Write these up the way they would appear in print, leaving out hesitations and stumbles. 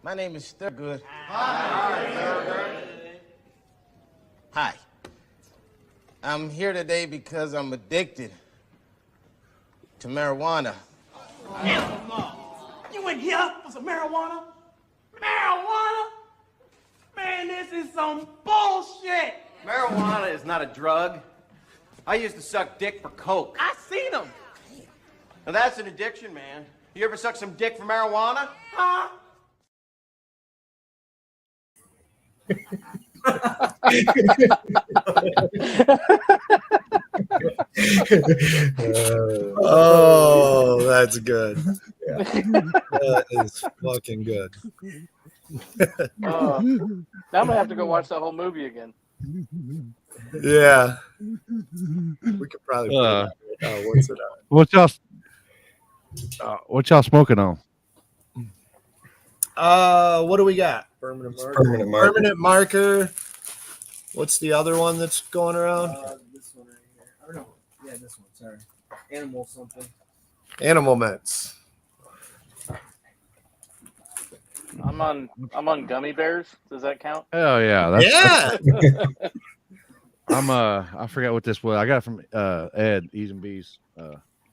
My name is Thurgood. Hi. I'm here today because I'm addicted to marijuana. You in here for some marijuana? Marijuana? Man, this is some bullshit. Marijuana is not a drug. I used to suck dick for coke. I seen them. Now that's an addiction, man. You ever suck some dick for marijuana? Huh? Oh, that's good. Yeah. That is fucking good. I'm gonna have to go watch that whole movie again. Yeah. We could probably play that. What's it What y'all smoking on? What do we got? Permanent marker. Permanent marker. What's the other one that's going around? This one right here. Or no, yeah, this one. Sorry, animal something. Animal mints. I'm on gummy bears. Does that count? Oh yeah, Yeah. I forgot what this was. I got it from Ed E's and B's.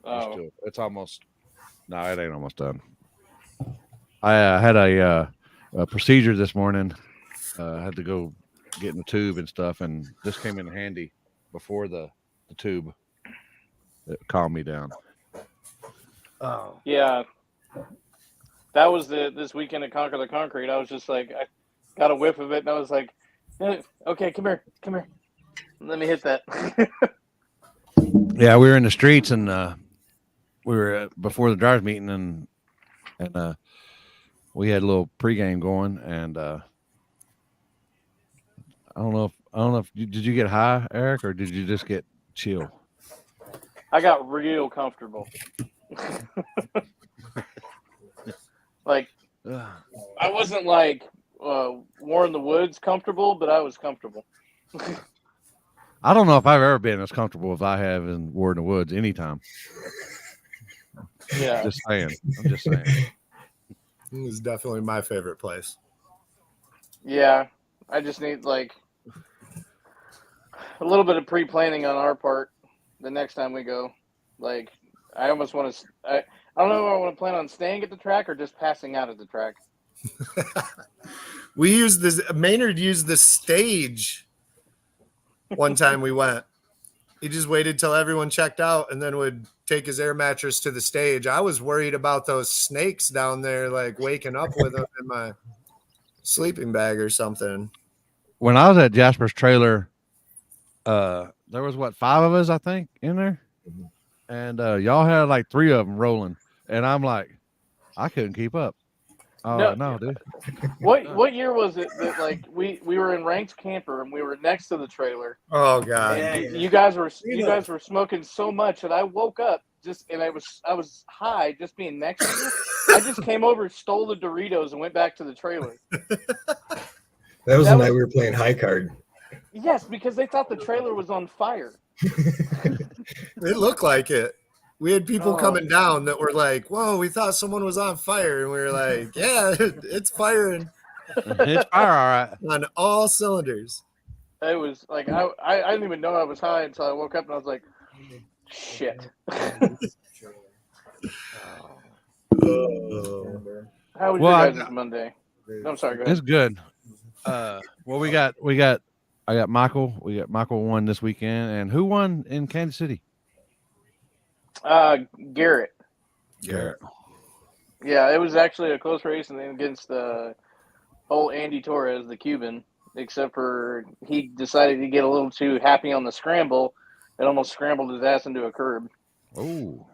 It's almost. No, it ain't almost done. I had a procedure this morning. I had to go get in the tube and stuff, and this came in handy before the tube. It calmed me down. Oh yeah. That was this weekend at Conquer the Concrete. I was just like, I got a whiff of it, and I was like, okay, come here. Let me hit that. Yeah, we were in the streets, and we were before the driver's meeting, and we had a little pregame going, and I don't know if did you get high, Eric, or did you just get chill? I got real comfortable. Like, I wasn't like War in the Woods comfortable, but I was comfortable. I don't know if I've ever been as comfortable as I have in War in the Woods anytime. Yeah. I'm just saying. It was definitely my favorite place. Yeah. I just need like a little bit of pre-planning on our part the next time we go. Like, I almost want to. I don't know if I want to plan on staying at the track or just passing out at the track. We used this. Maynard used the stage one time we went. He just waited till everyone checked out and then would take his air mattress to the stage. I was worried about those snakes down there, like waking up with them in my sleeping bag or something. When I was at Jasper's trailer, there was 5 of us, I think, in there, and y'all had like 3 of them rolling, and I'm like, I couldn't keep up. Oh no, dude. What year was it that like we were in Rank's camper and we were next to the trailer? Oh god! And you guys were smoking so much that I woke up and I was high just being next to you. I just came over, stole the Doritos, and went back to the trailer. That was the night we were playing high card. Yes, because they thought the trailer was on fire. It looked like it. We had people coming down that were like, whoa, we thought someone was on fire. And we were like, yeah, it's firing. It's fire, all right. On all cylinders. It was like, I didn't even know I was high until I woke up and I was like, shit. How was your guys' Monday? I'm sorry, go ahead. It's good. I got Michael. We got Michael won this weekend. And who won in Kansas City? Garrett. Garrett. Yeah, it was actually a close race and then against old Andy Torres, the Cuban, except for he decided to get a little too happy on the scramble and almost scrambled his ass into a curb. Oh.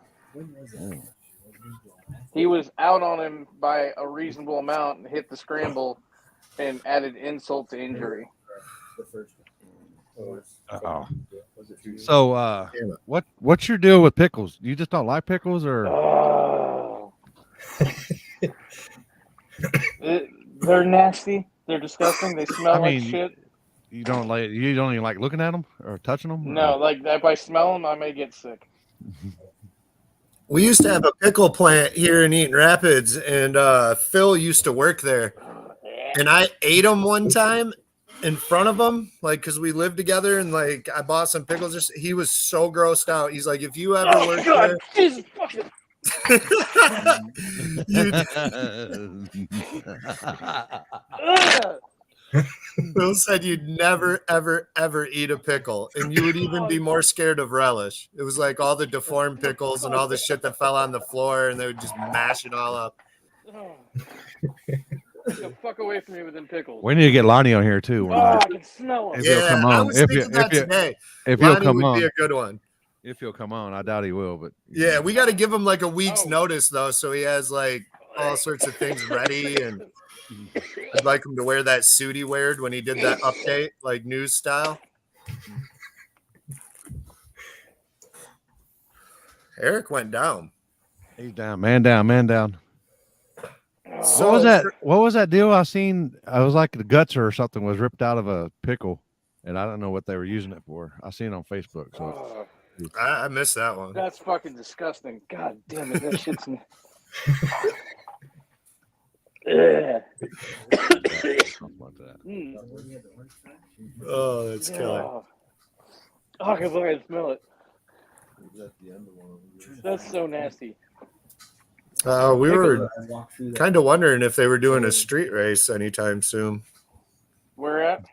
He was out on him by a reasonable amount and hit the scramble and added insult to injury. Uh-oh. So, what's your deal with pickles? You just don't like pickles, or? They're nasty. They're disgusting. They smell like shit. You don't even like looking at them or touching them? No, like if I smell them, I may get sick. We used to have a pickle plant here in Eaton Rapids, and Phil used to work there. And I ate them one time in front of him, like, because we lived together, and like I bought some pickles. Just he was so grossed out. He's like, if you ever work God, there, Jesus fucking. Phil said you'd never, ever, ever eat a pickle, and you would even be more scared of relish. It was like all the deformed pickles and all the shit that fell on the floor, and they would just mash it all up. Get the fuck away from me with them pickles. We need to get Lonnie on here too. I can smell them. If he'll come on. I was thinking that today. If he'll Lonnie come would on, be a good one. If he'll come on, I doubt he will. But yeah, we got to give him like a week's notice though, so he has like all sorts of things ready. And I'd like him to wear that suit he wore when he did that update, like news style. Eric went down. He's down, man down, man down. So what was that? What was that deal I seen? I was like the guts or something was ripped out of a pickle, and I don't know what they were using it for. I seen it on Facebook. So I missed that one. That's fucking disgusting. God damn it, that shit's. Oh, that's killer. Oh, I can fucking smell it. That's so nasty. We were kind of wondering if they were doing a street race anytime soon. Where at?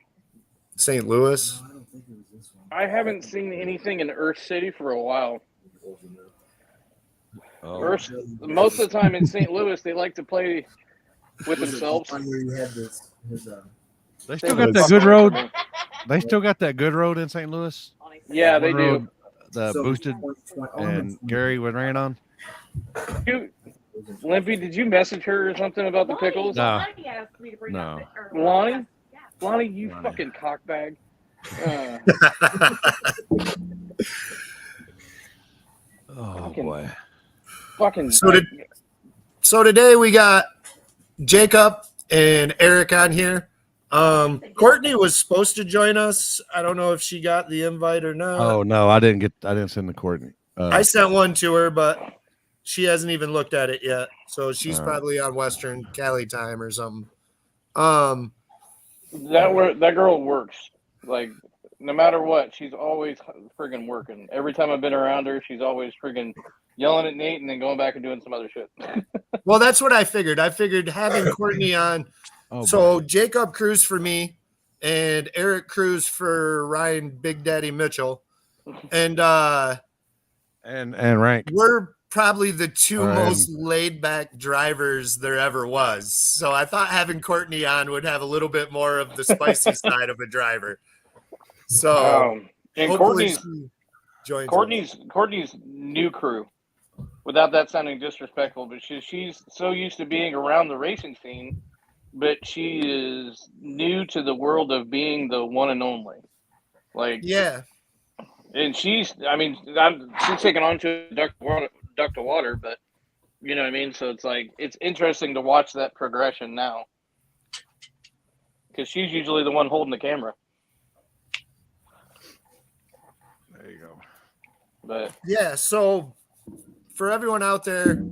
St. Louis. I haven't seen anything in Earth City for a while. Most of the time in St. Louis, they like to play with themselves. They still got that good road. They still got that good road in St. Louis. Yeah, they do. The boosted and Gary was ran on. Limpy, did you message her or something about the pickles? No. Lonnie? Lonnie, you fucking cockbag. Oh boy. Fucking. So today we got Jacob and Eric on here. Courtney was supposed to join us. I don't know if she got the invite or not. Oh no, I didn't send the Courtney. I sent one to her, but she hasn't even looked at it yet. So she's probably on Western Cali time or something. That girl works. Like, no matter what, she's always friggin' working. Every time I've been around her, she's always friggin' yelling at Nate and then going back and doing some other shit. Well, that's what I figured. I figured having Courtney on. So Jacob Cruz for me and Eric Cruz for Ryan Big Daddy Mitchell. And Rank. We're probably the two most laid back drivers there ever was. So I thought having Courtney on would have a little bit more of the spicy side of a driver. So and Courtney's new crew, without that sounding disrespectful, but she's so used to being around the racing scene, but she is new to the world of being the one and only. Like, yeah. And she's taking on to duck to water, but you know what I mean? So it's like, it's interesting to watch that progression now. Because she's usually the one holding the camera. There you go. But yeah, so for everyone out there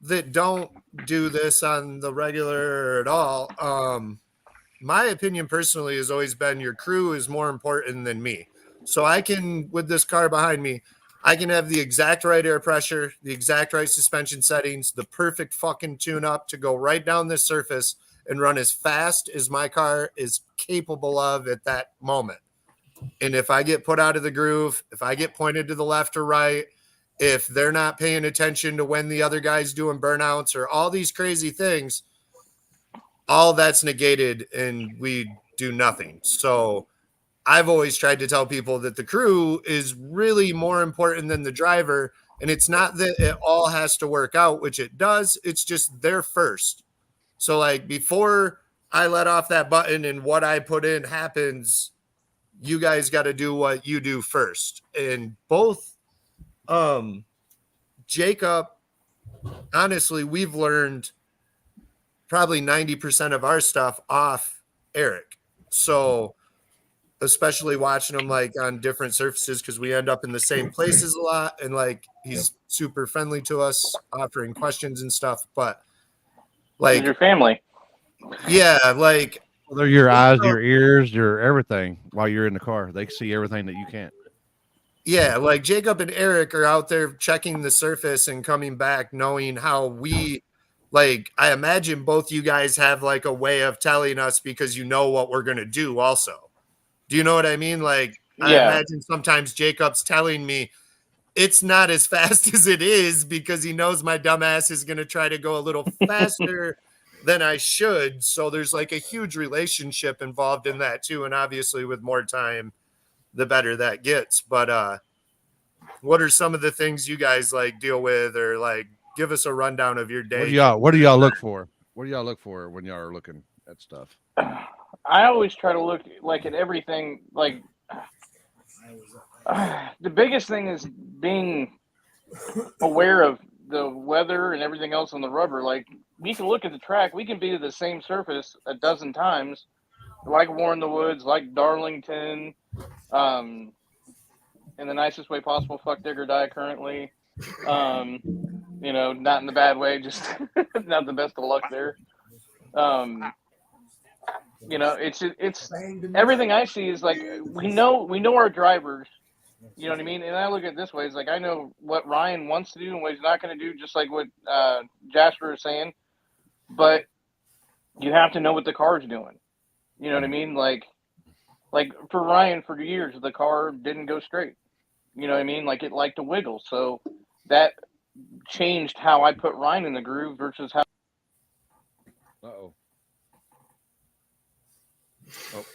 that don't do this on the regular at all, my opinion personally has always been your crew is more important than me. So I can, with this car behind me, I can have the exact right air pressure, the exact right suspension settings, the perfect fucking tune up to go right down this surface and run as fast as my car is capable of at that moment. And if I get put out of the groove, if I get pointed to the left or right, if they're not paying attention to when the other guy's doing burnouts or all these crazy things, all that's negated and we do nothing. So I've always tried to tell people that the crew is really more important than the driver. And it's not that it all has to work out, which it does. It's just they're first. So like before I let off that button and what I put in happens, you guys got to do what you do first. And both Jacob, honestly, we've learned probably 90% of our stuff off Eric. So especially watching him like on different surfaces because we end up in the same places a lot, and like he's super friendly to us, offering questions and stuff. But like your family. Yeah, like They're your eyes, your ears, your everything while you're in the car. They see everything that you can't. yeah, like Jacob and Eric are out there checking the surface and coming back, knowing how we like. I imagine both you guys have like a way of telling us because you know what we're gonna do. Also, do you know what I mean? Like, I Yeah. imagine sometimes Jacob's telling me it's not as fast as it is because he knows my dumbass is gonna try to go a little faster than I should. So there's like a huge relationship involved in that too, and obviously with more time, the better that gets. But what are some of the things you guys like deal with, or like give us a rundown of your day? What do y'all look for? What do y'all look for when y'all are looking at stuff? I always try to look like at everything. Like the biggest thing is being aware of the weather and everything else on the rubber. Like we can look at the track, we can be to the same surface a dozen times, like Warren the Woods, like Darlington, in the nicest way possible. Fuck Dig or Die currently. You know, not in the bad way, just not the best of luck there. You know, it's everything I see is like we know our drivers. You know what I mean? And I look at it this way: it's like I know what Ryan wants to do and what he's not going to do, just like what Jasper is saying. But you have to know what the car's doing. You know what I mean? Like for Ryan, for years the car didn't go straight. You know what I mean? Like it liked to wiggle. So that changed how I put Ryan in the groove versus how. Uh-oh. Oh,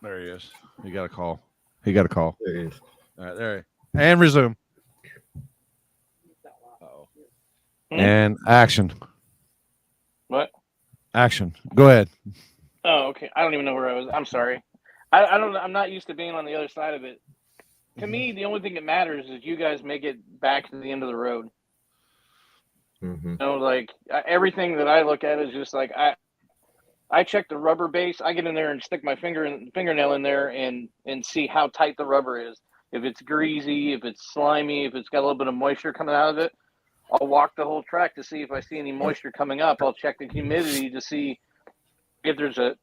there he is. He got a call. There he is. All right, there. And resume. Uh-oh. And action. What? Action. Go ahead. Oh, okay. I don't even know where I was. I'm sorry. I don't. I'm not used to being on the other side of it. To me, the only thing that matters is you guys make it back to the end of the road. Mm-hmm. You know, like everything that I look at is just like I check the rubber base. I get in there and stick my fingernail in there and see how tight the rubber is. If it's greasy, if it's slimy, if it's got a little bit of moisture coming out of it, I'll walk the whole track to see if I see any moisture coming up. I'll check the humidity to see if there's a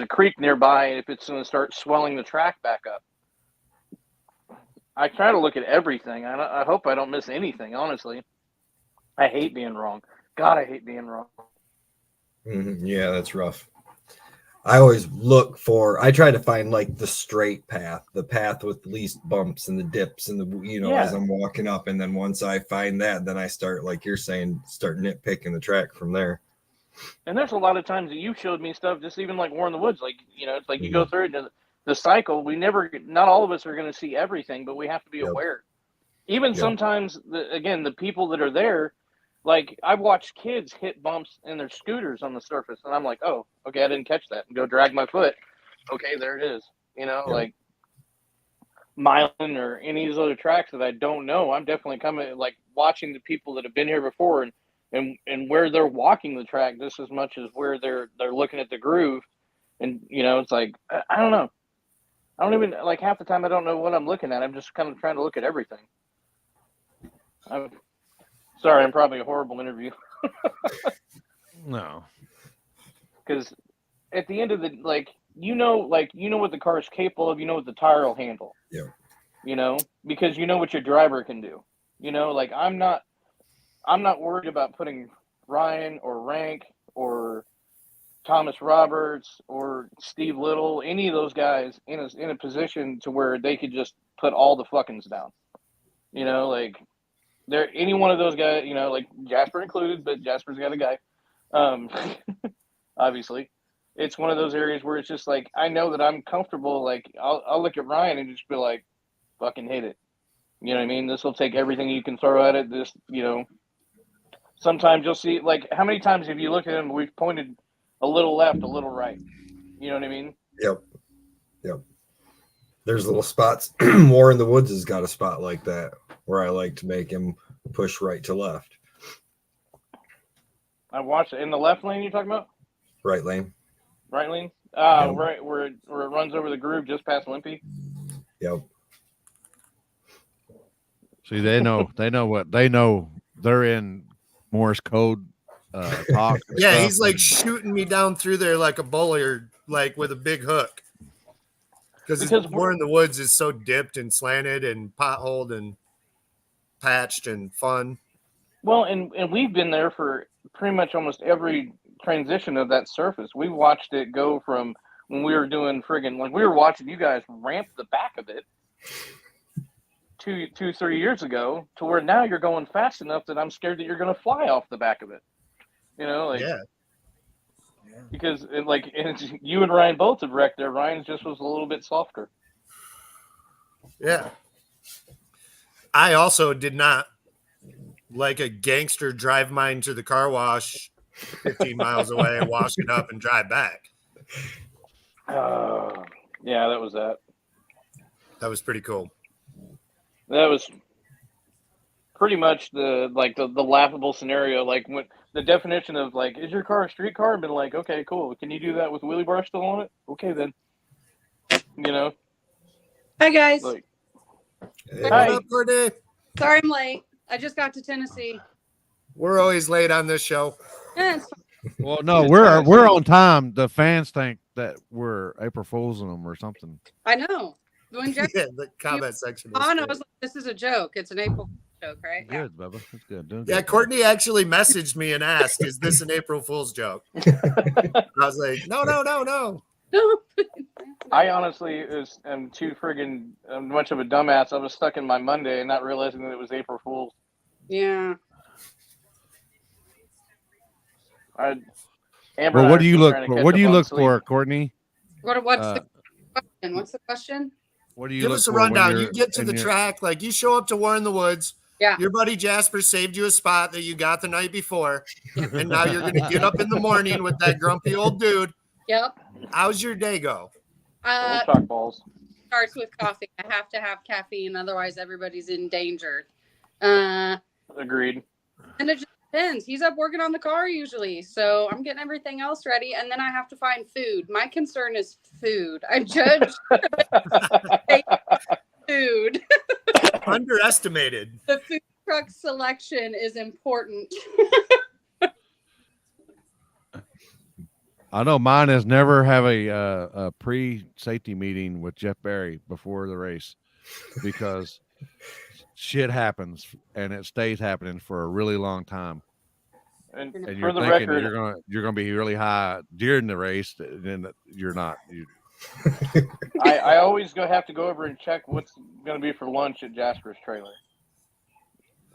creek nearby and if it's going to start swelling the track back up. I try to look at everything. I hope I don't miss anything, honestly. I hate being wrong. God, I hate being wrong. Mm-hmm. Yeah, that's rough. I always I try to find like the straight path, the path with the least bumps and the dips and as I'm walking up. And then once I find that, then I start, like you're saying, start nitpicking the track from there. And there's a lot of times that you showed me stuff, just even like War in the Woods. Like, it's like you go through the cycle. Not all of us are going to see everything, but we have to be aware. Even sometimes, the people that are there, like I've watched kids hit bumps in their scooters on the surface, and I'm like, oh, okay, I didn't catch that, and go drag my foot. Okay, there it is. Like Milan or any of these other tracks that I don't know. I'm definitely coming, like watching the people that have been here before and where they're walking the track just as much as where they're looking at the groove. And it's like I don't know. I don't even, like, half the time I don't know what I'm looking at. I'm just kind of trying to look at everything. I'm sorry, I'm probably a horrible interview. No. Because at the end of the, what the car is capable of, what the tire will handle. Yeah. Because what your driver can do. Like I'm not worried about putting Ryan or Rank or Thomas Roberts or Steve Little, any of those guys in a position to where they could just put all the fuckings down. Like they're any one of those guys, like Jasper included, but Jasper's got a guy. Obviously. It's one of those areas where it's just like I know that I'm comfortable, like I'll look at Ryan and just be like, fucking hit it. You know what I mean? This will take everything you can throw at it. This, sometimes you'll see, like, how many times have you looked at him and we've pointed a little left, a little right? You know what I mean? Yep. There's little spots. War in the Woods has got a spot like that where I like to make him push right to left. I watched it in the left lane. You're talking about right lane. Right lane. Right where it runs over the groove just past Wimpy. Yep. See, they know they're in Morse code talk. And Yeah, stuff, he's like and- shooting me down through there like a bowler, like with a big hook. Because War in the Woods is so dipped and slanted and potholed and patched and fun. Well, and we've been there for pretty much almost every transition of that surface. We watched it go from when we were doing friggin' like we were watching you guys ramp the back of it 3 years ago to where now you're going fast enough that I'm scared that you're going to fly off the back of it. You know, like Yeah. because you and Ryan both have wrecked there. Ryan's just was a little bit softer. Yeah. I also did not like a gangster drive mine to the car wash 15 miles away, wash it up and drive back. Yeah, that was that. That was pretty cool. That was pretty much the laughable scenario. Like when the definition of like, is your car a street car? I've been like, okay, cool. Can you do that with wheelie bar still on it? Okay, then. You know. Hi guys. Like, Hey, hi. what up, Courtney? Sorry I'm late. I just got to Tennessee. We're always late on this show. It's fine. well, no, we're on time. The fans think that we're April Fools in them or something. I know. When Jeff Yeah, the comment section. is on, I great. was like, "This is a joke. It's an April joke, right?" Yeah. Good, Bubba. That's good. Doing Yeah, good. Courtney actually messaged me and asked, "Is this an April Fool's joke?" I was like, "No." No. I honestly am too friggin' much of a dumbass. I was stuck in my Monday and not realizing that it was April Fool's. Yeah. Amber Well, and I what are do you still look trying to for? catch What do up you on look sleep. for, Courtney? What's the question? What's the question? What do you Give look us a for when rundown. you're You get to in the your- track, like you show up to War in the Woods. Yeah. Your buddy Jasper saved you a spot that you got the night before, and now you're going to get up in the morning with that grumpy old dude. Yep. How's your day go? Old chalk balls. Starts with coffee. I have to have caffeine, otherwise everybody's in danger. Agreed. And it just depends. He's up working on the car usually, so I'm getting everything else ready, and then I have to find food. My concern is food. I judge food. Underestimated. The food truck selection is important. I know mine is never have a pre-safety meeting with Jeff Barry before the race because shit happens and it stays happening for a really long time. And And for you're the thinking record, you're gonna be really high during the race, and then you're not. I always have to go over and check what's going to be for lunch at Jasper's trailer.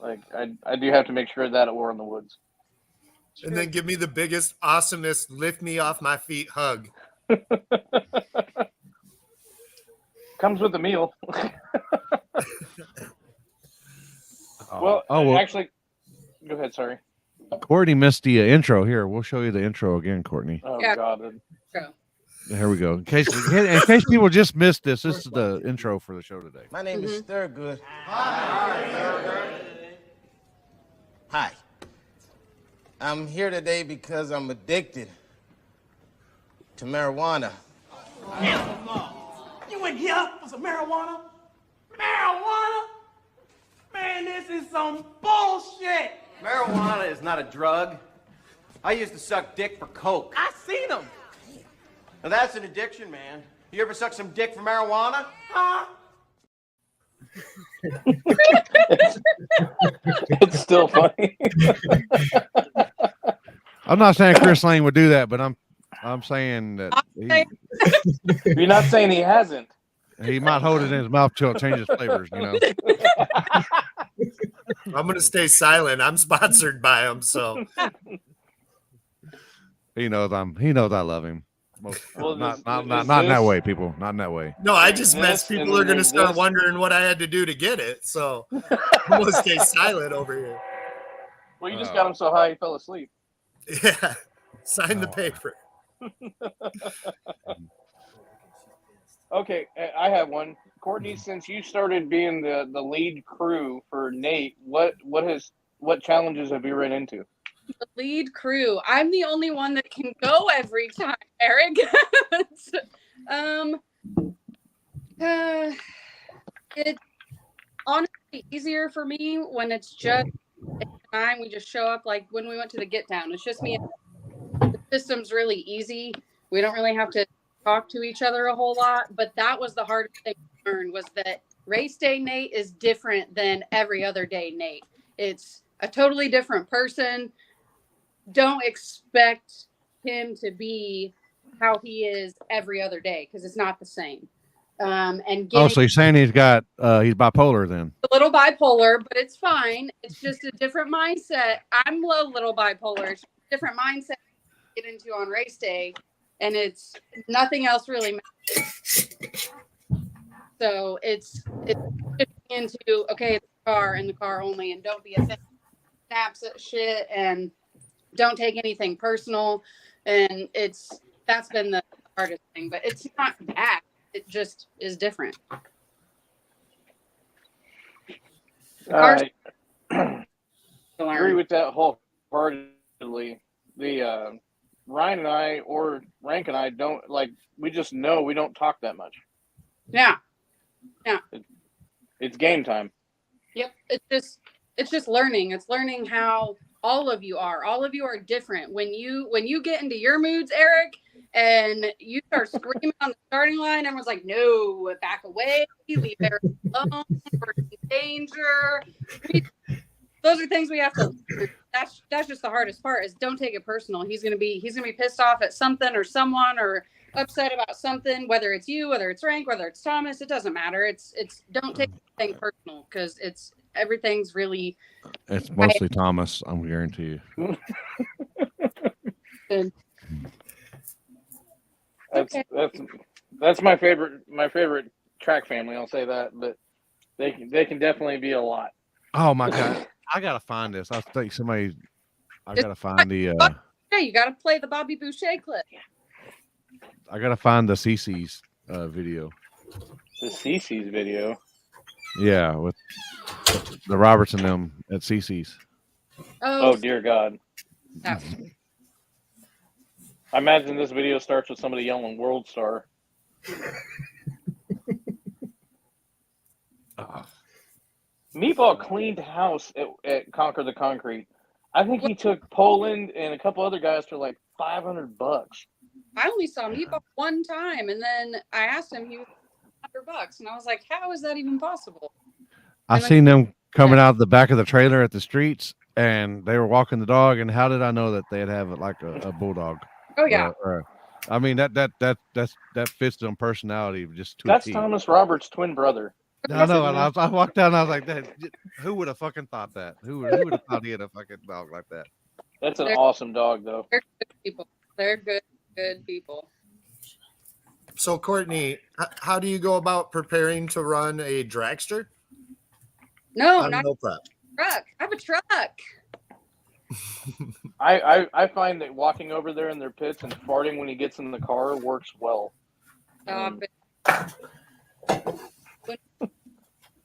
Like I do have to make sure that at War in the Woods. And then give me the biggest, awesomest, lift me off my feet hug. Comes with the meal. Well, actually, go ahead. Sorry. Courtney missed the intro. Here, we'll show you the intro again, Courtney. Oh Yeah. God. Here we go. In case people just missed this is the intro for the show today. My name is Thurgood. Hi. I'm here today because I'm addicted to marijuana. You in here for some marijuana? Marijuana? Man, this is some bullshit. Marijuana is not a drug. I used to suck dick for coke. I seen them. Now that's an addiction, man. You ever suck some dick for marijuana? Huh? It's still funny. I'm not saying Chris Lane would do that, but I'm saying that You're not saying he hasn't. he might hold it in his mouth till it changes flavors. You know. I'm going to stay silent. I'm sponsored by him, so. He knows I love him. Well, not is in that this- way, people. Not in that way. No, I just meant This, people and are then going to there's start this. wondering what I had to do to get it. So I'm going to stay silent over here. Well, you just got him so high he fell asleep. Yeah. Sign the paper. Okay, I have one. Courtney, since you started being the lead crew for Nate, what challenges have you run into? The lead crew. I'm the only one that can go every time, Eric. easier for me when it's just time. We just show up like when we went to the Get Down. It's just me. The system's really easy. We don't really have to talk to each other a whole lot. But that was the hardest thing to learn, was that race day Nate is different than every other day Nate. It's a totally different person. Don't expect him to be how he is every other day, because it's not the same. And getting so you're saying he's bipolar then? a little bipolar, but it's fine. It's just a different mindset. I'm a little bipolar. It's a different mindset to get into on race day, and it's nothing else really matters. So it's into, okay, the car and the car only, and don't be offended, snaps at shit, and don't take anything personal. And that's been the hardest thing, but it's not bad. It just is different. I agree with that wholeheartedly. The Ryan and I, or Rank and I, don't like. We just know we don't talk that much. Yeah. It's game time. Yep. It's just learning. It's learning how all of you are. All of you are different. When you get into your moods, Eric, and you start screaming on the starting line, everyone's like, no, back away, leave Eric alone, we're in danger. Those are things we have to learn. That's just the hardest part, is don't take it personal. He's gonna be pissed off at something or someone, or upset about something, whether it's you, whether it's Rank, whether it's Thomas, it doesn't matter. It's don't take anything personal, because everything's really. It's mostly Thomas, I'm guarantee you. That's my favorite track family. I'll say that, but they can definitely be a lot. Oh my God, I gotta find this. I think I gotta find the. Yeah, you gotta play the Bobby Boucher clip. I gotta find the CC's video. The CC's video. Yeah, with the Roberts and them at CC's. Oh dear God. That I imagine this video starts with somebody yelling "World Star." Meatball cleaned house at Conquer the Concrete. I think he took Poland and a couple other guys for like $500. I only saw Meatball one time, and then I asked him, he was $100, and I was like, how is that even possible? I seen them coming out the back of the trailer at the streets, and they were walking the dog. And how did I know that they'd have it like a bulldog? Oh yeah. I mean that fits them personality just to That's a T. Thomas Roberts' twin brother. I know, and I walked down and I was like, who would have fucking thought that? Who would have thought he had a fucking dog like that? That's an awesome dog, though. They're good people. They're good people. So, Courtney, how do you go about preparing to run a dragster? No, not no prep. Truck. I have a truck. I find that walking over there in their pits and farting when he gets in the car works well. Stop it.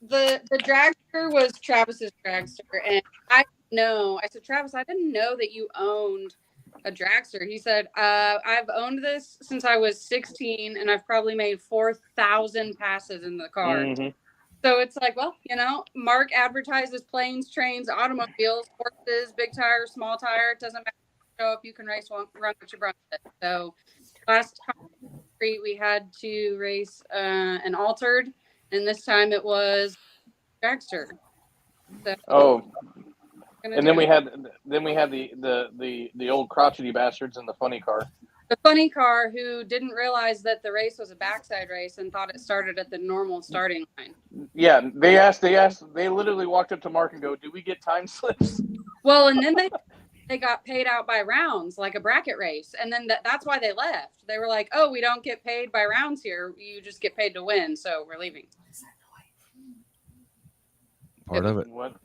The dragster was Travis's dragster, and I said, Travis, I didn't know that you owned a dragster. He said, I've owned this since I was 16, and I've probably made 4,000 passes in the car. Mm-hmm. So it's like, well, Mark advertises planes, trains, automobiles, horses, big tire, small tire. It doesn't matter. Show up, you can race one, run what you run with. So last time we had to race an altered, and this time it was dragster. So, and then we had the old crotchety bastards in the funny car. The funny car, who didn't realize that the race was a backside race and thought it started at the normal starting line. Yeah, they literally walked up to Mark and go, "Do we get time slips?" Well, and then they got paid out by rounds, like a bracket race, and then that's why they left. They were like, "Oh, we don't get paid by rounds here. You just get paid to win, so we're leaving." Part of it. What?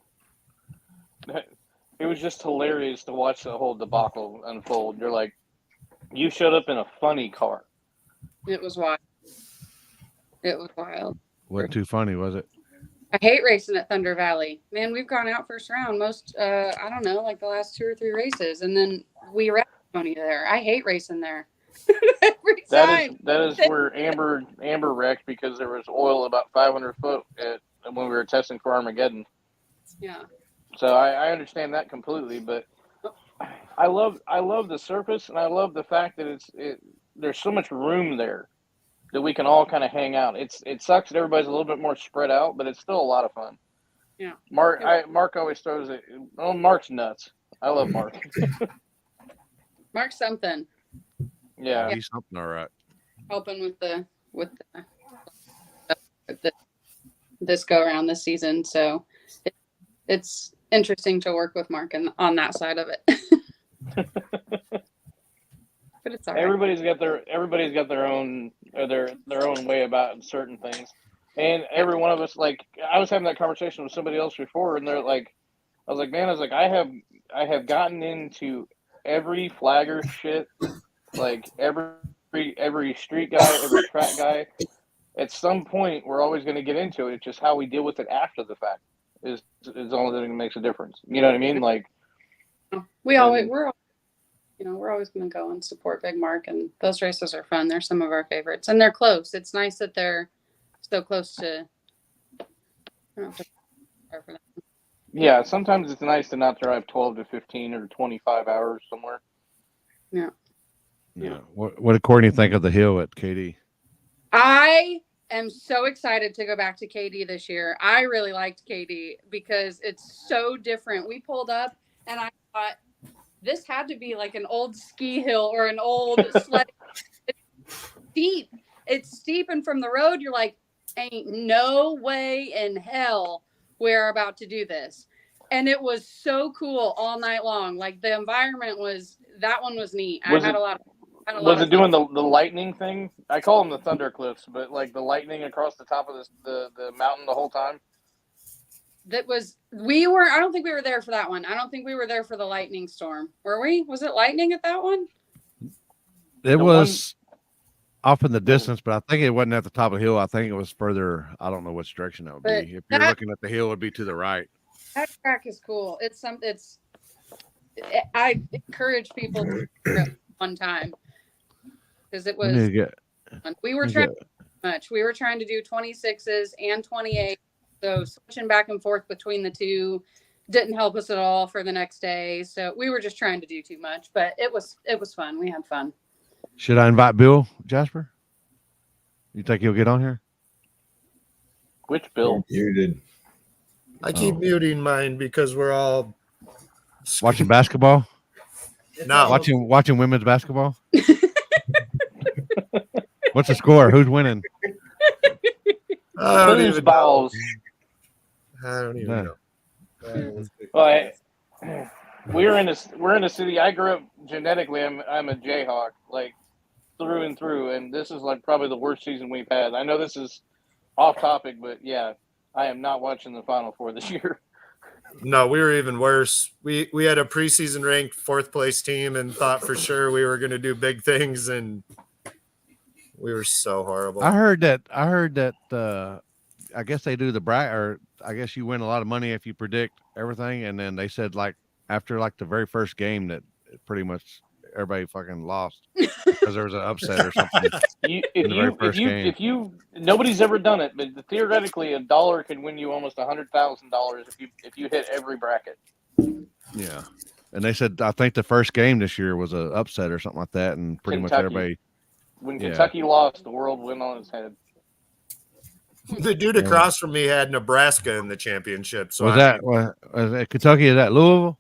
It was just hilarious to watch the whole debacle unfold. You're like, you showed up in a funny car. It was wild. It was wild. Wasn't too funny, was it? I hate racing at Thunder Valley. Man, we've gone out first round most, I don't know, like the last 2 or 3 races, and then we wrecked Tony there. I hate racing there. Every time. That is where Amber wrecked because there was oil about 500 foot when we were testing for Armageddon. Yeah. So I understand that completely, but I love the surface, and I love the fact that there's so much room there that we can all kind of hang out. It sucks that everybody's a little bit more spread out, but it's still a lot of fun. Yeah. Mark always throws it. Oh, Mark's nuts. I love Mark. Mark something. Yeah. He's something all right. Helping with this go around this season. So it's interesting to work with Mark on that side of it. But it's all right. Everybody's got their own their own way about certain things, and every one of us, like, I was having that conversation with somebody else before, and they're like, I was like, I have gotten into every flagger shit, like every street guy, every track guy. At some point, we're always going to get into it. It's just how we deal with it after the fact is the only thing that makes a difference. You know what I mean? Like, we're always going to go and support Big Mark, and those races are fun. They're some of our favorites, and they're close. It's nice that they're so close to. I don't have to prepare for that. Yeah, sometimes it's nice to not drive 12 to 15 or 25 hours somewhere. Yeah. Yeah. What did Courtney think of the hill at KD? I am so excited to go back to KD this year. I really liked KD because it's so different. We pulled up and I thought this had to be like an old ski hill or an old sled. It's steep. It's steep, and from the road you're like, ain't no way in hell we're about to do this. And it was so cool all night long. Like, the environment was neat. I had a lot of Was it doing the lightning thing? I call them the thunder cliffs, but like the lightning across the top of the mountain the whole time. I don't think we were there for that one. I don't think we were there for the lightning storm. Were we? Was it lightning at that one? It was off in the distance, but I think it wasn't at the top of the hill. I think it was further. I don't know which direction that would be. If you're looking at the hill, it would be to the right. That track is cool. I encourage people to do it one time because it was. We were trying much. We were trying to do 26s and 28. So switching back and forth between the two didn't help us at all for the next day. So we were just trying to do too much, but it was fun. We had fun. Should I invite Bill, Jasper? You think he'll get on here? Which Bill? You did. I keep muting mine because we're all watching basketball. No, watching women's basketball. What's the score? Who's winning? I don't even know. I don't even know. Well, we're in a city. I grew up genetically. I'm a Jayhawk, like through and through, and this is like probably the worst season we've had. I know this is off topic, but yeah, I am not watching the Final Four this year. No, we were even worse. We had a preseason ranked 4th place team and thought for sure we were going to do big things, and we were so horrible. I heard that. I guess they do the bracket, or I guess you win a lot of money if you predict everything. And then they said, like, after like the very first game, that pretty much everybody fucking lost because there was an upset or something. Nobody's ever done it, but theoretically, $1 can win you almost $100,000 if you hit every bracket. Yeah, and they said I think the first game this year was an upset or something like that, and pretty much everybody. When Kentucky lost, the world went on its head. The dude across from me had Nebraska in the championship. So was that Kentucky? Is that Louisville?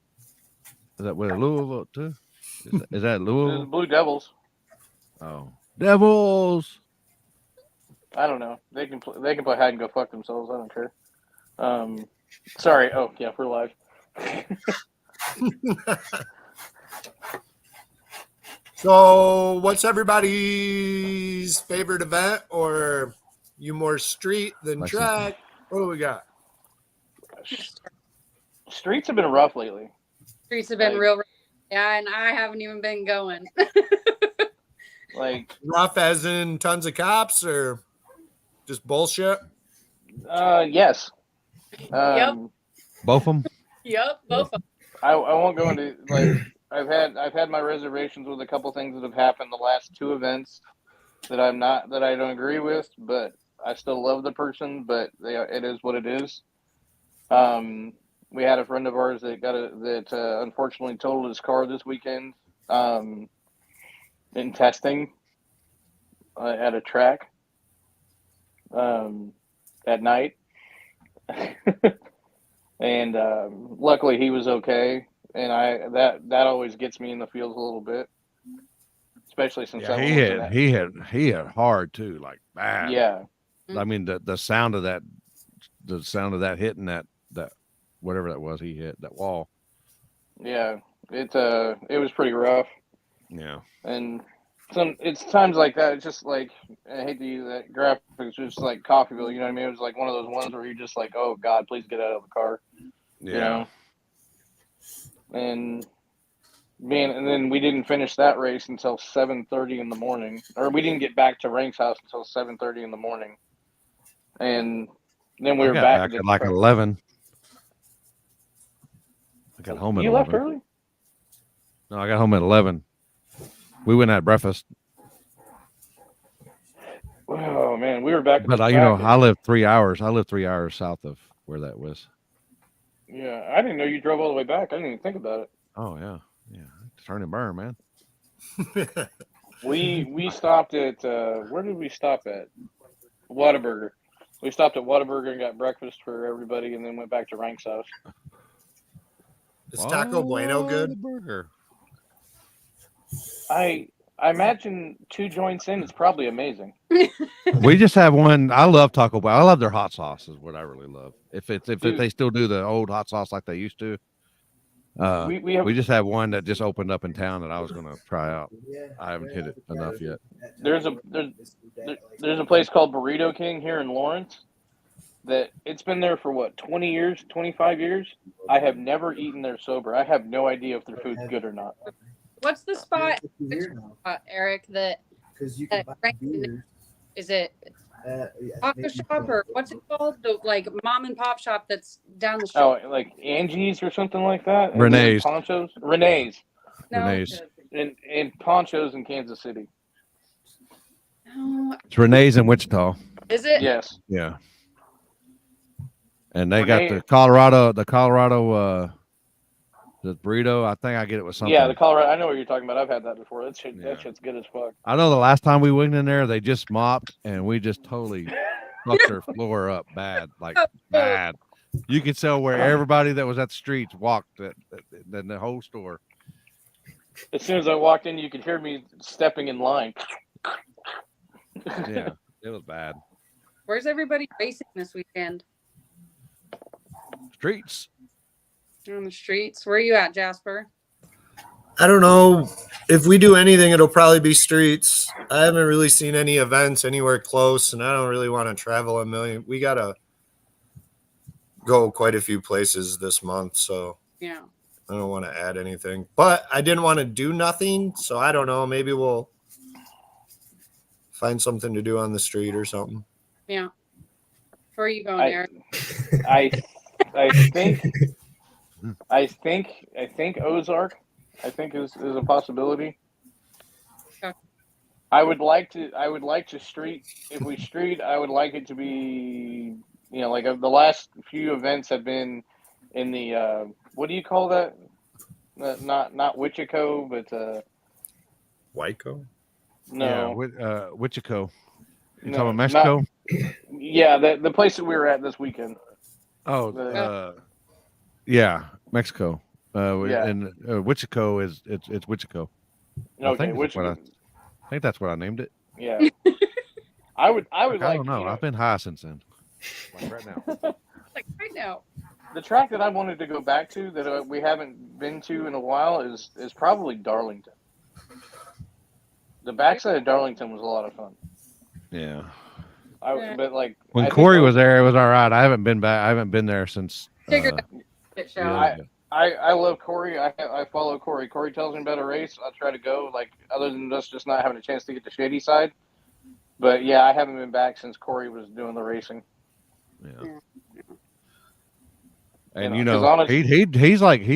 Is that where Louisville too? Is that Louisville? The Blue Devils. Oh, Devils! I don't know. They can play hide and go fuck themselves. I don't care. Sorry. Oh yeah, we're live. So, what's everybody's favorite event, or you more street than track? What do we got? Streets have been rough lately. Streets have been real rough. Yeah, and I haven't even been going. Like rough as in tons of cops, or just bullshit? Yes. Yep. Both of them. Yep, both of them. I won't go into like I've had my reservations with a couple things that have happened the last 2 events that I don't agree with, but I still love the person. But it is what it is. we had a friend of ours that unfortunately totaled his car this weekend in testing at a track at night. And luckily he was okay. And that always gets me in the feels a little bit, especially since he hit hard too, like bad. Yeah. I mean the sound of that hitting that whatever that was he hit that wall. Yeah, it was pretty rough. Yeah. And it's times like that. It's just like, I hate to use that graphic. It's just like Coffeyville. You know what I mean? It was like one of those ones where you're just like, oh God, please get out of the car. Yeah. You know? And then we didn't finish that race until 7:30 in the morning, or we didn't get back to Rank's house until 7:30 in the morning. And then we were back at like 11. I got home at 11. You left early? No, I got home at 11. We went at breakfast. Oh man, we were back. But I live 3 hours. I live 3 hours south of where that was. Yeah, I didn't know you drove all the way back. I didn't even think about it. Oh yeah. Turn and burn, man. We stopped at where did we stop at? Whataburger. We stopped at Whataburger and got breakfast for everybody, and then went back to Rank's house. Is Taco Bueno good? Burger. I imagine 2 joints in, it's probably amazing. We just have one. I love Taco Bell. I love their hot sauce. Is what I really love. If they still do the old hot sauce like they used to. We just have one that just opened up in town that I was going to try out. I haven't hit it enough yet. There's a place called Burrito King here in Lawrence that it's been there for what, 20 years, 25 years. I have never eaten there sober. I have no idea if their food's good or not. What's the spot, Eric, that is it taco shop or what's it called? The like mom and pop shop that's down the street. Oh, like Angie's or something like that? Renee's. Ponchos? Renee's. No. Renee's. And Ponchos in Kansas City. No. It's Renee's in Wichita. Is it? Yes. Yeah. And they got the Colorado the burrito. I think I get it with something. Yeah, the Colorado. I know what you're talking about. I've had that before. That shit's good as fuck. I know the last time we went in there, they just mopped and we just totally fucked their floor up bad, like bad. You could tell where everybody that was at the streets walked in the whole store. As soon as I walked in, you could hear me stepping in line. Yeah, it was bad. Where's everybody racing this weekend? Streets. On the streets. Where are you at, Jasper? I don't know. If we do anything, it'll probably be streets. I haven't really seen any events anywhere close, and I don't really want to travel a million. We got to go quite a few places this month, so yeah. I don't want to add anything. But I didn't want to do nothing, so I don't know. Maybe we'll find something to do on the street or something. Yeah. Where are you going, Eric? I think Ozark, I think is a possibility. Okay. I would like to street. If we street, I would like it to be, like the last few events have been in the what do you call that? Not Wichico, but Wyco? No. Yeah, Wichico. You No, talking about Mexico? Yeah, the place that we were at this weekend. Oh, yeah, Mexico. Yeah. And Wichico it's Wichico. Okay, I think that's what I named it. Yeah. I would I like. don't know. I've been high since then. Like right now. Like right now. The track that I wanted to go back to that we haven't been to in a while is probably Darlington. The backside of Darlington was a lot of fun. Yeah. But like when Corey was there, it was all right. I haven't been back. I haven't been there since. I love Corey. I follow Corey. Corey tells me about a race. I try to go. Like other than just not having a chance to get the shady side. But yeah, I haven't been back since Corey was doing the racing. Yeah. And he's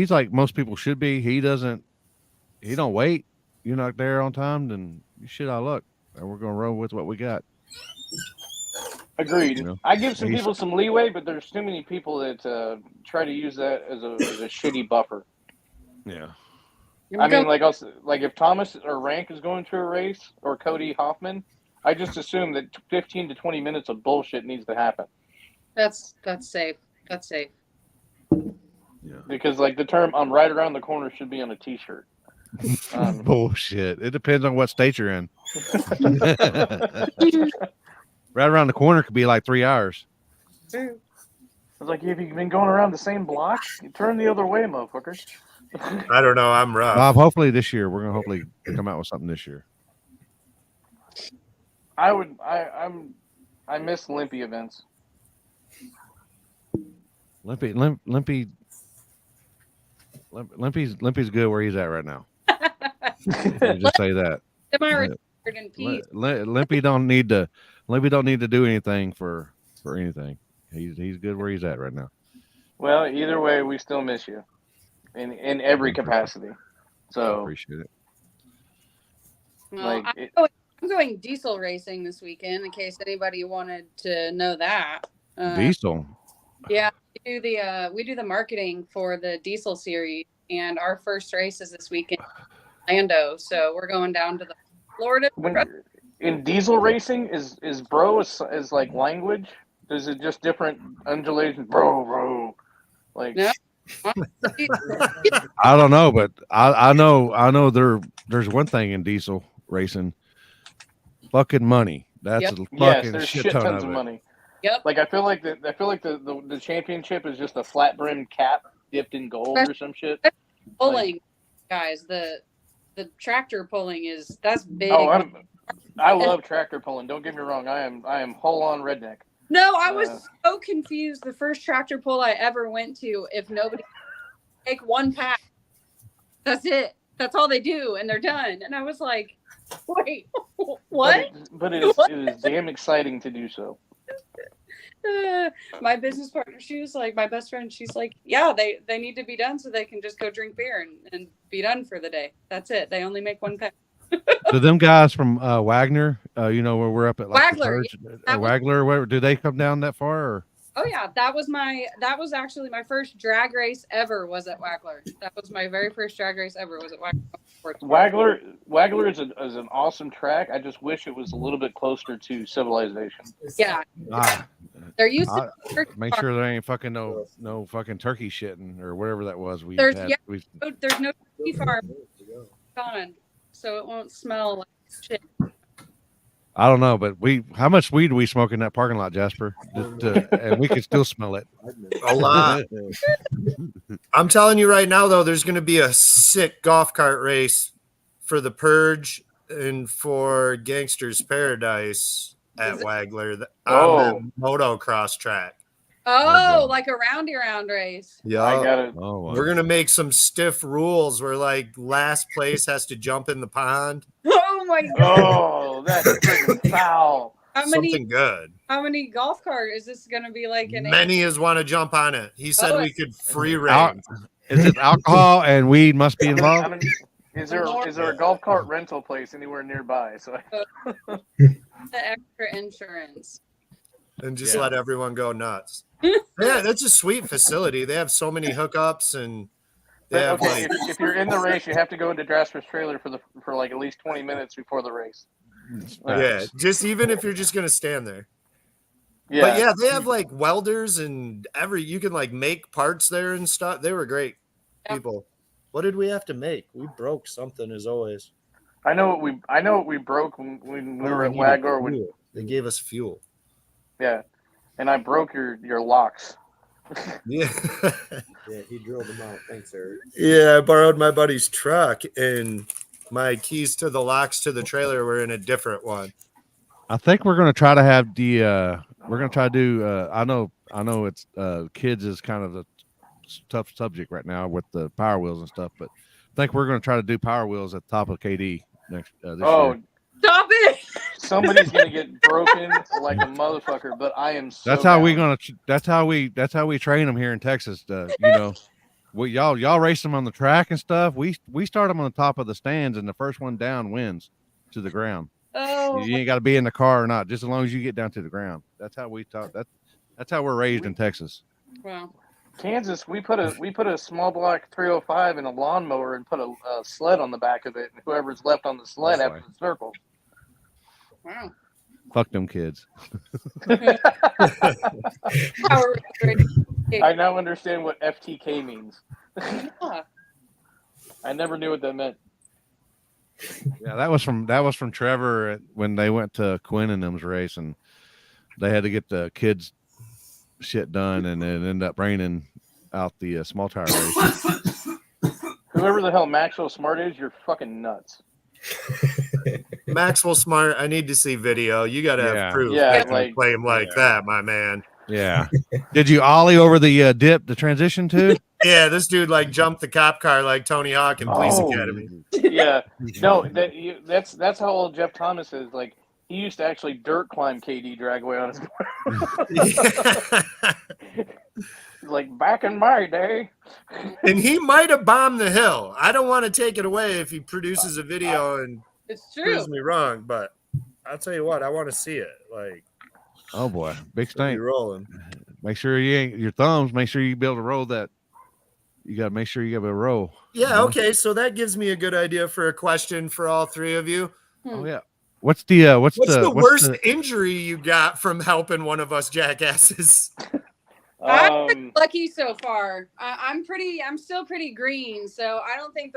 like most people should be. He don't wait. You're not there on time, then you shit out of luck. And we're gonna roll with what we got. Agreed. You know? I give some people some leeway, but there's too many people that try to use that as a shitty buffer. Yeah. I mean, like if Thomas or Rank is going to a race or Cody Hoffman, I just assume that 15 to 20 minutes of bullshit needs to happen. That's safe. That's safe. Yeah. Because like the term "I'm right around the corner" should be on a T-shirt. Bullshit. It depends on what state you're in. Right around the corner could be like 3 hours. I was like, have you been going around the same block? You turn the other way, motherfucker. I don't know. I'm rough. Bob, hopefully this year we're gonna hopefully come out with something this year. I miss Limpy events. Limpy's good where he's at right now. Just say that. Limpy don't need to do anything for anything. He's good where he's at right now. Well, either way, we still miss you in every capacity. So appreciate it. Well, I'm going diesel racing this weekend in case anybody wanted to know that. Diesel. Yeah, we do the marketing for the diesel series, and our first race is this weekend in Orlando. So we're going down to the Florida. In diesel racing, is bro is like language? Is it just different undulations? Bro. Like no. I don't know, but I know there's one thing in diesel racing. Fucking money. That's a fucking there's shit shit ton tons of it. money. Yep. Like I feel like the championship is just a flat brimmed cap dipped in gold or some shit. Pulling, guys, the tractor pulling that's big. Oh, I love tractor pulling. Don't get me wrong. I am whole on redneck. No, I was so confused. The first tractor pull I ever went to, if nobody take one pack, that's it. That's all they do, and they're done. And I was like, wait, what? But it is damn exciting to do so. My business partner, she was like, my best friend, she's like, yeah, they need to be done so they can just go drink beer and be done for the day. That's it. They only make one pack. So them guys from Wagner, where we're up at like Wagler, Wagler, where do they come down that far? Or? Oh yeah, that was actually my first drag race ever was at Wagler. That was my very first drag race ever was at Wagler. Wagler is an awesome track. I just wish it was a little bit closer to civilization. Yeah. They're used to make sure there ain't fucking no fucking turkey shitting or whatever that was. There's no turkey farm on, so it won't smell like shit. I don't know, but how much weed do we smoke in that parking lot, Jasper? And we could still smell it. A lot. I'm telling you right now, though, there's going to be a sick golf cart race for the Purge and for Gangster's Paradise at Wagler on the motocross track. Oh, like a roundy round race. Yeah, I got it. Oh, wow. We're gonna make some stiff rules where like last place has to jump in the pond. Oh my god! Oh, that's freaking foul. Something good. How many golf cart is this gonna be like? Many as want to jump on it. He said we could free range. Is it alcohol and weed must be involved? I mean, is there a golf cart rental place anywhere nearby? So the extra insurance. And just let everyone go nuts. Yeah, that's a sweet facility. They have so many hookups, and they have if you're in the race, you have to go into Jasper's trailer for like at least 20 minutes before the race. Yeah, just even if you're just gonna stand there. Yeah, but yeah, they have like welders and you can like make parts there and stuff. They were great people. What did we have to make? We broke something as always. I know what we broke when we were at Wagler. They gave us fuel. Yeah, and I broke your locks. Yeah. Yeah, he drilled them out. Thanks, Eric. Yeah, I borrowed my buddy's truck, and my keys to the locks to the trailer were in a different one. I think we're going to try to have we're going to try to do, I know it's, kids is kind of a tough subject right now with the Power Wheels and stuff, but I think we're going to try to do Power Wheels at the top of KD this year. Stop it! Somebody's gonna get broken like a motherfucker, but I am. So that's how we train them here in Texas. Y'all race them on the track and stuff. We start them on the top of the stands, and the first one down wins to the ground. Oh, You ain't got to be in the car or not, just as long as you get down to the ground. That's how we talk. That's how we're raised in Texas. well. Kansas, we put a small block 305 in a lawnmower and put a sled on the back of it, and whoever's left on the sled Oh, after boy. the circle. Wow. Fuck them kids. I now understand what FTK means. Yeah. I never knew what that meant. Yeah, that was from Trevor when they went to Quinn and them's race, and they had to get the kids shit done, and it ended up raining out the small tire race. Whoever the hell Maxwell Smart is, you're fucking nuts. Maxwell Smart, I need to see video. You got to have proof. Yeah, You can't play him like that, my man. Yeah. Did you ollie over the dip, the transition too? Yeah, this dude like jumped the cop car like Tony Hawk in Police Academy. Yeah, no, that's how old Jeff Thomas is. Like he used to actually dirt climb KD Dragway on his. Like back in my day. And he might have bombed the hill. I don't want to take it away if he produces a video and it's true. proves me wrong, but I'll tell you what, I want to see it. Like, oh boy, big stink. Rolling. Make sure you ain't your thumbs. Make sure you be able to roll that. You got to make sure you have a roll. Yeah. Okay. So that gives me a good idea for a question for all three of you. Oh yeah. What's the worst injury you got from helping one of us jackasses? I'm lucky so far. I'm still pretty green, so I don't think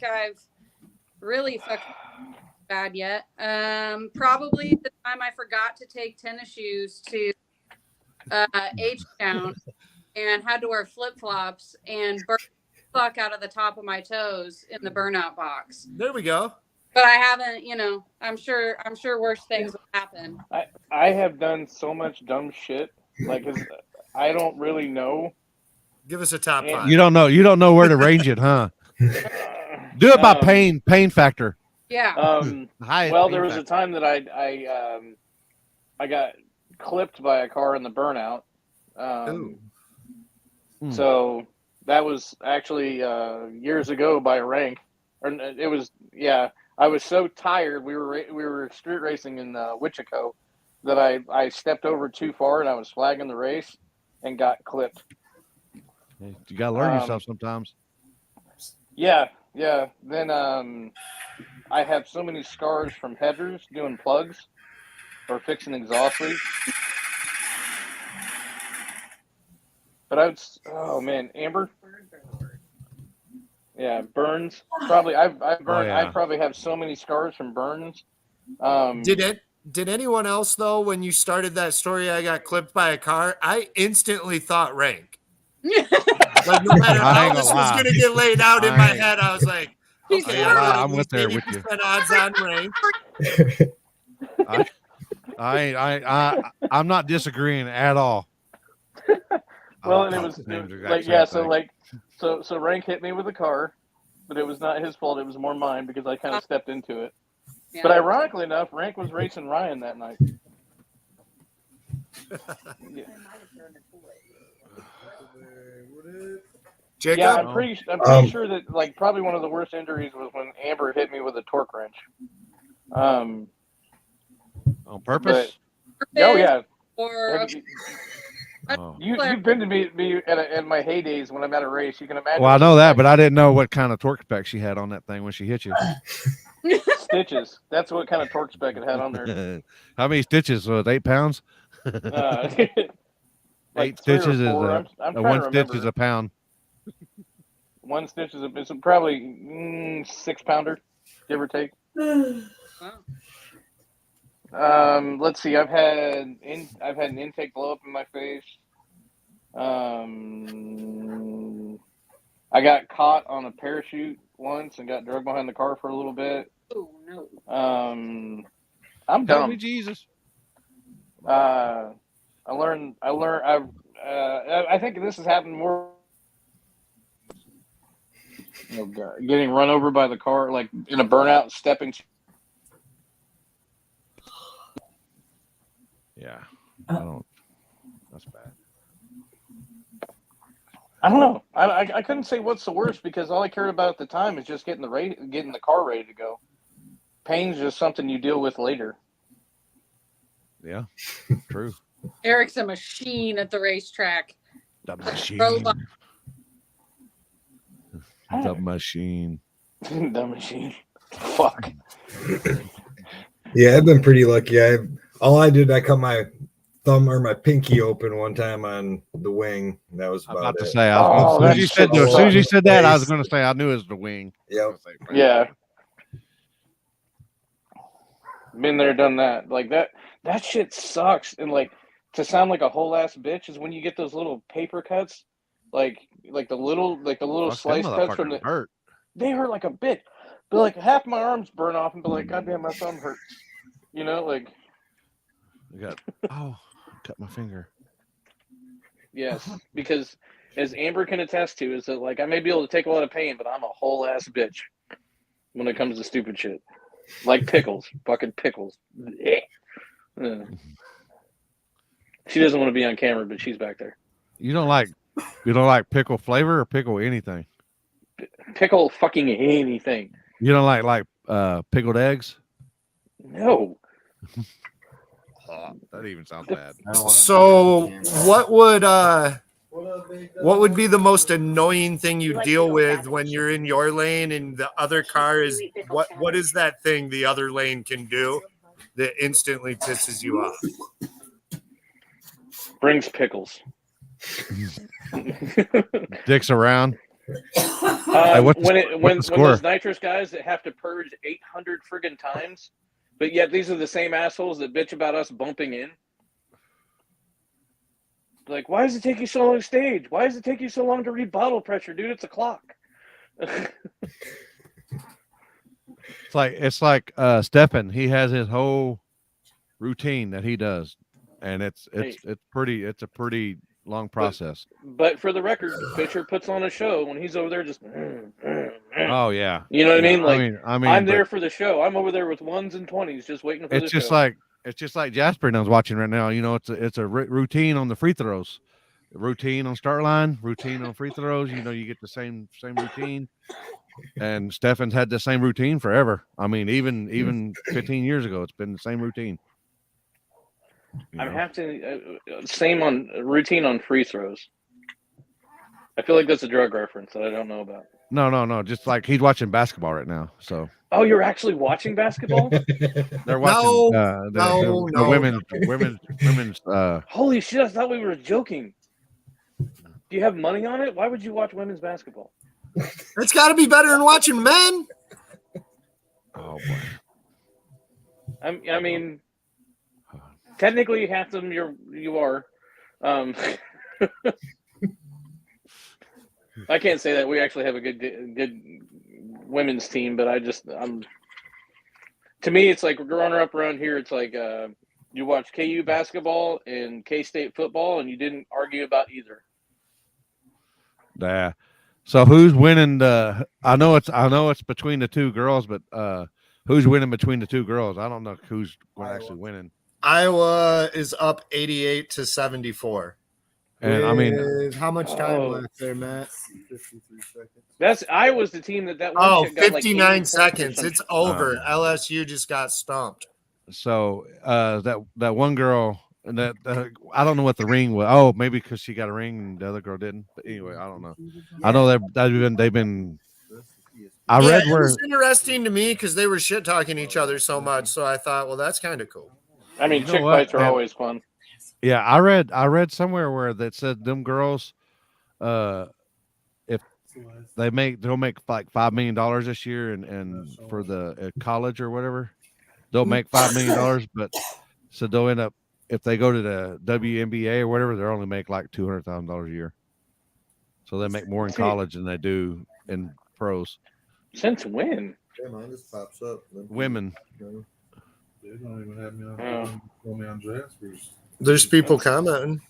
I've really fucked bad yet. Probably the time I forgot to take tennis shoes to H-Town and had to wear flip-flops and burn the fuck out of the top of my toes in the burnout box. There we go. But I haven't, I'm sure worse things will happen. I have done so much dumb shit. Like, I don't really know. Give us a top 5. You don't know where to range it, huh? Do it by pain factor. Yeah. Well, there was a time that I got clipped by a car in the burnout. So that was actually years ago by a rank. Or it was, yeah. I was so tired. We were street racing in Wichita that I stepped over too far and I was flagging the race and got clipped. You gotta learn yourself sometimes. Yeah. Then I have so many scars from headers doing plugs or fixing exhaust leaks. But oh man, Amber. Yeah, burns. Probably I've burned. Oh, yeah. I probably have so many scars from burns. Did anyone else though, when you started that story, I got clipped by a car? I instantly thought rank. Like no matter how this was going to get laid out in my head, I was like, okay, I'm with there with you. Odds on rank. I'm not disagreeing at all. Well, and it was like, yeah, so Rank hit me with a car, but it was not his fault. It was more mine because I kind of stepped into it. Yeah. But ironically enough, Rank was racing Ryan that night. Yeah. Jacob? Yeah, I'm pretty sure that like probably one of the worst injuries was when Amber hit me with a torque wrench. On purpose? Oh yeah. Or you've been to me at my heydays when I'm at a race. You can imagine. Well, I know that, but I didn't know what kind of torque spec she had on that thing when she hit you. Stitches. That's what kind of torque spec it had on there. How many stitches? 8 pounds? 8 stitches is one stitch is a pound. One stitch is probably 6 pounder, give or take. Let's see. I've had an intake blow up in my face. I got caught on a parachute once and got dragged behind the car for a little bit. Oh no. I'm dumb. Help me, Jesus. I think this has happened more. Oh God, getting run over by the car, like in a burnout, stepping. Yeah, I don't. That's bad. I don't know. I couldn't say what's the worst because all I cared about at the time is just getting the car ready to go. Pain's just something you deal with later. Yeah, true. Eric's a machine at the racetrack. The machine. Robot. The machine. The machine. Fuck. Yeah, I've been pretty lucky. I cut my thumb or my pinky open one time on the wing. That was I'm about about to it. say, Oh, as soon as you said that, I was going to say I knew it was the wing. Yep. Yeah. Been there, done that. Like that shit sucks. And like to sound like a whole ass bitch is when you get those little paper cuts, like the little Fuck, slice them cuts from motherfuckers the. hurt. They hurt like a bitch. But like half my arms burn off and be like, God damn, my thumb hurts. You know, like. Cut my finger. Yes, because as Amber can attest to, is that like I may be able to take a lot of pain, but I'm a whole ass bitch when it comes to stupid shit. Like pickles. Fucking pickles. She doesn't want to be on camera, but she's back there. You don't like pickle flavor or pickle anything? Pickle fucking anything. You don't like pickled eggs? No. That even sounds bad. So what would be the most annoying thing you deal with when you're in your lane and the other car is what is that thing the other lane can do that instantly pisses you off? Brings pickles. Dicks around. When those nitrous guys that have to purge 800 friggin' times, but yet these are the same assholes that bitch about us bumping in. Like, why does it take you so long to stage? Why does it take you so long to read bottle pressure, dude? It's a clock. It's like Stephen. He has his whole routine that he does, and it's a pretty long process. But for the record, Fisher puts on a show when he's over there just. Oh yeah, you know what I mean? Like I mean, I'm there for the show. I'm over there with 1s and 20s, just waiting for the show. It's just like Jasper and I was watching right now. You know, it's a routine on the free throws, routine on start line, routine on free throws. You know, you get the same routine. And Stefan's had the same routine forever. I mean, even 15 years ago, it's been the same routine. I have to same on routine on free throws. I feel like that's a drug reference that I don't know about. No. Just like he's watching basketball right now. So. Oh, you're actually watching basketball? They're watching the women's. Holy shit! I thought we were joking. Do you have money on it? Why would you watch women's basketball? It's got to be better than watching men. Oh boy. I mean, technically, half of them you are. I can't say that we actually have a good women's team, but to me, it's like growing up around here. It's like you watch KU basketball and K-State football, and you didn't argue about either. Yeah. So who's winning the? I know it's between the two girls, but who's winning between the two girls? I don't know who's actually winning. Iowa is up 88-74. And I mean, how much time left there, Matt? 53 seconds. That's Iowa's the team that one Oh, chick got 59 like seconds. It's over. LSU just got stumped. So that one girl that I don't know what the ring was. Oh, maybe because she got a ring and the other girl didn't. But anyway, I don't know. I know they've been. I read where it was interesting to me because they were shit talking each other so much. So I thought, well, that's kind of cool. I mean, chick fights are always fun. Yeah, I read somewhere where that said them girls, if they'll make like $5 million this year, and for the college or whatever, they'll make $5 million. But so they'll end up, if they go to the WNBA or whatever, they'll only make like $200,000 a year. So they make more in college than they do in pros. Since when? Yeah, mine just pops up. Women. They don't even have me on Jasper's. There's people commenting.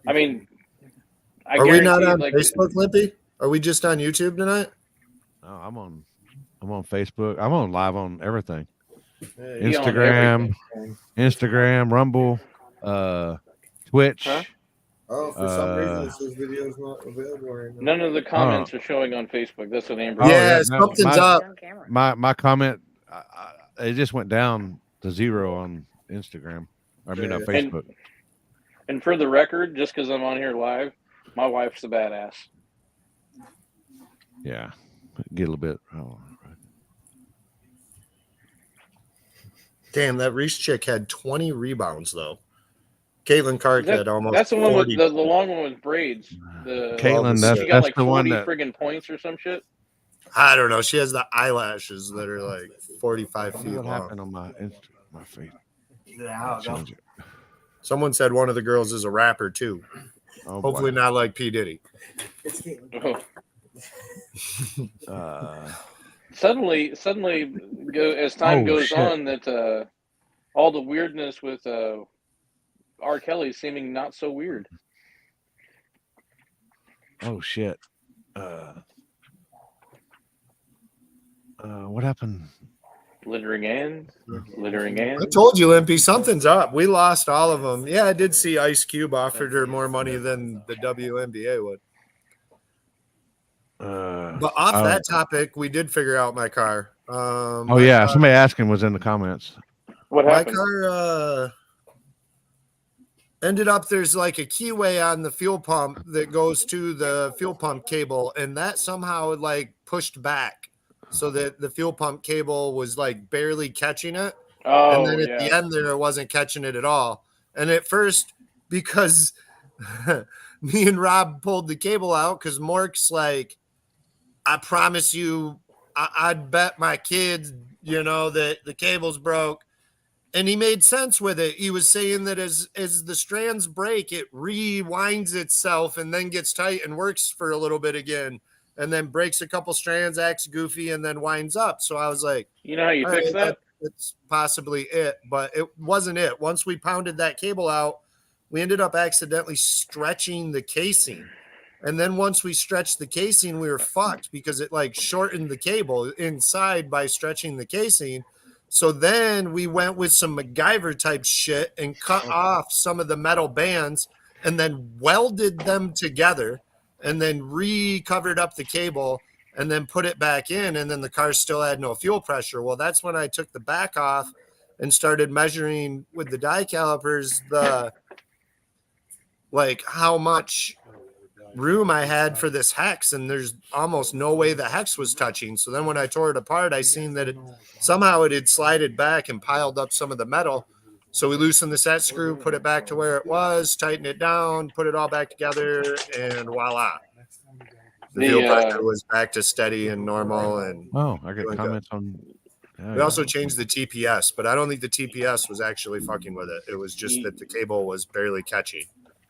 I mean, are we not on Facebook, Lippy? Are we just on YouTube tonight? Oh, I'm on Facebook. I'm on live on everything. Hey, Instagram, Rumble, Twitch. Huh? Oh, for some reason it says video's not available right now. None of the comments are showing on Facebook. That's what Amber. Yeah, something's up. My comment it just went down to 0 on Instagram. I mean, on Yeah. Facebook. And for the record, just because I'm on here live, my wife's a badass. Yeah, get a little bit. Oh, Damn, that Reese chick had 20 rebounds though. Caitlin Clark had almost. That's the one 40. with the long one with braids. Caitlin, she got like the 40 one that friggin' points or some shit. I don't know. She has the eyelashes that are like 45 feet what long. happened on my feet. Change it. Someone said one of the girls is a rapper too. Oh, hopefully boy. not like P. Diddy. Suddenly, as time goes on, that all the weirdness with R. Kelly seeming not so weird. Oh shit! What happened? Littering and. I told you, Limpy, something's up. We lost all of them. Yeah, I did see Ice Cube offered her more money than the WNBA would. But off that topic, we did figure out my car. Somebody asking was in the comments. What happened? My car ended up, there's like a keyway on the fuel pump that goes to the fuel pump cable, and that somehow like pushed back so that the fuel pump cable was like barely catching it. And then at the end there, it wasn't catching it at all. And at first, because me and Rob pulled the cable out, because Mork's like, I promise you, I'd bet my kids, that the cable's broke. And he made sense with it. He was saying that as the strands break, it rewinds itself and then gets tight and works for a little bit again, and then breaks a couple strands, acts goofy, and then winds up. So I was like, you know how you fix that? It's possibly it, but it wasn't it. Once we pounded that cable out, we ended up accidentally stretching the casing. And then once we stretched the casing, we were fucked because it like shortened the cable inside by stretching the casing. So then we went with some MacGyver type shit and cut off some of the metal bands and then welded them together and then recovered up the cable and then put it back in. And then the car still had no fuel pressure. Well, that's when I took the back off and started measuring with the die calipers, how much room I had for this hex, and there's almost no way the hex was touching. So then when I tore it apart, I seen that somehow it had slided back and piled up some of the metal. So we loosened the set screw, put it back to where it was, tightened it down, put it all back together, and voila. The fuel pressure was back to steady and normal. And I got comments on. We also changed the TPS, but I don't think the TPS was actually fucking with it. It was just that the cable was barely catchy.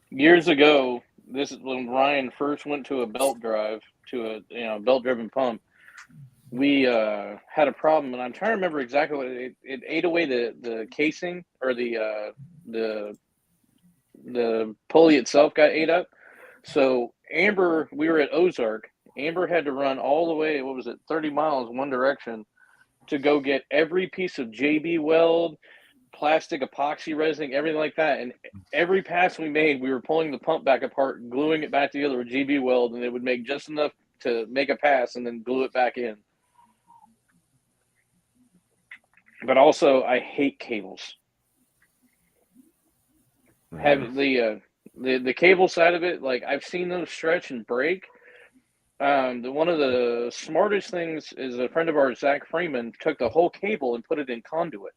Years ago, this is when Ryan first went to a belt drive, to a belt-driven pump. We had a problem, and I'm trying to remember exactly what it ate away the casing, or the pulley itself got ate up. So Amber, we were at Ozark. Amber had to run all the way, 30 miles one direction to go get every piece of JB weld, plastic epoxy resin, everything like that. And every pass we made, we were pulling the pump back apart, gluing it back together with JB weld, and it would make just enough to make a pass and then glue it back in. But also, I hate cables. Have the cable side of it, like I've seen those stretch and break. One of the smartest things is a friend of ours, Zach Freeman, took the whole cable and put it in conduit,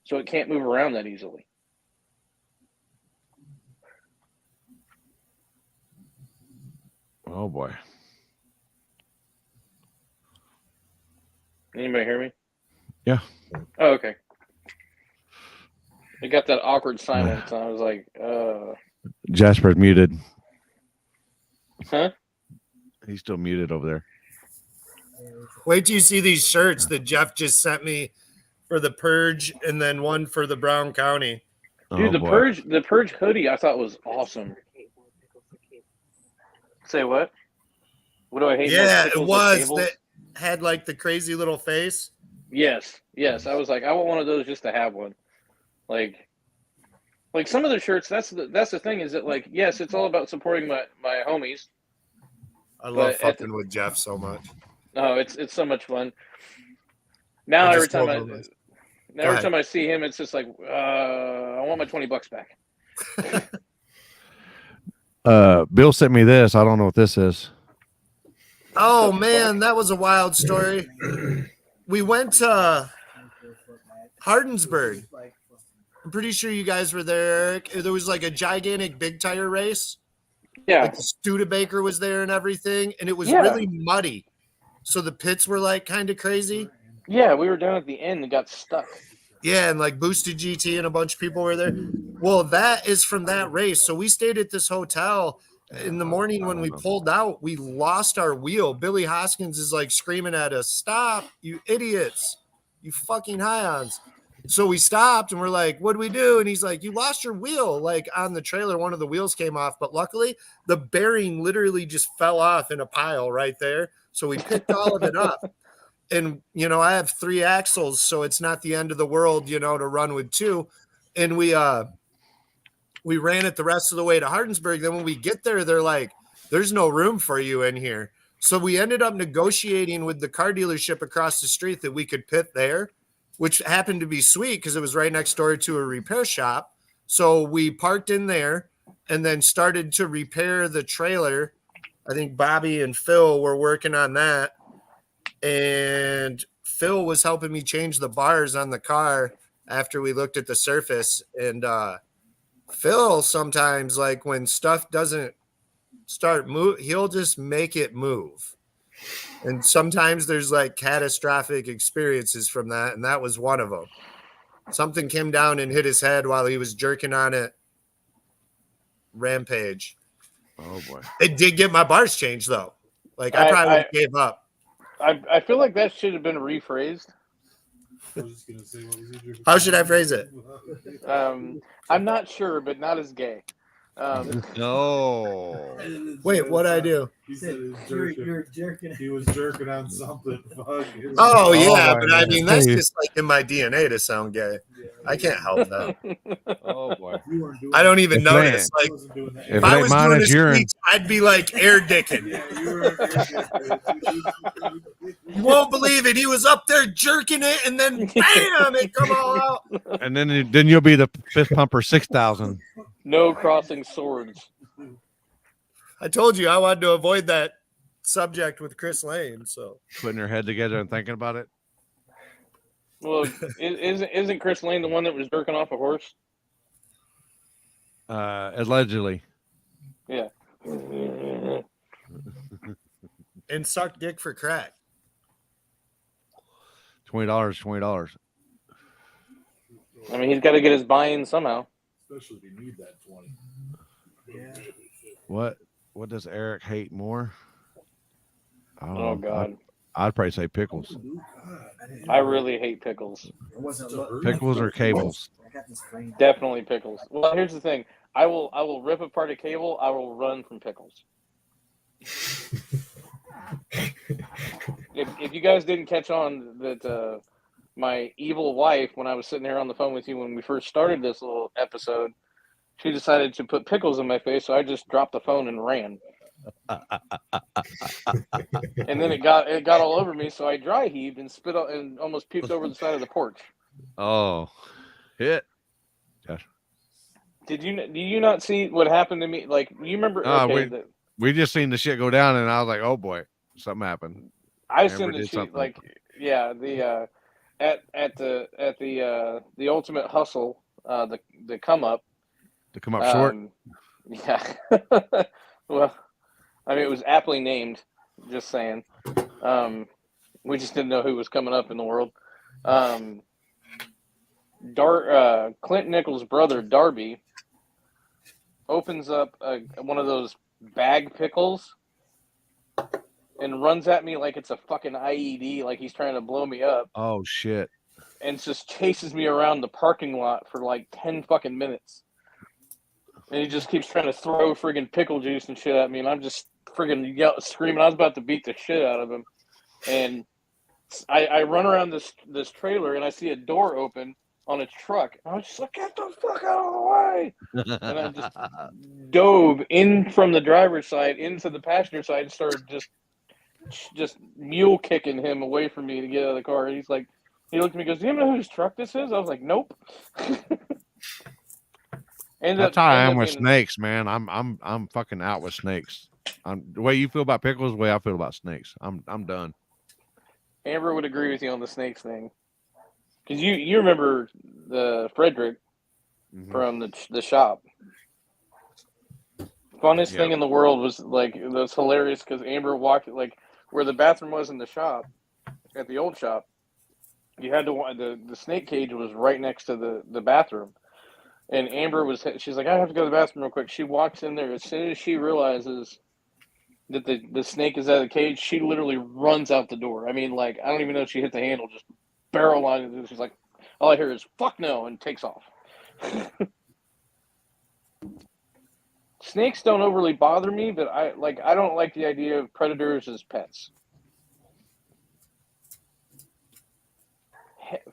so it can't move around that easily. Oh boy! Anybody hear me? Yeah. Oh, okay. It got that awkward silence, and I was like, Jasper's muted. Huh? He's still muted over there. Wait till you see these shirts that Jeff just sent me for the Purge, and then one for the Brown County. Dude, the Purge hoodie I thought was awesome. Say what? What do I hate? Yeah, it was that had like the crazy little face. Yes. I was like, I want one of those just to have one. Like some of the shirts. That's the thing, is that like, yes, it's all about supporting my homies. I love fucking with Jeff so much. No, it's so much fun. Now Or every just time hold I on this? now every time I see him, it's just like, I want my $20 back. Bill sent me this. I don't know what this is. Oh man, that was a wild story. We went to Hardensburg. I'm pretty sure you guys were there, Eric. There was like a gigantic big tire race. Yeah. Like the Studebaker was there and everything, and it was Yeah. really muddy. So the pits were like kind of crazy. Yeah, we were down at the end and got stuck. Yeah, and like Boosted GT and a bunch of people were there. Well, that is from that race. So we stayed at this hotel. In the morning when we pulled out, we lost our wheel. Billy Hoskins is like screaming at us, "Stop, you idiots, you fucking high-ons." So we stopped and we're like, "What do we do?" And he's like, "You lost your wheel." Like on the trailer, one of the wheels came off, but luckily the bearing literally just fell off in a pile right there. So we picked all of it up. And, you know, I have 3 axles, so it's not the end of the world, you know, to run with 2. And we ran it the rest of the way to Hardensburg. Then when we get there, they're like, "There's no room for you in here." So we ended up negotiating with the car dealership across the street that we could pit there, which happened to be sweet because it was right next door to a repair shop. So we parked in there and then started to repair the trailer. I think Bobby and Phil were working on that. And Phil was helping me change the bars on the car after we looked at the surface. And Phil sometimes, like when stuff doesn't start move, he'll just make it move. And sometimes there's like catastrophic experiences from that, and that was one of them. Something came down and hit his head while he was jerking on it. Rampage. Oh boy! It did get my bars changed though. Like I probably would have gave up. I feel like that should have been rephrased. How should I phrase it? I'm not sure, but not as gay. No. Wait, what'd I do? He said you're jerking. He was jerking on something. Oh yeah, my but I mean that's God. just like in my DNA to sound gay. I can't help that. Oh boy! I don't even If it notice. ain't- Like If if it I ain't was mine, doing it's the urine. speech, I'd be like air dicking. You won't believe it. He was up there jerking it, and then bam, it come all out. And then you'll be the fist pumper 6,000. No crossing swords. I told you I wanted to avoid that subject with Chris Lane. So Putting your head together and thinking about it. Well, isn't Chris Lane the one that was jerking off a horse? Allegedly. Yeah. and suck dick for crack. $20. I mean, he's got to get his buy-in somehow. Especially if you need that 20. Yeah. What does Eric hate more? I don't Oh know. God, I'd probably say pickles. I really hate pickles. It wasn't Pickles or cables? I got this frame. Definitely pickles. Well, here's the thing. I will rip apart a cable. I will run from pickles. If you guys didn't catch on that, my evil wife, when I was sitting there on the phone with you when we first started this little episode, she decided to put pickles in my face, so I just dropped the phone and ran. And then it got all over me, so I dry heaved and spit out and almost puked over the side of the porch. Oh, hit. Do you not see what happened to me? Like, you remember? We just seen the shit go down, and I was like, "Oh boy, something happened." I Amber sent the did sheet something. like, yeah, the at the ultimate hustle, the come up. To come up short. Yeah. Well, I mean, it was aptly named. Just saying. We just didn't know who was coming up in the world. Clint Nichols' brother Darby opens up one of those bag pickles and runs at me like it's a fucking IED, like he's trying to blow me up, Oh shit! and just chases me around the parking lot for like 10 fucking minutes. And he just keeps trying to throw friggin' pickle juice and shit at me, and I'm just friggin' screaming. I was about to beat the shit out of him, and I run around this trailer, and I see a door open on a truck. I was just like, get the fuck out of the way! And I just dove in from the driver's side into the passenger side and started just mule kicking him away from me to get out of the car. And he's like, He looked at me and goes, "Do you know whose truck this is?" I was like, "Nope." That's how I am with snakes, man. I'm fucking out with snakes. The way you feel about pickles, the way I feel about snakes. I'm done. Amber would agree with you on the snakes thing, because you remember the Frederick from the shop. Funnest thing in the world was like it was hilarious because Amber walked like where the bathroom was in the shop at the old shop. You had to the snake cage was right next to the bathroom, and Amber she's like, I have to go to the bathroom real quick. She walks in there as soon as she realizes that the snake is out of the cage. She literally runs out the door. I mean, like I don't even know if she hit the handle, just barrel on it. She's like, all I hear is "fuck no" and takes off. Snakes don't overly bother me, but I don't like the idea of predators as pets.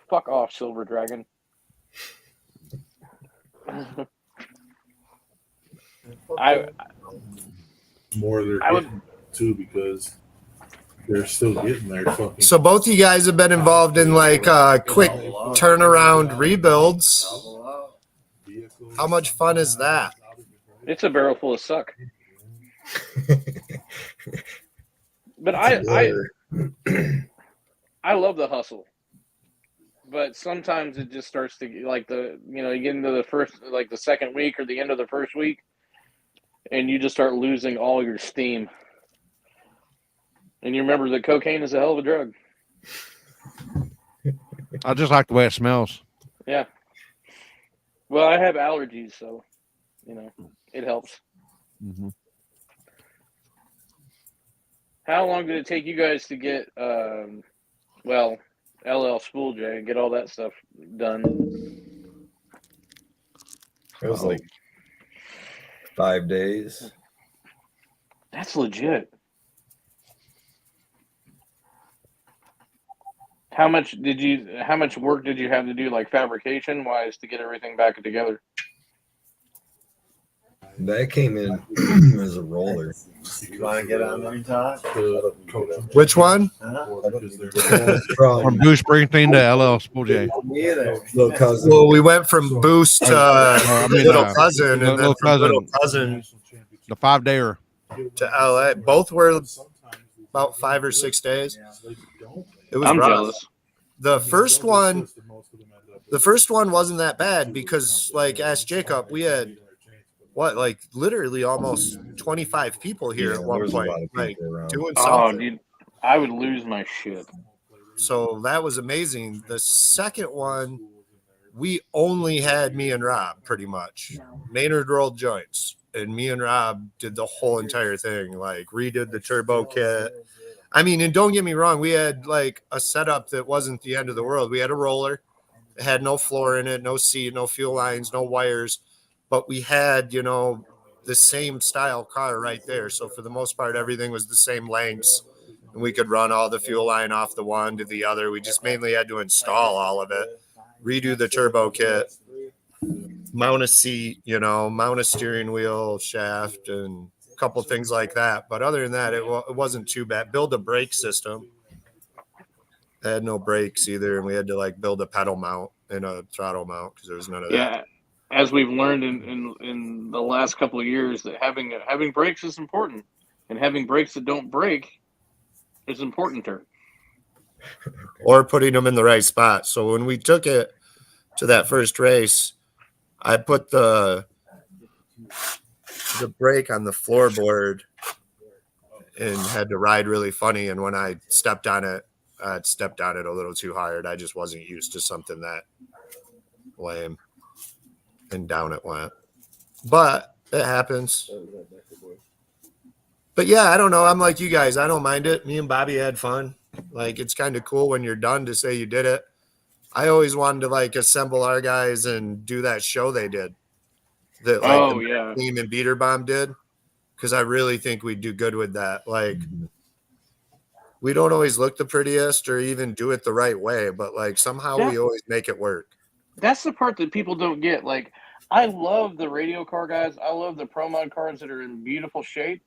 Fuck off, silver dragon. More they're getting too because they're still getting their fucking. So both you guys have been involved in like quick turnaround rebuilds. How much fun is that? It's a barrel full of suck. But I love the hustle. But sometimes it just starts to like you get into the second week or the end of the first week, and you just start losing all your steam. And you remember that cocaine is a hell of a drug. I just like the way it smells. Yeah. Well, I have allergies, so it helps. Mm-hmm. How long did it take you guys to get LL Spool J and get all that stuff done? It was like 5 days. That's legit. How much work did you have to do, like fabrication wise, to get everything back together? That came in as a roller. You want to get on there, Todd? Which one? From Bruce Springsteen to LL Spool J. Little cousin. Well, we went from Boost to Little Cousin, and then from Little Cousin, the 5-dayer to LA. Both were about 5 or 6 days. It was I'm rough. jealous. The first one wasn't that bad because, like, ask Jacob, we had literally almost 25 people here at one point, like doing something. Oh, dude, I would lose my shit. So that was amazing. The second one, we only had me and Rob pretty much. Maynard rolled joints, and me and Rob did the whole entire thing, like redid the turbo kit. I mean, and don't get me wrong, we had like a setup that wasn't the end of the world. We had a roller, it had no floor in it, no seat, no fuel lines, no wires, but we had, the same style car right there. So for the most part, everything was the same lengths, and we could run all the fuel line off the one to the other. We just mainly had to install all of it, redo the turbo kit, mount a seat, mount a steering wheel shaft, and couple things like that, but other than that, it wasn't too bad. Build a brake system. It had no brakes either, and we had to like build a pedal mount and a throttle mount because there was none of that. Yeah, as we've learned in the last couple of years, that having brakes is important, and having brakes that don't break is important. Or putting them in the right spot. So when we took it to that first race, I put the brake on the floorboard and had to ride really funny. And when I stepped on it a little too hard. I just wasn't used to something that lame, and down it went. But it happens. But yeah, I don't know. I'm like you guys. I don't mind it. Me and Bobby had fun. Like, it's kind of cool when you're done to say you did it. I always wanted to like assemble our guys and do that show they did. That like the team and Beater Bomb did, because I really think we'd do good with that. Like, we don't always look the prettiest or even do it the right way, but like somehow we always make it work. That's the part that people don't get. Like, I love the radio car guys. I love the Pro Mod cars that are in beautiful shape.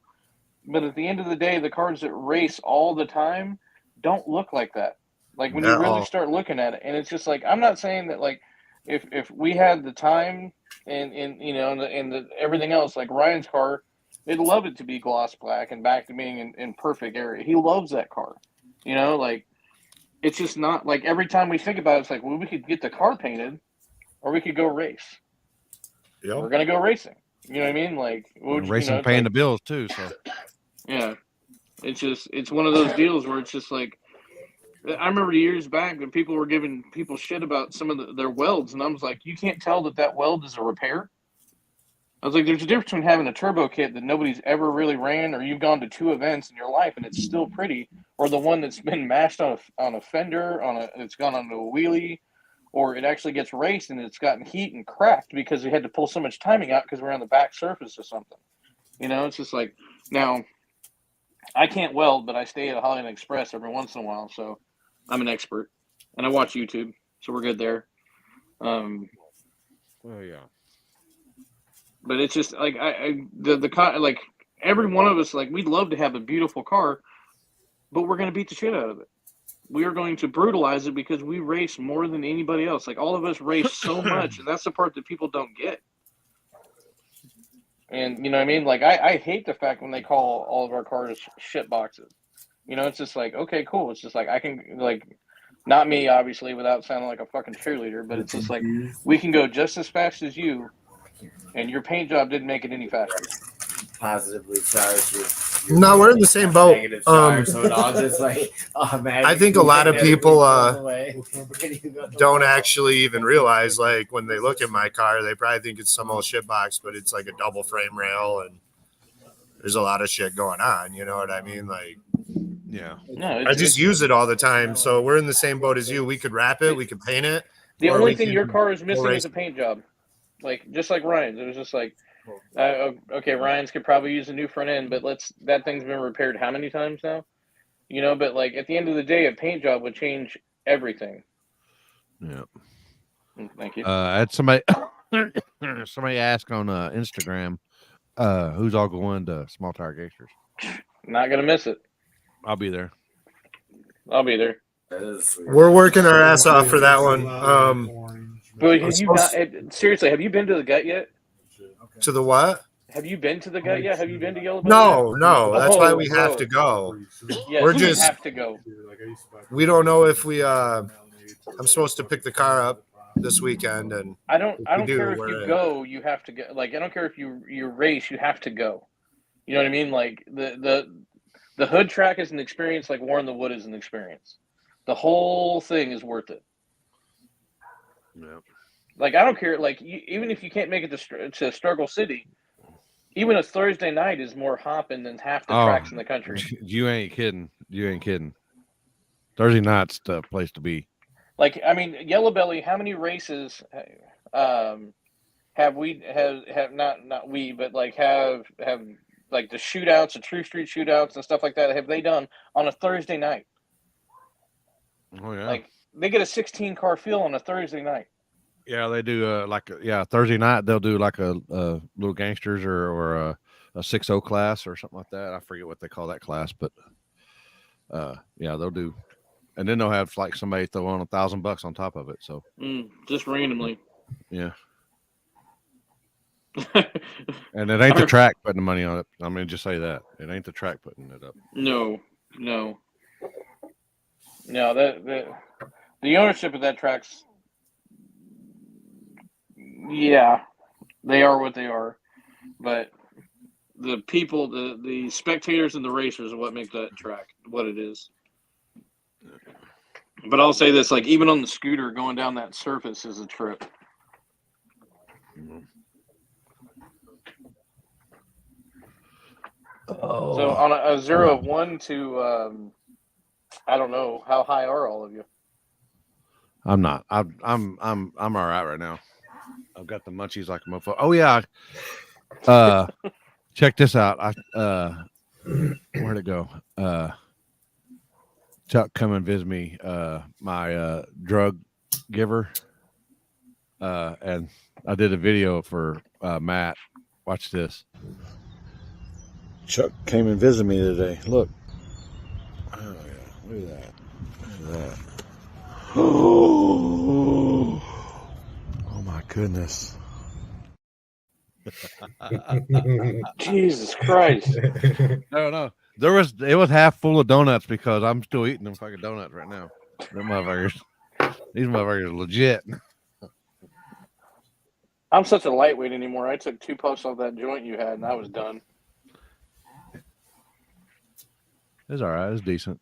But at the end of the day, the cars that race all the time don't look like that. Like when you really start looking at it, and it's just like, I'm not saying that like if we had the time and you know and the everything else, like Ryan's car, they'd love it to be gloss black and back to being in perfect area. He loves that car, you know, like it's just not like every time we think about it, it's like, well, we could get the car painted or we could go race. Yep. We're gonna go racing. You know what I mean? Like racing, paying the bills too. So yeah, it's one of those deals where it's just like, I remember years back when people were giving people shit about some of their welds, and I was like, you can't tell that weld is a repair. I was like, there's a difference between having a turbo kit that nobody's ever really ran, or you've gone to 2 events in your life and it's still pretty, or the one that's been mashed on a fender, it's gone onto a wheelie, or it actually gets raced and it's gotten heat and cracked because we had to pull so much timing out because we're on the back surface or something. You know, it's just like, now I can't weld, but I stay at a Holiday Inn Express every once in a while, so I'm an expert, and I watch YouTube, so we're good there. Oh yeah. But it's just like like every one of us, like, we'd love to have a beautiful car, but we're going to beat the shit out of it. We are going to brutalize it because we race more than anybody else. Like, all of us race so much, and that's the part that people don't get. And you know what I mean? Like, I hate the fact when they call all of our cars shit boxes. You know, it's just like, okay, cool. It's just like, I can, like, not me, obviously, without sounding like a fucking cheerleader, but it's just like, we can go just as fast as you, and your paint job didn't make it any faster. Positively charged. No, we're in the same boat. So it all just like, I think a lot of people don't actually even realize, like, when they look at my car, they probably think it's some old shit box, but it's like a double frame rail, and there's a lot of shit going on. You know what I mean? Like, yeah. No, I just use it all the time. So we're in the same boat as you. We could wrap it, we could paint it. The only thing your car is missing is a paint job. Like, just like Ryan's. It was just like, okay, Ryan's could probably use a new front end, but that thing's been repaired how many times now? You know, but like at the end of the day, a paint job would change everything. Yeah. Thank you. I had somebody ask on Instagram, who's all going to Small Tire Gangsters? Not gonna miss it. I'll be there. I'll be there. We're working our ass off for that one. But have you not, seriously, have you been to the gut yet? To the what? Have you been to the gut yet? Have you been to Yellow Belly? No. That's why we have to go. Yes, We're just have to go. We don't know if we. I'm supposed to pick the car up this weekend, and I don't care if you go. You have to go. Like, I don't care if you race. You have to go. You know what I mean? Like the hood track is an experience. Like War in the Wood is an experience. The whole thing is worth it. Yeah. Like, I don't care. Like, even if you can't make it to Struggle City, even a Thursday night is more hopping than half the tracks in the country. You ain't kidding. Thursday night's the place to be. Like, I mean, Yellow Belly. How many races have not we, but like have like the shootouts, the True Street shootouts and stuff like that? Have they done on a Thursday night? Oh yeah. Like, they get a 16-car field on a Thursday night. Yeah, they do. Thursday night they'll do like a little gangsters or a 6-0 class or something like that. I forget what they call that class, but yeah, they'll do, and then they'll have like somebody throw on $1,000 on top of it. So just randomly. Yeah. And it ain't the track putting the money on it. I mean, just say that it ain't the track putting it up. No. The ownership of that track's. Yeah, they are what they are, but the people, the spectators and the racers are what make that track what it is. But I'll say this, like, even on the scooter, going down that surface is a trip. Oh. So on a 0 of 1 to, I don't know, how high are all of you? I'm not. I'm all right now. I've got the munchies like a mofo. Oh yeah. Check this out. Where'd it go? Chuck come and visit me, my drug giver. And I did a video for Matt. Watch this. Chuck came and visited me today. Look. Oh yeah, look at that. Look at that. Oh my goodness. Jesus Christ. No. It was half full of donuts because I'm still eating them fucking donuts right now. Them motherfuckers. These motherfuckers are legit. I'm such a lightweight anymore. I took 2 puffs off that joint you had and I was done. It's all right. It's decent.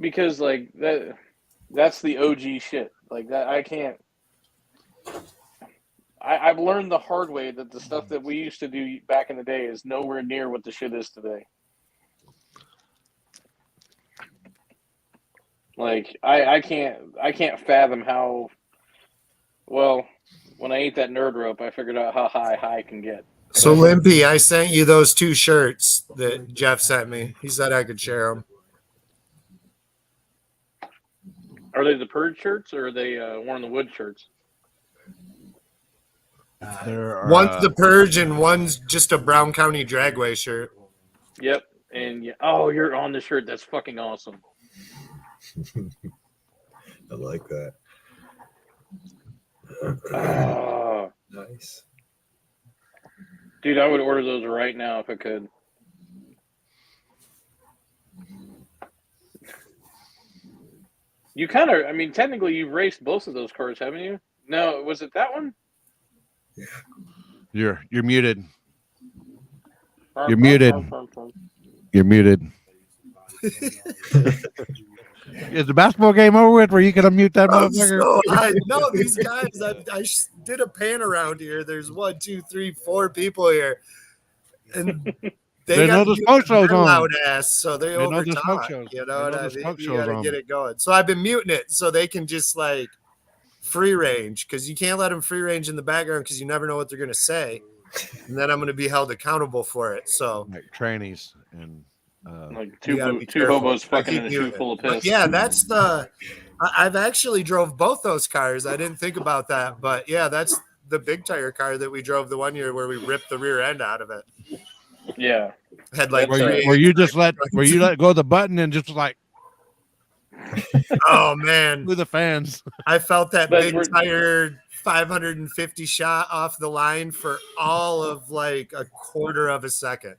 Because like that's the OG shit. Like that I can't. I've learned the hard way that the stuff that we used to do back in the day is nowhere near what the shit is today. Like I can't fathom how well when I ate that nerd rope I figured out how high can get. So Limpy, I sent you those 2 shirts that Jeff sent me. He said I could share them. Are they the Purge shirts or are they Warren the Wood shirts? One's the Purge and one's just a Brown County Dragway shirt. Yep. And oh, you're on the shirt. That's fucking awesome. I like that. Nice. Dude, I would order those right now if I could. You kind of, I mean, technically you've raced both of those cars, haven't you? No, was it that one? Yeah. You're muted. You're muted. You're muted. Is the basketball game over with where you can unmute that motherfucker? So I know these guys. I did a pan around here. There's 1, 2, 3, 4 people here. And they know the smoke show's on. Loud ass, so they know the overtalk. smoke shows. You know what I mean? You gotta on. get it going. So I've been muting it so they can just like free range because you can't let them free range in the background because you never know what they're gonna say, and then I'm gonna be held accountable for it. So like trannies and like two hobos fucking in a shoe full of piss. But yeah, that's the. I've actually drove both those cars. I didn't think about that, but yeah, that's the big tire car that we drove the one year where we ripped the rear end out of it. Yeah, had like where you let go of the button and just like, oh man, with the fans. I felt that big tire 550 shot off the line for all of like a quarter of a second.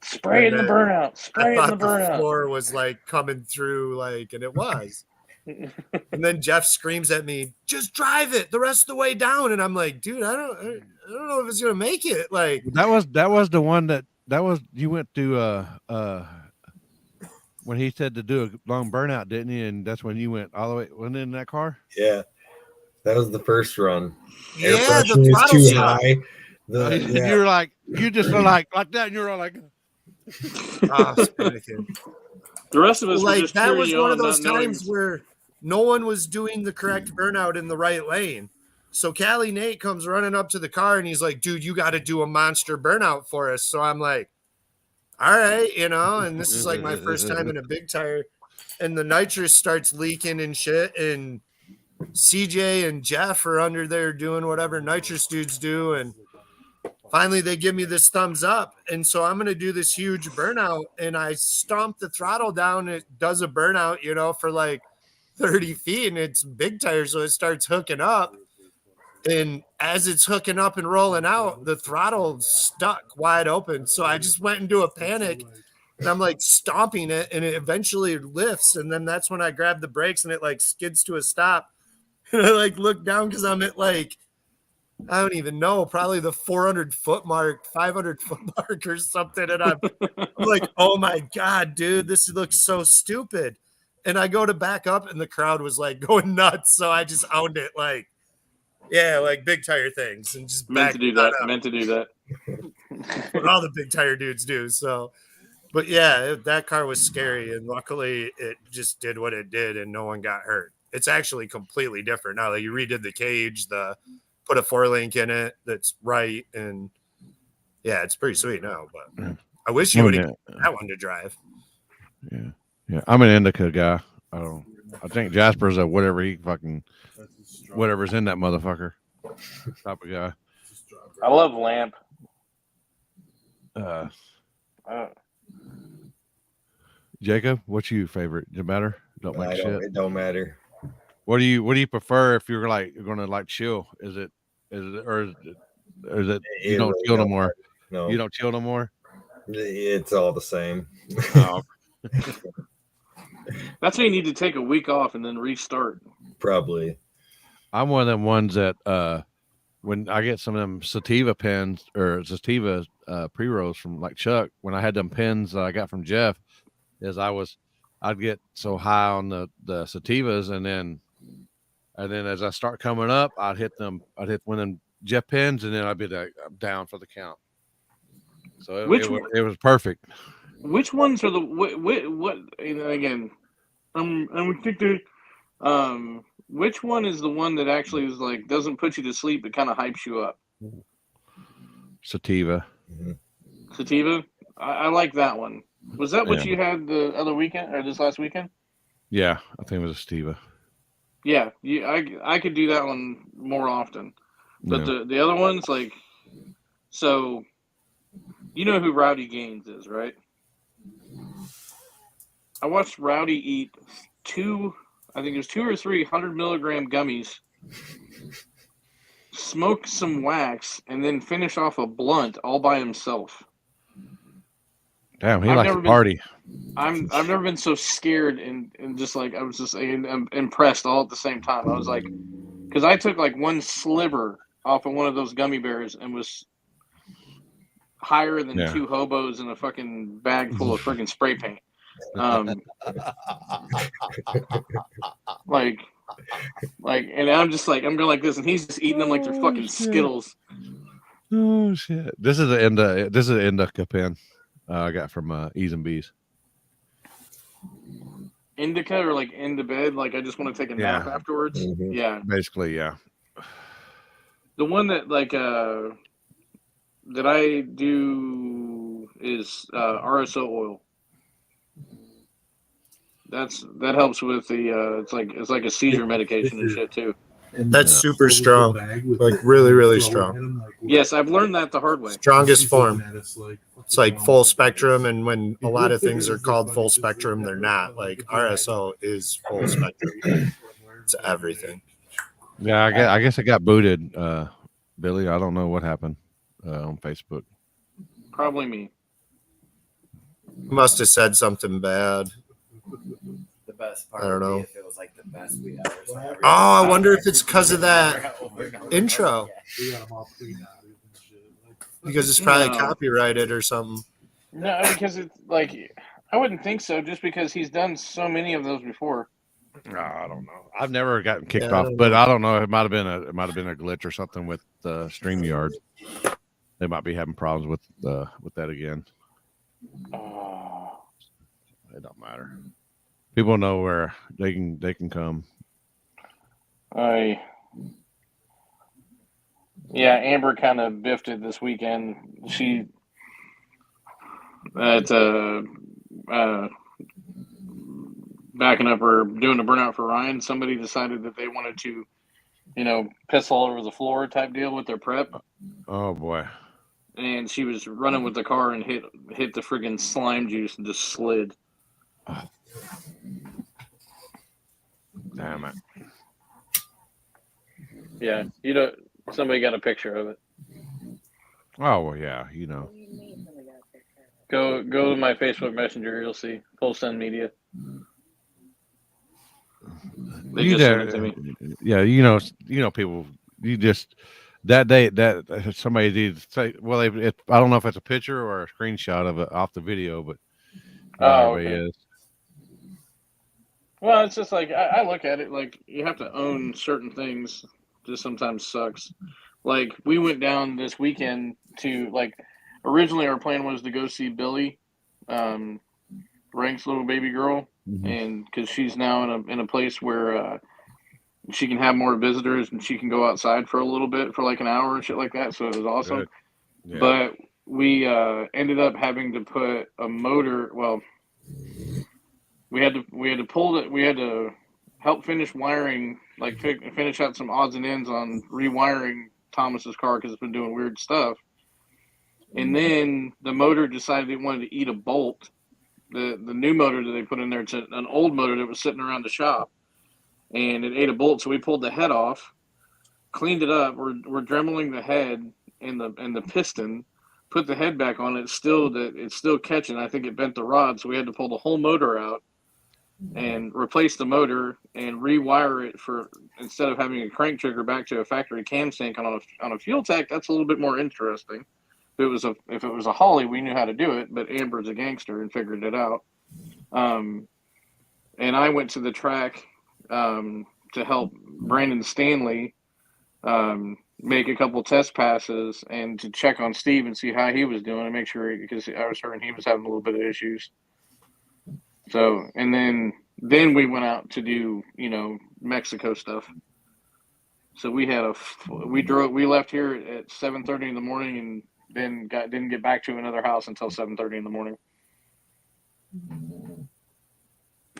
Spray in the burnout. Spray in the burnout. The floor was like coming through, like, and it was. And then Jeff screams at me, "Just drive it the rest of the way down." And I'm like, "Dude, I don't know if it's gonna make it." Like that was the one that was you went to when he said to do a long burnout, didn't you? And that's when you went all the way. Wasn't it in that car? Yeah, that was the first run. Air pressure was too high. You were like, you just were like that, and you're all like. The rest of us like were just that was one of on, those times where no one was doing the correct burnout in the right lane. So Callie Nate comes running up to the car and he's like, "Dude, you got to do a monster burnout for us." So I'm like, "All right, you know." And this is like my first time in a big tire, and the nitrous starts leaking and shit. And CJ and Jeff are under there doing whatever nitrous dudes do, and finally, they give me this thumbs up, and so I'm going to do this huge burnout, and I stomp the throttle down. It does a burnout, you know, for like 30 feet, and it's big tire, so it starts hooking up. And as it's hooking up and rolling out, the throttle's stuck wide open. So I just went into a panic, and I'm like stomping it, and it eventually lifts, and then that's when I grab the brakes, and it like skids to a stop. And I like look down because I'm at like, I don't even know, probably the 400 foot mark, 500 foot mark or something. And I'm like, oh my God, dude, this looks so stupid. And I go to back up and the crowd was like going nuts. So I just owned it like, yeah, like big tire things and just meant to do that. What all the big tire dudes do. So, but yeah, that car was scary. And luckily it just did what it did and no one got hurt. It's actually completely different now that you redid the cage, put a 4-link in it that's right, and yeah, it's pretty sweet now. But I wish you would have that one to drive. Yeah, I'm an indica guy. I think Jasper's a whatever's in that motherfucker type of guy. I love lamp. Jacob, what's your favorite? Does it matter? Don't make shit. It don't matter. What do you prefer if you're like going to like chill? Is it or is it you don't really chill no don't more? matter. No, You don't chill no more. it's all the same. Oh, That's why you need to take a week off and then restart. Probably. I'm one of them ones that when I get some of them sativa pens or sativa pre-rolls from like Chuck, when I had them pens that I got from Jeff, I'd get so high on the sativas, and then as I start coming up, I'd hit one of them Jeff pens, and then I'd be like, I'm down for the count. So it was perfect. Which ones are the what again? I'm thinking. Which one is the one that actually is like doesn't put you to sleep but kind of hypes you up? Sativa. Sativa. I like that one. Was that what you had the other weekend or this last weekend? Yeah, I think it was a sativa. Yeah, I could do that one more often, but the other ones like, so, you know who Rowdy Gaines is, right? I watched Rowdy eat I think it was 2 or 3 100-milligram gummies, smoke some wax, and then finish off a blunt all by himself. Damn, he likes to party. I've never been so scared and just like I was just impressed all at the same time. I was like, because I took like one sliver off of one of those gummy bears and was higher than 2 hobos in a fucking bag full of freaking spray paint. Like, and I'm going like this, and he's just eating them like they're fucking Skittles. Oh shit! This is an indica pen I got from E's and B's. Indica or like into bed, like I just want to take a nap afterwards. Mm-hmm. Yeah, basically, yeah. The one that like that I do is RSO oil. That helps with the it's like a seizure medication and shit too. That's super strong, like really, really strong. Yes, I've learned that the hard way. Strongest form. It's like full spectrum, and when a lot of things are called full spectrum, they're not. Like RSO is full spectrum. It's everything. Yeah, I guess I got booted, Billy. I don't know what happened on Facebook. Probably me. Must have said something bad. The best part. I don't know. If it was like the best weed ever. So I wonder if it's because of that intro. Because it's probably copyrighted or something. No, because it's like I wouldn't think so. Just because he's done so many of those before. I don't know. I've never gotten kicked off, but I don't know. It might have been a glitch or something with StreamYard. They might be having problems with that again. It don't matter. People know where they can come. Amber kind of biffed it this weekend. She backing up or doing a burnout for Ryan. Somebody decided that they wanted to, piss all over the floor type deal with their prep. Oh boy! And she was running with the car and hit the friggin' slime juice and just slid. Oh. Damn it. Yeah, somebody got a picture of it. Oh well, yeah, Go to my Facebook Messenger. You'll see Full Send Media. They just sent it to me. Yeah, people. You just that day that somebody did say. Well, I don't know if it's a picture or a screenshot of it off the video, but okay. Is. Well, it's just like I look at it like you have to own certain things. Just sometimes sucks. Like we went down this weekend to originally our plan was to go see Billy, Rank's little baby girl, and because she's now in a place where she can have more visitors and she can go outside for a little bit for like an hour and shit like that. So it was awesome. Yeah. But we ended up having to put a motor. Well, we had to pull it. We had to help finish wiring, finish out some odds and ends on rewiring Thomas's car because it's been doing weird stuff. And then the motor decided it wanted to eat a bolt the new motor that they put in there. It's an old motor that was sitting around the shop, and it ate a bolt. So we pulled the head off, cleaned it up. We're dremeling the head and the piston. Put the head back on. It's still catching. I think it bent the rod, so we had to pull the whole motor out and replace the motor and rewire it for, instead of having a crank trigger back to a factory cam sync on a fuel tank. That's a little bit more interesting. If it was a Holly, we knew how to do it, but Amber's a gangster and figured it out. And I went to the track to help Brandon Stanley make a couple test passes and to check on Steve and see how he was doing and make sure, because I was hearing he was having a little bit of issues. So, and then we went out to do, Mexico stuff. So we left here at 7:30 in the morning and then didn't get back to another house until 7:30 in the morning.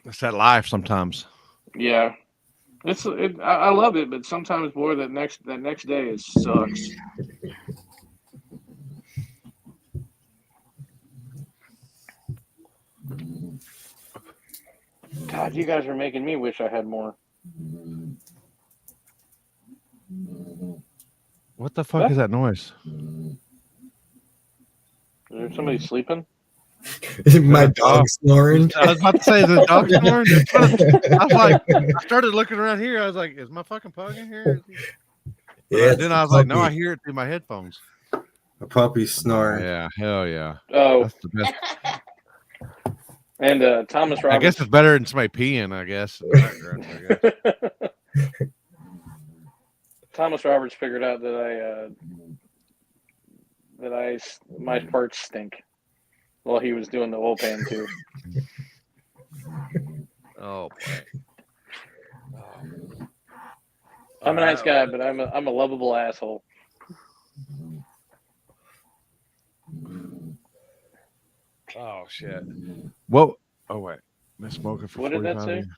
It's that life sometimes. Yeah. I love it, but sometimes, boy, that next day it sucks. God, you guys are making me wish I had more. What the fuck is that noise? Is there somebody sleeping? My dog snoring. I was about to say, the dog snoring. I was like, I started looking around here. I was like, is my fucking pug in here? Yeah. Then I was like, no, I hear it through my headphones. A puppy snoring. Yeah, hell yeah. Oh, that's the best. And Thomas Roberts. I guess it's better than somebody peeing. I guess. In the background, I guess. Thomas Roberts figured out that my parts stink while he was doing the oil pan too. Oh boy. I'm a nice guy, but I'm a lovable asshole. Oh shit. Whoa. Oh wait. Been smoking for What did that 45 say?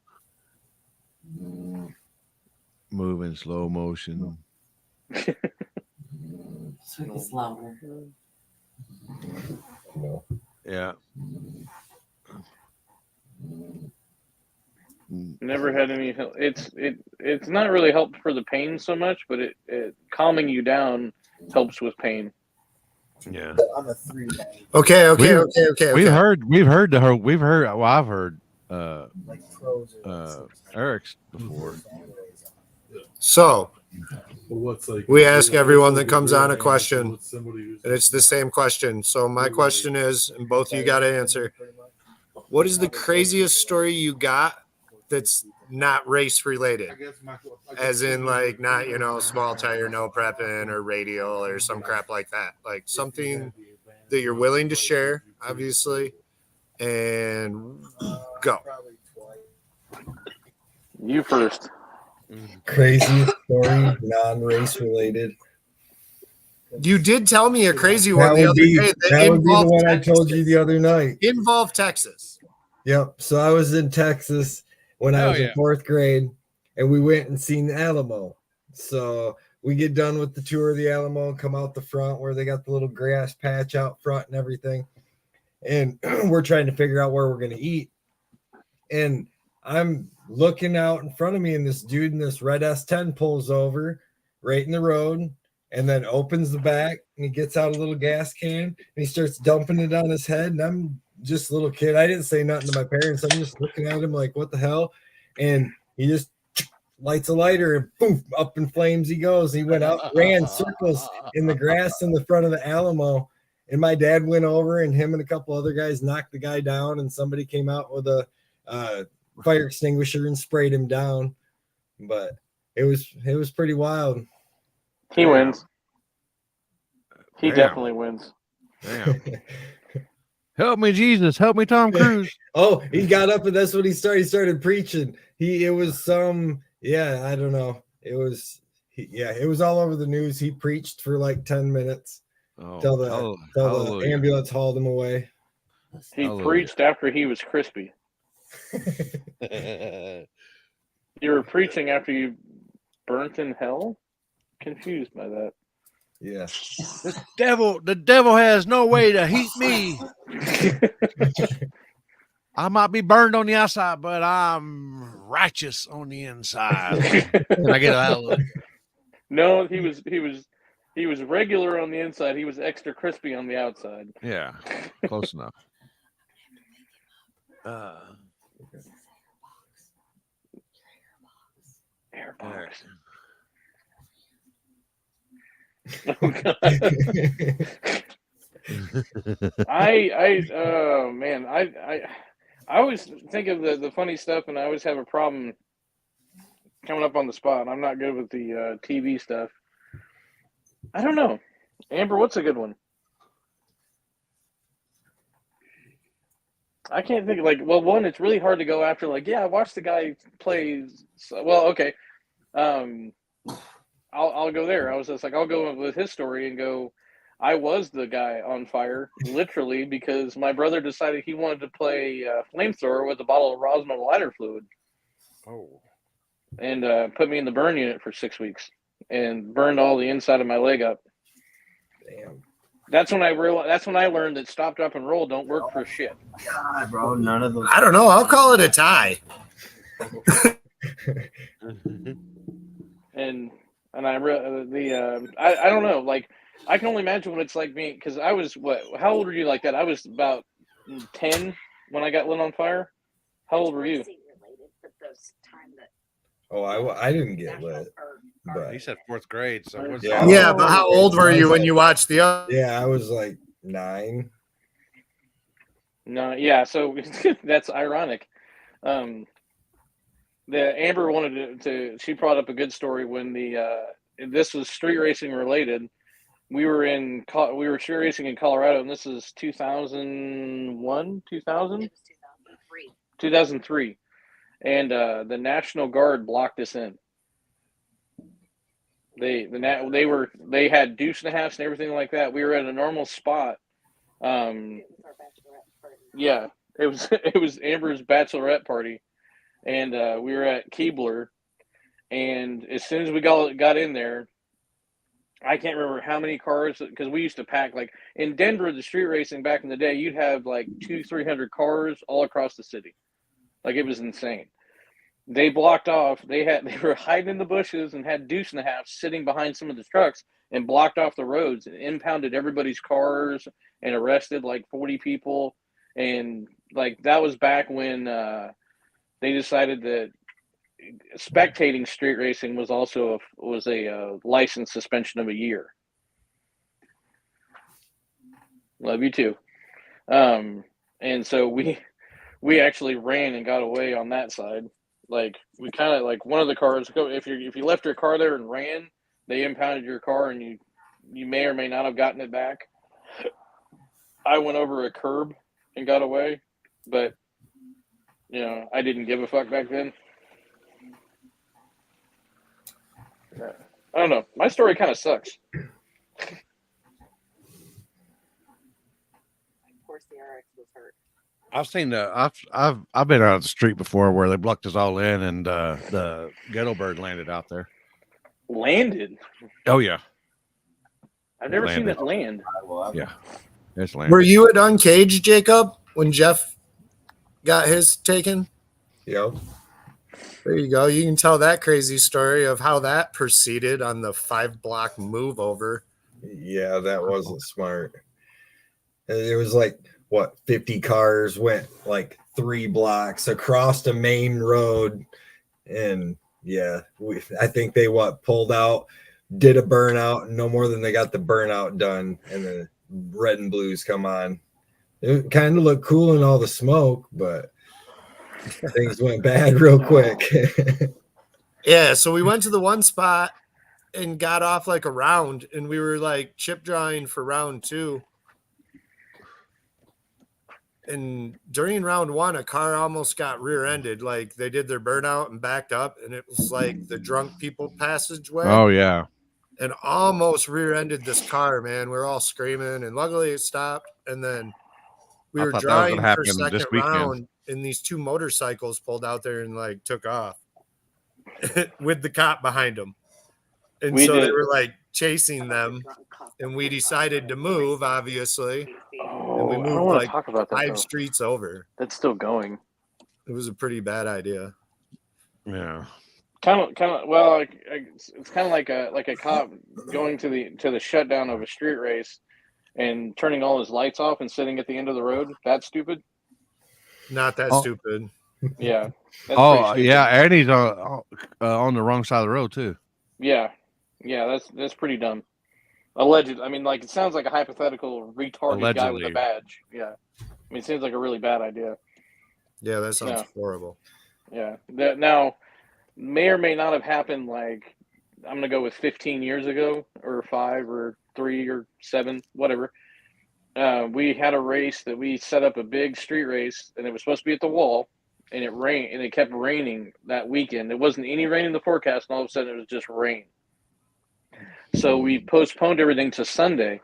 years. Move in slow motion. Speak louder. Yeah. Never had any help. It's not really helped for the pain so much, but it calming you down helps with pain. Yeah. I'm a 3 guy. Okay. We've heard. Well, I've heard Like pros Eric's before. So what's like we ask everyone that comes on a question, and it's the same question. So my question is, and both of you got to answer, what is the craziest story you got that's not race related? As in, like, not, small tire, no prepping or radial or some crap like that. Like something that you're willing to share, obviously, and go. You first. Crazy story, non-race related. You did tell me a crazy one the other day that would be the one I told you the other night. Involved Texas. Yep. So I was in Texas when I was in 4th grade, and we went and seen the Alamo. So we get done with the tour of the Alamo and come out the front where they got the little grass patch out front and everything. And we're trying to figure out where we're going to eat. And I'm looking out in front of me, and this dude in this red S10 pulls over right in the road and then opens the back, and he gets out a little gas can and he starts dumping it on his head. And I'm just a little kid. I didn't say nothing to my parents. I'm just looking at him like, what the hell? And he just lights a lighter and boom, up in flames he goes. He went out, ran circles in the grass in the front of the Alamo. And my dad went over, and him and a couple other guys knocked the guy down, and somebody came out with a fire extinguisher and sprayed him down. But it was pretty wild. He wins. He definitely wins. Damn. Help me, Jesus. Help me, Tom Cruise. Oh, he got up, and that's what he started. He started preaching. It was I don't know. It was all over the news. He preached for like 10 minutes till the ambulance hauled him away. He preached after he was crispy. You were preaching after you burnt in hell? Confused by that. Yeah. The devil has no way to heat me. I might be burned on the outside, but I'm righteous on the inside. Can I get a hallelujah? No, he was regular on the inside. He was extra crispy on the outside. Yeah, close enough. Airbox. I always think of the funny stuff, and I always have a problem coming up on the spot. I'm not good with the TV stuff. I don't know. Amber, what's a good one? I can't think of one, it's really hard to go after. I watched the guy play. Well, okay. I'll go there. I was just I'll go with his story and go, I was the guy on fire, literally, because my brother decided he wanted to play flamethrower with a bottle of Rosmo lighter fluid. Oh. And put me in the burn unit for 6 weeks and burned all the inside of my leg up. Damn. That's when I realized. That's when I learned that stop, drop, and roll don't work for shit. God, bro, none of those. I don't know. I'll call it a tie. and I don't know. I can only imagine what it's like being, because I was how old were you like that? I was about 10 when I got lit on fire. How old were you? Oh, I didn't get lit. But He said 4th grade. So what's yeah, but how old were you when you watched the other? Yeah, I was 9. No, yeah, so that's ironic. The Amber wanted to she brought up a good story when this was street racing related. We were street racing in Colorado, and this is 2001, 2000? 2003. And the National Guard blocked us in. They had deuce and a halves and everything like that. We were at a normal spot. Yeah, it was Amber's bachelorette party, and we were at Keebler. And as soon as we got in there, I can't remember how many cars, because we used to pack in Denver, the street racing back in the day, you'd have 200-300 cars all across the city. It was insane. They blocked off. They were hiding in the bushes and had deuce and a half sitting behind some of the trucks and blocked off the roads and impounded everybody's cars and arrested 40 people. And that was back when they decided that spectating street racing was also a license suspension of a year. Love you too. And so we actually ran and got away on that side. We kind of one of the cars. If you left your car there and ran, they impounded your car, and you may or may not have gotten it back. I went over a curb and got away, but I didn't give a fuck back then. I don't know. My story kind of sucks. Of course, the RX was hurt. I've seen I've been out on the street before where they blocked us all in, and the ghetto bird landed out there. Landed? Oh yeah. I've never seen it land. Yeah, it's landed. Were you at Uncaged, Jacob, when Jeff got his taken? Yep. There you go. You can tell that crazy story of how that proceeded on the 5-block move over. Yeah, that wasn't smart. It was 50 cars went 3 blocks across the main road. And yeah, I think they pulled out, did a burnout, no more than they got the burnout done, and the red and blues come on. It kind of looked cool in all the smoke, but things went bad real quick. Yeah, so we went to the one spot and got off a round, and we were chip drawing for round 2. And during round 1, a car almost got rear-ended. They did their burnout and backed up, and it was the drunk people passageway. Oh yeah. And almost rear-ended this car, man. We were all screaming, and luckily it stopped. And then we were drawing for second round, and these 2 motorcycles pulled out there and took off with the cop behind them. And they were chasing them, and we decided to move, obviously. And we Oh, I don't moved want to like talk about that. 5 Though. streets over. That's still going. It was a pretty bad idea. Yeah. Kind of. Well, it's kind of like a cop going to the shutdown of a street race and turning all his lights off and sitting at the end of the road. That's stupid. Not that stupid. Yeah. That's Oh yeah, and he's on the wrong side of the road too. Yeah. That's pretty dumb. Alleged. I mean, like it sounds like a hypothetical retarded guy with a badge. Yeah. I mean, it seems like a really bad idea. Yeah, that sounds horrible. Yeah. That now may or may not have happened. Like I'm gonna go with 15 years ago, or 5, or 3, or 7, whatever. We had a race that we set up, a big street race, and it was supposed to be at the wall, and it rained, and it kept raining that weekend. There wasn't any rain in the forecast, and all of a sudden it was just rain. So we postponed everything to Sunday,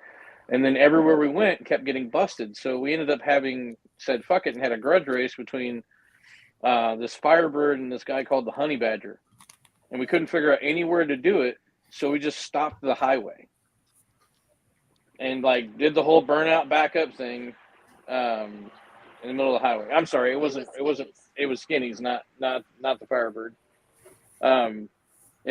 and then everywhere we went kept getting busted. So we ended up having said fuck it and had a grudge race between this Firebird and this guy called the Honey Badger, and we couldn't figure out anywhere to do it, so we just stopped the highway and like did the whole burnout backup thing in the middle of the highway. I'm sorry, it wasn't. It was Skinny's, not the Firebird. And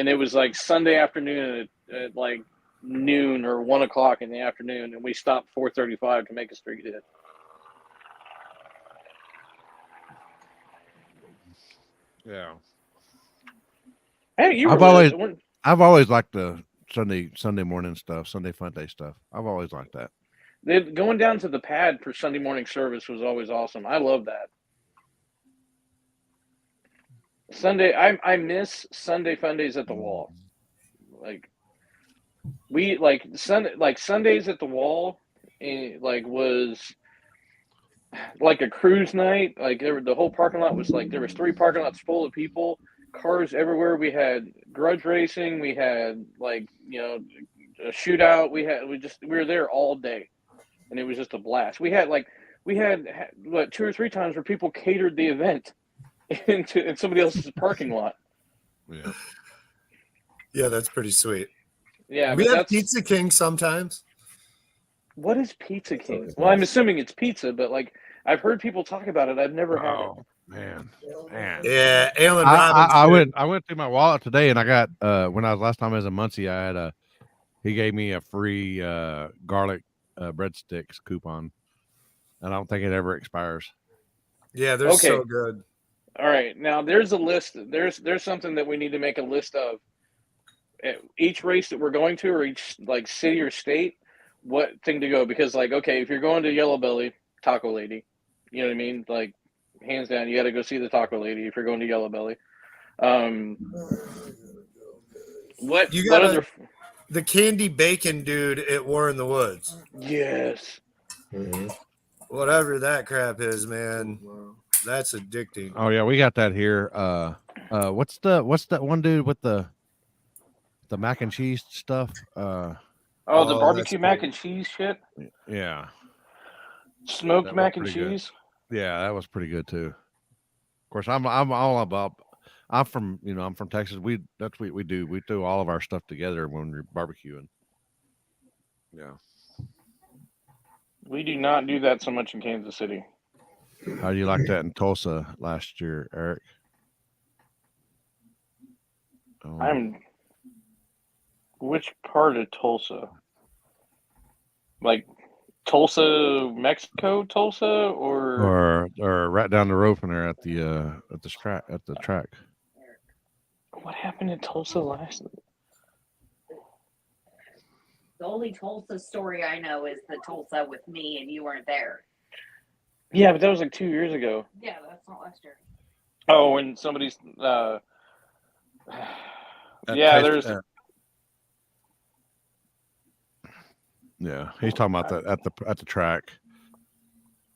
it was like Sunday afternoon at like noon or 1 o'clock in the afternoon, and we stopped 4:35 to make a street hit. Yeah. Hey, I've always liked the Sunday morning stuff, Sunday fun day stuff. I've always liked that. Going down to the pad for Sunday morning service was always awesome. I love that. Sunday, I miss Sunday fun days at the wall. Like we like Sundays at the wall, like was like a cruise night. Like the whole parking lot was like there was 3 parking lots full of people, cars everywhere. We had grudge racing. We had like a shootout. We were there all day, and it was just a blast. We had what 2 or 3 times where people catered the event in somebody else's parking lot. Yeah. Yeah, that's pretty sweet. Yeah, we have Pizza King sometimes. What is Pizza King? Well, I'm assuming it's pizza, but like I've heard people talk about it. I've never had it. Man. Yeah, Alan Robbins. I went through my wallet today, and I got when I was last time as a Muncie, I had he gave me a free garlic breadsticks coupon, and I don't think it ever expires. Yeah, they're so good. All right, now there's a list. There's something that we need to make a list of. At each race that we're going to, or each like city or state, what thing to go? Because like, okay, if you're going to Yellow Belly, Taco Lady, you know what I mean? Like, hands down, you got to go see the Taco Lady if you're going to Yellow Belly. What other? The candy bacon dude at War in the Woods. Yes. Mm-hmm. Whatever that crap is, man. That's addicting. Oh yeah, we got that here. What's that one dude with the mac and cheese stuff? The barbecue mac and cheese shit. Yeah. Smoked mac and cheese. Good. Yeah, that was pretty good too. Of course, I'm all about. I'm from Texas. That's what we do. We do all of our stuff together when we're barbecuing. Yeah. We do not do that so much in Kansas City. How do you like that in Tulsa last year, Eric? Which part of Tulsa? Like Tulsa, Mexico, Tulsa, or right down the road from there at the track. What happened in Tulsa last? The only Tulsa story I know is the Tulsa with me and you weren't there. Yeah, but that was like 2 years ago. Yeah, that's not last year. Oh, and somebody's there's yeah, he's talking about that at the track.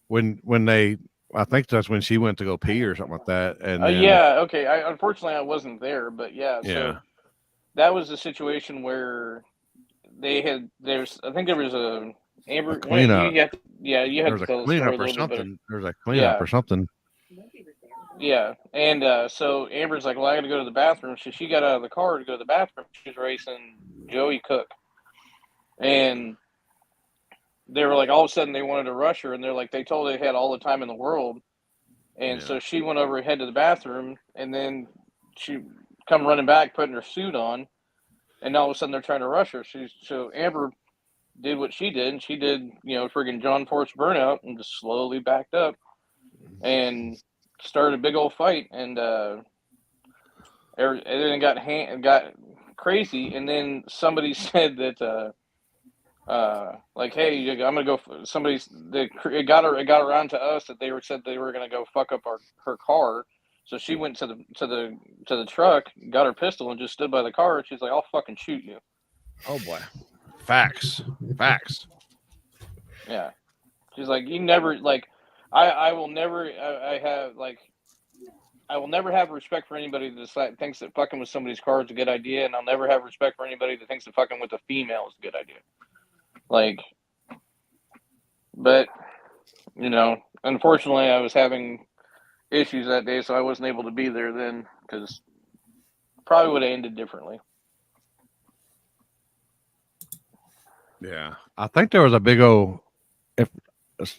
When they, I think that's when she went to go pee or something like that. And okay. Unfortunately I wasn't there, but yeah. So that was a situation where I think there was a Amber cleanup. You had to tell the story a little bit better. There's a cleanup or something. Yeah, and so Amber's like, well, I got to go to the bathroom. So she got out of the car to go to the bathroom. She was racing Joey Cook. and they were like, all of a sudden they wanted to rush her, and they're like, they told her they had all the time in the world, and so she went over ahead to the bathroom, and then she come running back, putting her suit on, and all of a sudden they're trying to rush her. So Amber did what she did, and she did, friggin' John Force burnout, and just slowly backed up and started a big old fight, and everything got crazy. And then somebody said that like, hey, I'm gonna go. It got around to us that said they were gonna go fuck up her car. So she went to the truck, got her pistol, and just stood by the car. And she's like, "I'll fucking shoot you." Oh boy, facts. Yeah, she's like, "You never like, I will never. I will never have respect for anybody that thinks that fucking with somebody's car is a good idea, and I'll never have respect for anybody that thinks that fucking with a female is a good idea." Like, but unfortunately, I was having issues that day, so I wasn't able to be there then, because probably would have ended differently. Yeah, I think there was a big old. If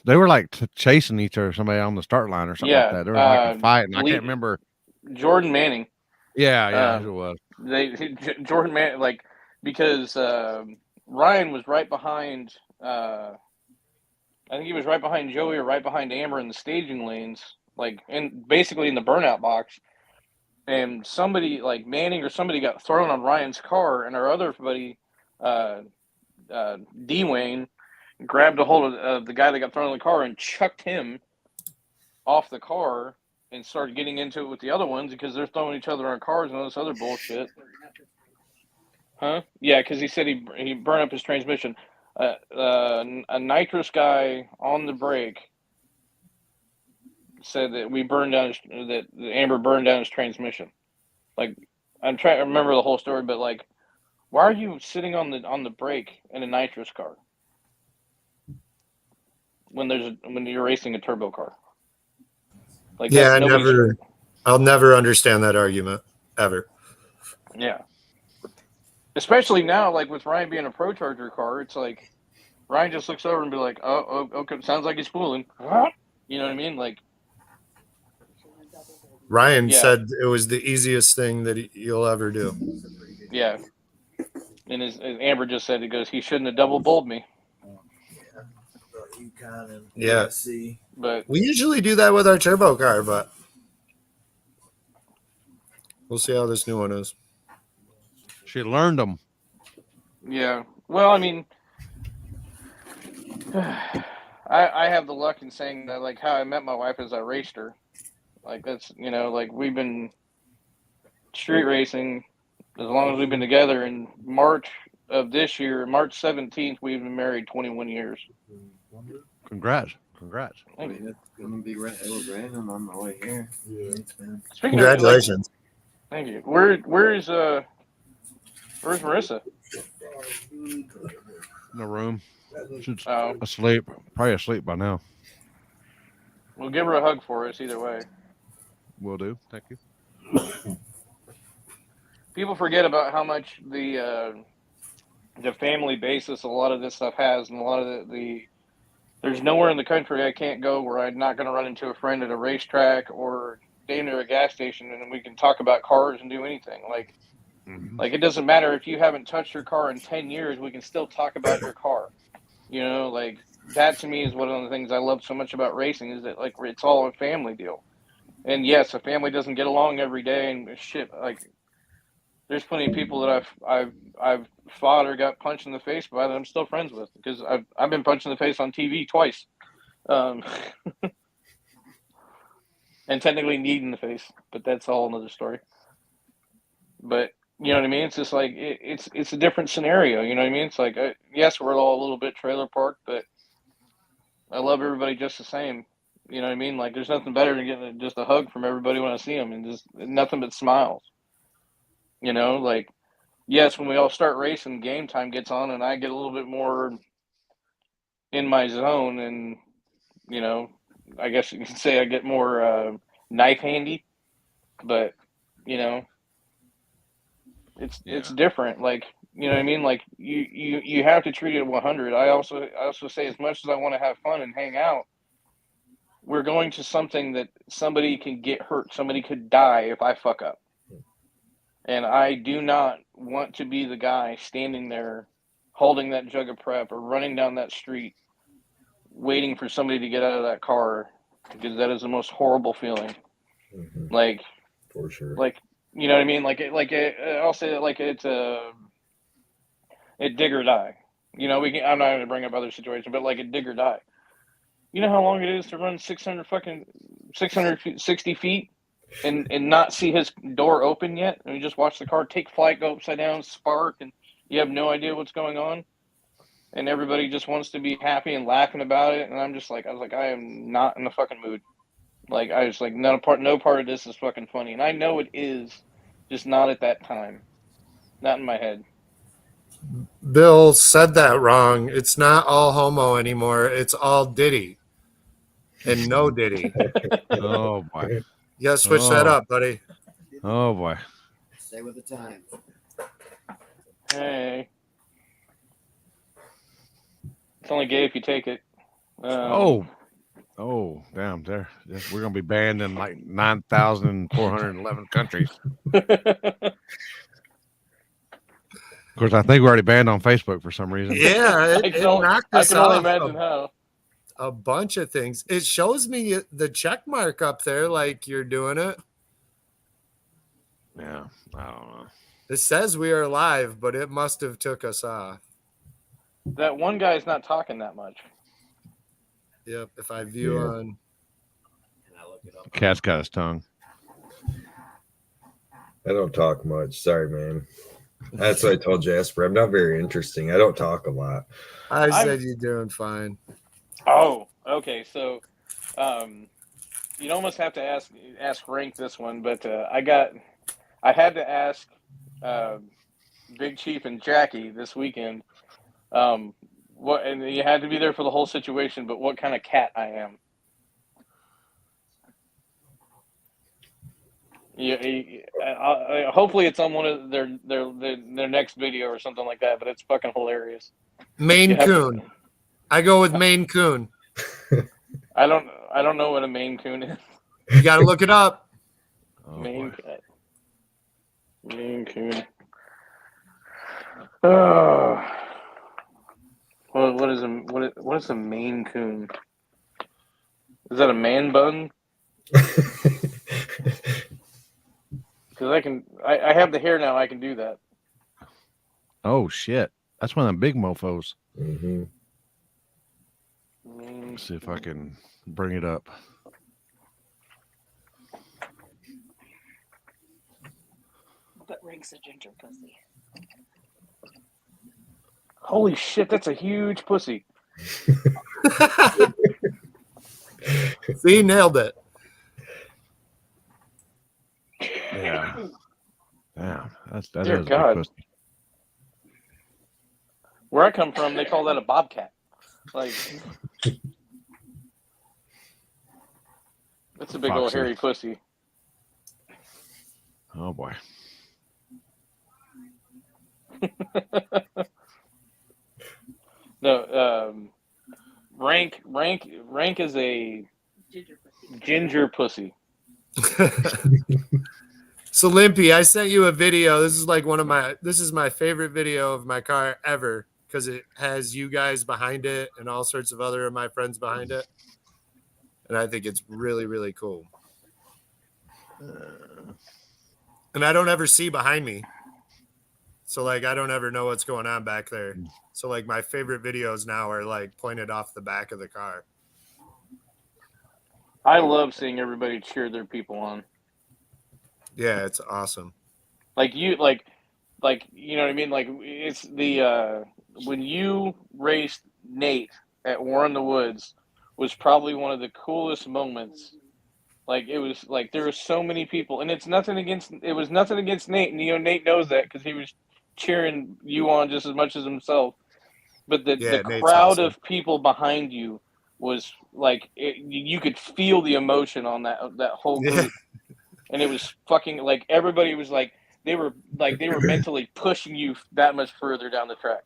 they were like chasing each other, somebody on the start line or something like that. There was like a fight, and I can't remember. Jordan Manning. Yeah, it was. Jordan Manning, like, because Ryan was right behind. I think he was right behind Joey or right behind Amber in the staging lanes, like basically in the burnout box. And somebody like Manning or somebody got thrown on Ryan's car, and our other buddy, D-Wayne, grabbed a hold of the guy that got thrown in the car and chucked him off the car and started getting into it with the other ones because they're throwing each other on cars and all this other bullshit. Huh? Yeah, because he said he burned up his transmission. A nitrous guy on the break said that that Amber burned down his transmission. Like, I'm trying to remember the whole story, but like, why are you sitting on the brake in a nitrous car when you're racing a turbo car? Like, yeah, I'll never understand that argument ever. Yeah. Especially now, like with Ryan being a Pro Charger car, it's like Ryan just looks over and be like, "Oh, okay, sounds like he's fooling." You know what I mean? Like, Ryan said it was the easiest thing that you'll ever do. Yeah. And as Amber just said, he shouldn't have double bowled me. Yeah. But we usually do that with our turbo car, but we'll see how this new one is. She learned them. Yeah. Well, I mean, I have the luck in saying that, like, how I met my wife is I raced her. Like, that's, like, we've been street racing as long as we've been together. In March of this year, March 17th, we've been married 21 years. Congrats. Thank you. It's gonna be raining on my way here. Yeah. Congratulations. Thank you. Where's Marissa? In the room. She's asleep. Probably asleep by now. We'll give her a hug for us either way. Will do. Thank you. People forget about how much the family basis a lot of this stuff has, and a lot of there's nowhere in the country I can't go where I'm not going to run into a friend at a racetrack or into a gas station, and we can talk about cars and do anything. Like, like, it doesn't matter if you haven't touched your car in 10 years, we can still talk about your car. Like, that to me is one of the things I love so much about racing, is that, like, it's all a family deal. And yes, a family doesn't get along every day and shit. Like, there's plenty of people that I've fought or got punched in the face by that I'm still friends with, because I've been punched in the face on TV twice, and technically kneed in the face, but that's all another story. But you know what I mean? It's just like it's a different scenario. You know what I mean? It's like, yes, we're all a little bit trailer parked, but I love everybody just the same. You know what I mean? Like, there's nothing better than getting just a hug from everybody when I see them, and just nothing but smiles. Like, yes, when we all start racing, game time gets on, and I get a little bit more in my zone, and I guess you could say I get more knife handy. But it's different. Like, you know what I mean? Like you have to treat it 100. I also say, as much as I want to have fun and hang out, we're going to something that somebody can get hurt, somebody could die if I fuck up. And I do not want to be the guy standing there holding that jug of prep or running down that street waiting for somebody to get out of that car, because that is the most horrible feeling. Like, for sure. Like, you know what I mean? I'll say that like it's dig or die. You know, I'm not going to bring up other situations, but like a dig or die. You know how long it is to run 660 feet and not see his door open yet? And you just watch the car take flight, go upside down, spark, and you have no idea what's going on. And everybody just wants to be happy and laughing about it. And I was like, I am not in the fucking mood. Like, I was like, no part of this is fucking funny. And I know it is, just not at that time. Not in my head. Bill said that wrong. It's not all homo anymore. It's all Diddy. And no Diddy. Oh boy. You gotta switch that up, buddy. Oh boy. Stay with the times. Hey. It's only gay if you take it. Oh, damn! We're gonna be banned in like 9,411 countries. Of course, I think we're already banned on Facebook for some reason. Yeah, it knocked us I can only off imagine how. A bunch of things. It shows me the check mark up there, like you're doing it. Yeah, I don't know. It says we are live, but it must have took us off. That one guy's not talking that much. Yep. If I view on, Cat's got his tongue. I don't talk much. Sorry, man. That's what I told Jasper. I'm not very interesting. I don't talk a lot. I said you're doing fine. Oh, okay. So, you'd almost have to ask Rank this one, but I had to ask Big Chief and Jackie this weekend. And you had to be there for the whole situation, but what kind of cat I am. Hopefully it's on one of their next video or something like that, but it's fucking hilarious. Maine Coon. I go with Maine Coon. I don't know what a Maine Coon is. You got to look it up. Maine Coon. Oh. What is a Maine Coon? Is that a man bun? Because I have the hair now. I can do that. Oh shit! That's one of them big mofo's. Mm-hmm. Let's see if I can bring it up. But Rink's a ginger pussy. Holy shit, that's a huge pussy. See, nailed it. Yeah. Damn, that Dear is a God. big pussy. Where I come from, they call that a bobcat. Like, that's a big old Foxy. hairy pussy. Oh boy. No, Rank is a ginger pussy. So Limpy, I sent you a video. This is my favorite video of my car ever, because it has you guys behind it and all sorts of other of my friends behind it. And I think it's really, really cool. And I don't ever see behind me. So like, I don't ever know what's going on back there. So like my favorite videos now are like pointed off the back of the car. I love seeing everybody cheer their people on. Yeah, it's awesome. Like you know what I mean? Like, it's the when you raced Nate at War in the Woods was probably one of the coolest moments. Like, it was like there were so many people, and it was nothing against Nate, and Nate knows that because he was cheering you on just as much as himself. But the crowd awesome. of people behind you was like, you could feel the emotion on that whole group. And it was fucking like everybody was like they were mentally pushing you that much further down the track,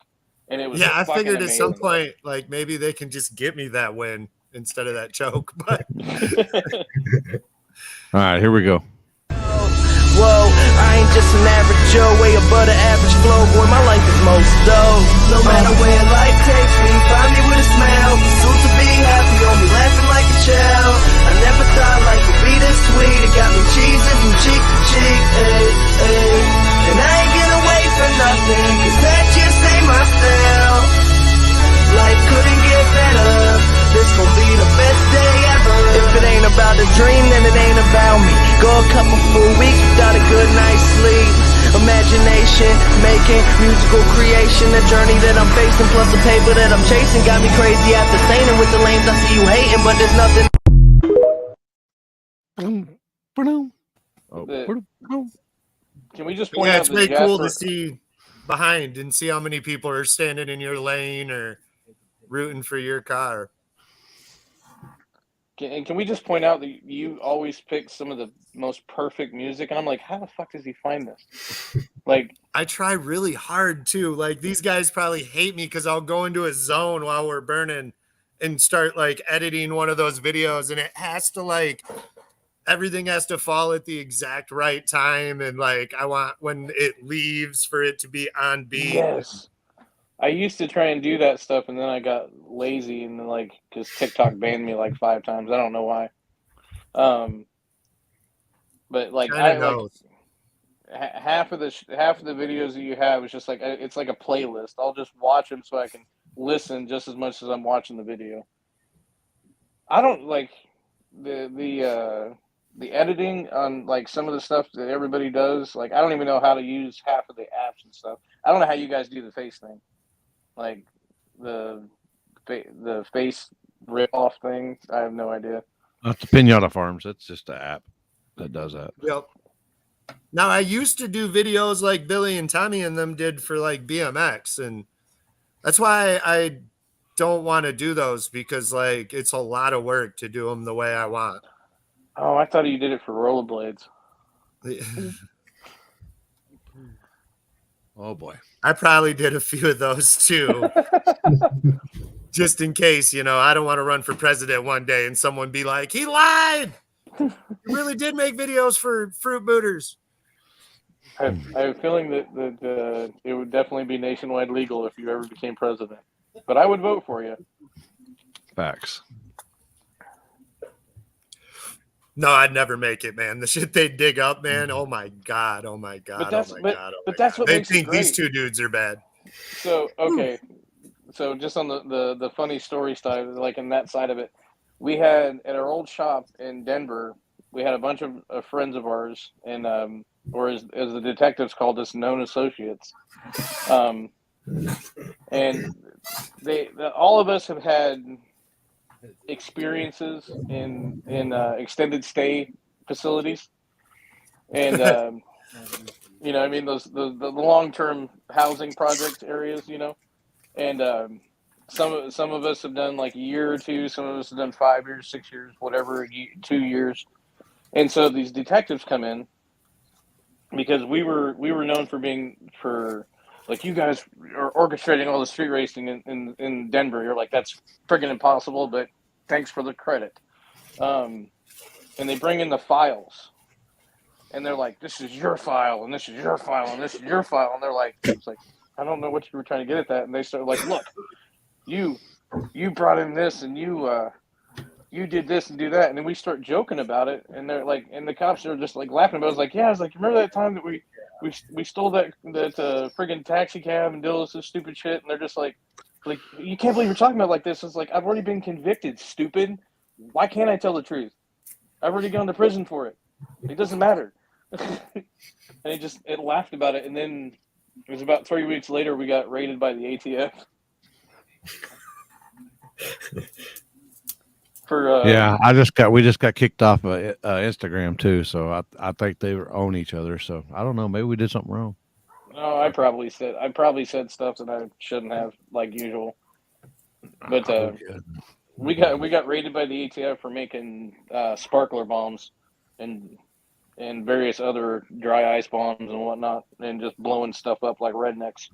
and it was I figured amazing. at some point, like maybe they can just get me that win instead of that choke. But all right, here we go. Whoa, I ain't just an average Joe, way above the average flow, boy, my life is most dope. No matter where life takes me, find me with a smile, soon to be happy, on me laughing like a child. I never thought life would be this sweet, it got me cheesing from cheek to cheek, ay, ay. And I ain't gonna wait for nothing, cause that just ain't my style. Life couldn't get better, this gon' be the best day ever. If it ain't about the dream, then it ain't about me. Go a couple full weeks without a good night's sleep. Imagination, making musical creation. The journey that I'm facing, plus the paper that I'm chasing, got me crazy after saying with the lanes I see you hating, but there's nothing. Can we just point out it's that way cool Jasper... to see behind and see how many people are standing in your lane or rooting for your car. Can we just point out that you always pick some of the most perfect music? And I'm like, how the fuck does he find this? Like, I try really hard too. Like these guys probably hate me because I'll go into a zone while we're burning and start like editing one of those videos, and it has to like everything has to fall at the exact right time, and like I want when it leaves for it to be on beat. Yes. I used to try and do that stuff, and then I got lazy, and then like because TikTok banned me like 5 times. I don't know why. But like half of the videos that you have is just like it's like a playlist. I'll just watch them so I can listen just as much as I'm watching the video. I don't like the editing on like some of the stuff that everybody does. Like I don't even know how to use half of the apps and stuff. I don't know how you guys do the face thing. Like the face rip off thing, I have no idea. That's the Pinata Farms. That's just an app that does that. Yep. Now I used to do videos like Billy and Tommy and them did for like BMX, and that's why I don't want to do those because like it's a lot of work to do them the way I want. Oh, I thought you did it for rollerblades. Oh boy. I probably did a few of those too. Just in case, I don't want to run for president one day and someone be like, he lied. He really did make videos for fruit booters. I have a feeling that it would definitely be nationwide legal if you ever became president. But I would vote for you. Facts. No, I'd never make it, man. The shit they dig up, man. Oh my god. But that's what they makes think it great. These two dudes are bad. So okay, so just on the funny story side, like in that side of it, we had at our old shop in Denver, we had a bunch of friends of ours, and or as the detectives called us, known associates, and all of us have had experiences in extended stay facilities, and you know, I mean the long-term housing project areas, and some of us have done like a year or two, some of us have done 5 years, 6 years, whatever, 2 years, and so these detectives come in because we were known for like, you guys are orchestrating all the street racing in Denver. You're like, that's friggin' impossible, but thanks for the credit. And they bring in the files, and they're like, this is your file, and this is your file, and this is your file. And they're like, it's like, I don't know what you were trying to get at that. And they start like, look, you brought in this, and you did this and do that. And then we start joking about it, and they're like, and the cops are just like laughing about it. I was like, yeah, I was like, remember that time that we stole that friggin' taxi cab and did all this stupid shit? And they're just like, you can't believe you're talking about it like this. It's like, I've already been convicted, stupid. Why can't I tell the truth? I've already gone to prison for it. It doesn't matter. And it laughed about it. And then it was about 3 weeks later, we got raided by the ATF. We just got kicked off of Instagram too, so I think they own each other. So I don't know, maybe we did something wrong. No, I probably said stuff that I shouldn't have, like usual. But we got raided by the ATF for making sparkler bombs, and and various other dry ice bombs and whatnot, and just blowing stuff up like rednecks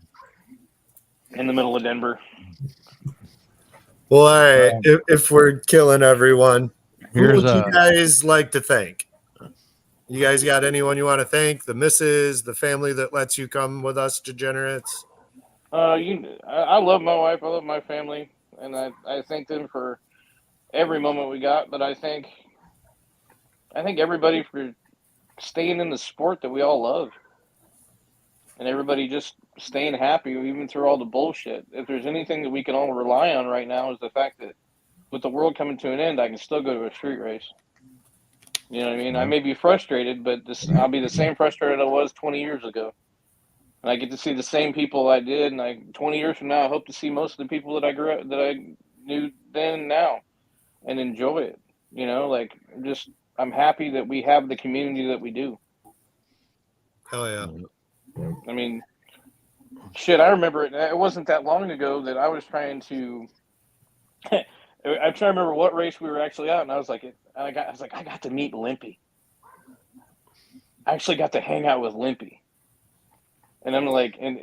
in the middle of Denver. Well, all right. If we're killing everyone, who Here's would you guys like to thank? You guys got anyone you want to thank? The missus, the family that lets you come with us, degenerates? I love my wife. I love my family, and I thank them for every moment we got. But I thank everybody for staying in the sport that we all love, and everybody just staying happy even through all the bullshit. If there's anything that we can all rely on right now, is the fact that with the world coming to an end, I can still go to a street race. You know what I mean? I may be frustrated, but I'll be the same frustrated I was 20 years ago. And I get to see the same people I did, and 20 years from now, I hope to see most of the people that I knew then and now, and enjoy it. You know, like I'm happy that we have the community that we do. Hell yeah! I mean, shit, I remember it. It wasn't that long ago that I was trying to. I'm trying to remember what race we were actually at, and I was like, I got to meet Limpy. I actually got to hang out with Limpy. And I'm like, and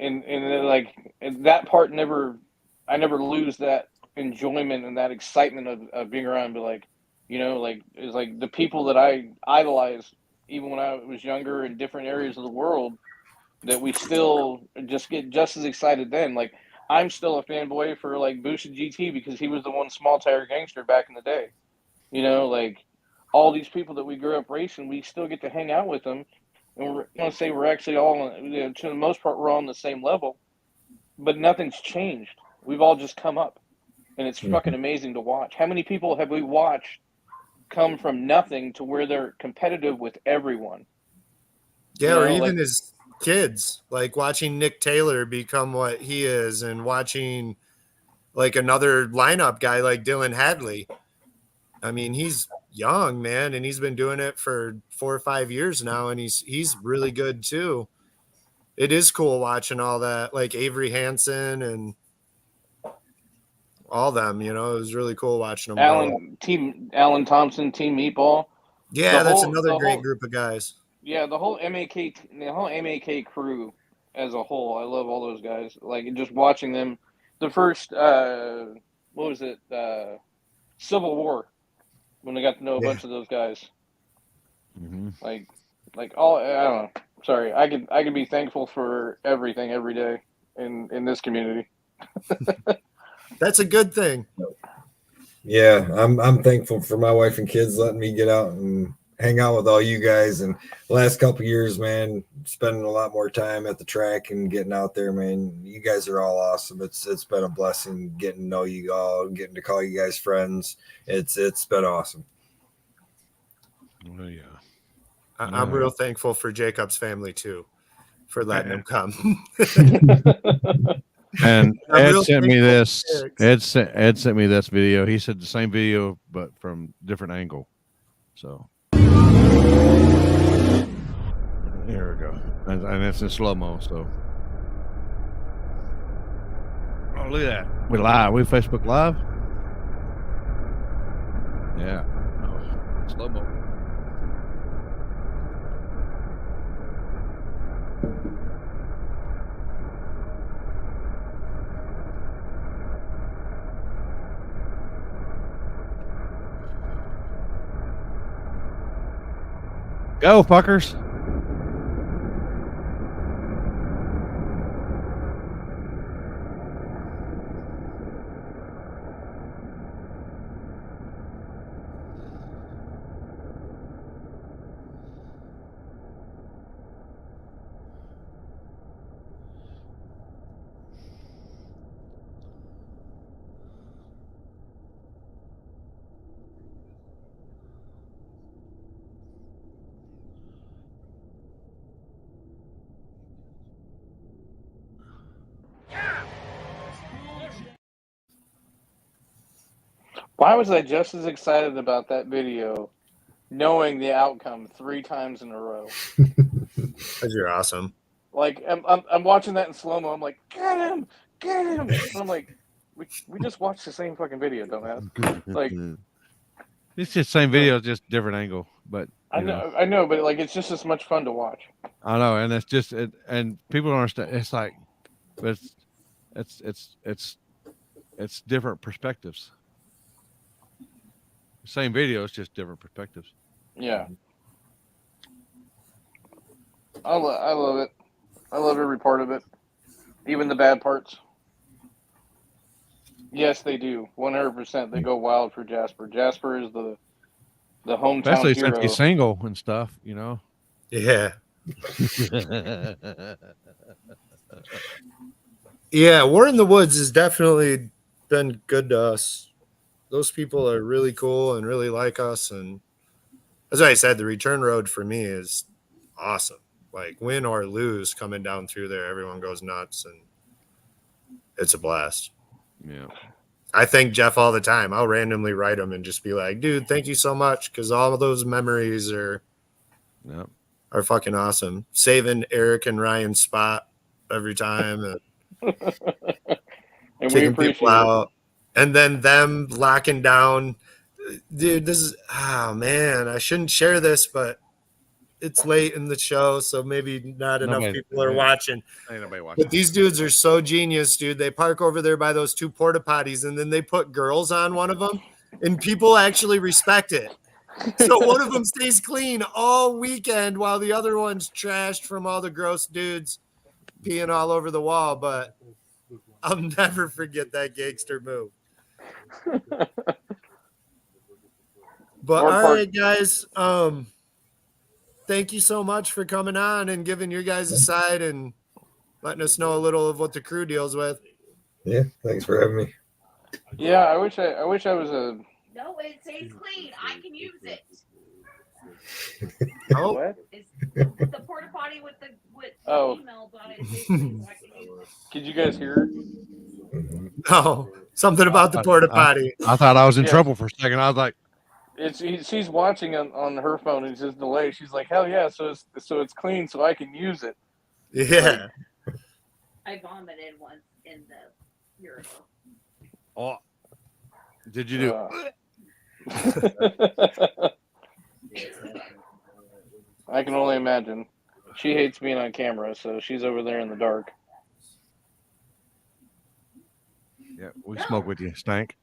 that part I never lose that enjoyment and that excitement of being around. But like, you know, like it's like the people that I idolized even when I was younger in different areas of the world, that we still just get just as excited then. Like I'm still a fanboy for like Bush GT because he was the one small tire gangster back in the day. You know, like all these people that we grew up racing, we still get to hang out with them. And we're going to say we're actually all, you know, to the most part, we're all on the same level, but nothing's changed. We've all just come up, and it's fucking amazing to watch. How many people have we watched come from nothing to where they're competitive with everyone? Yeah, you know, or even his kids, like watching Nick Taylor become what he is, and watching like another lineup guy like Dylan Hadley. I mean, he's young, man, and he's been doing it for 4 or 5 years now, and he's really good too. It is cool watching all that, like Avery Hansen and all them. You know, it was really cool watching them. Alan Thompson, Team Meatball. Yeah, that's another great group of guys. Yeah, the whole MAK crew as a whole. I love all those guys. Like just watching them. The first, what was it? Civil War. When I got to know a bunch of those guys, like all, I don't know. Sorry, I could be thankful for everything every day in this community. That's a good thing. Yeah, I'm thankful for my wife and kids letting me get out and hang out with all you guys. And the last couple of years, man, spending a lot more time at the track and getting out there, man. You guys are all awesome. It's been a blessing getting to know you all, getting to call you guys friends. It's been awesome. Oh yeah. I'm real thankful for Jacob's family too, for letting him come. And Ed sent me this. Ed sent me this video. He said the same video, but from different angle. So here we go, and it's in slow mo. So oh, look at that. We live. We Facebook Live. Yeah. Oh, slow mo. Go, fuckers. Why was I just as excited about that video, knowing the outcome 3 times in a row? Because you're awesome. Like I'm watching that in slow mo. I'm like, get him. And I'm like, we just watched the same fucking video, dumbass. Like, It's just same video, just different angle. But I know, but like it's just as much fun to watch. I know, and it's just and people don't understand. It's like, but it's different perspectives. Same video, it's just different perspectives. Yeah, I love it. I love every part of it, even the bad parts. Yes, they do. 100%. They go wild for Jasper. Jasper is the hometown Especially hero. since he's single and stuff, you know. Yeah. Yeah, War in the Woods has definitely been good to us. Those people are really cool and really like us. And as I said, the return road for me is awesome. Like win or lose, coming down through there, everyone goes nuts and it's a blast. Yeah. I thank Jeff all the time. I'll randomly write him and just be like, dude, thank you so much. Cause all of those memories are fucking awesome. Saving Eric and Ryan's spot every time and taking people out. And then them locking down. Dude, this is, oh man, I shouldn't share this, but it's late in the show, so maybe not enough people are watching. Ain't nobody watching. But these dudes are so genius, dude. They park over there by those 2 porta potties, and then they put girls on one of them, and people actually respect it. So one of them stays clean all weekend while the other one's trashed from all the gross dudes peeing all over the wall. But I'll never forget that gangster move. But all right, guys. Thank you so much for coming on and giving your guys' side and letting us know a little of what the crew deals with. Yeah, thanks for having me. Yeah, I wish I was a. No, it stays clean. I can use it. Oh, what? It's the porta potty with the emails on it. Stays clean, so I can use it. Could you guys hear? Oh, something about the porta potty. I thought I was in trouble for a second. I was like, she's watching on her phone and it's just delay. She's like, hell yeah, so it's clean, so I can use it. Yeah. I vomited once in the urinal. oh, did you do? I can only imagine. She hates being on camera, so she's over there in the dark. Yeah, we smoke with you, Stank.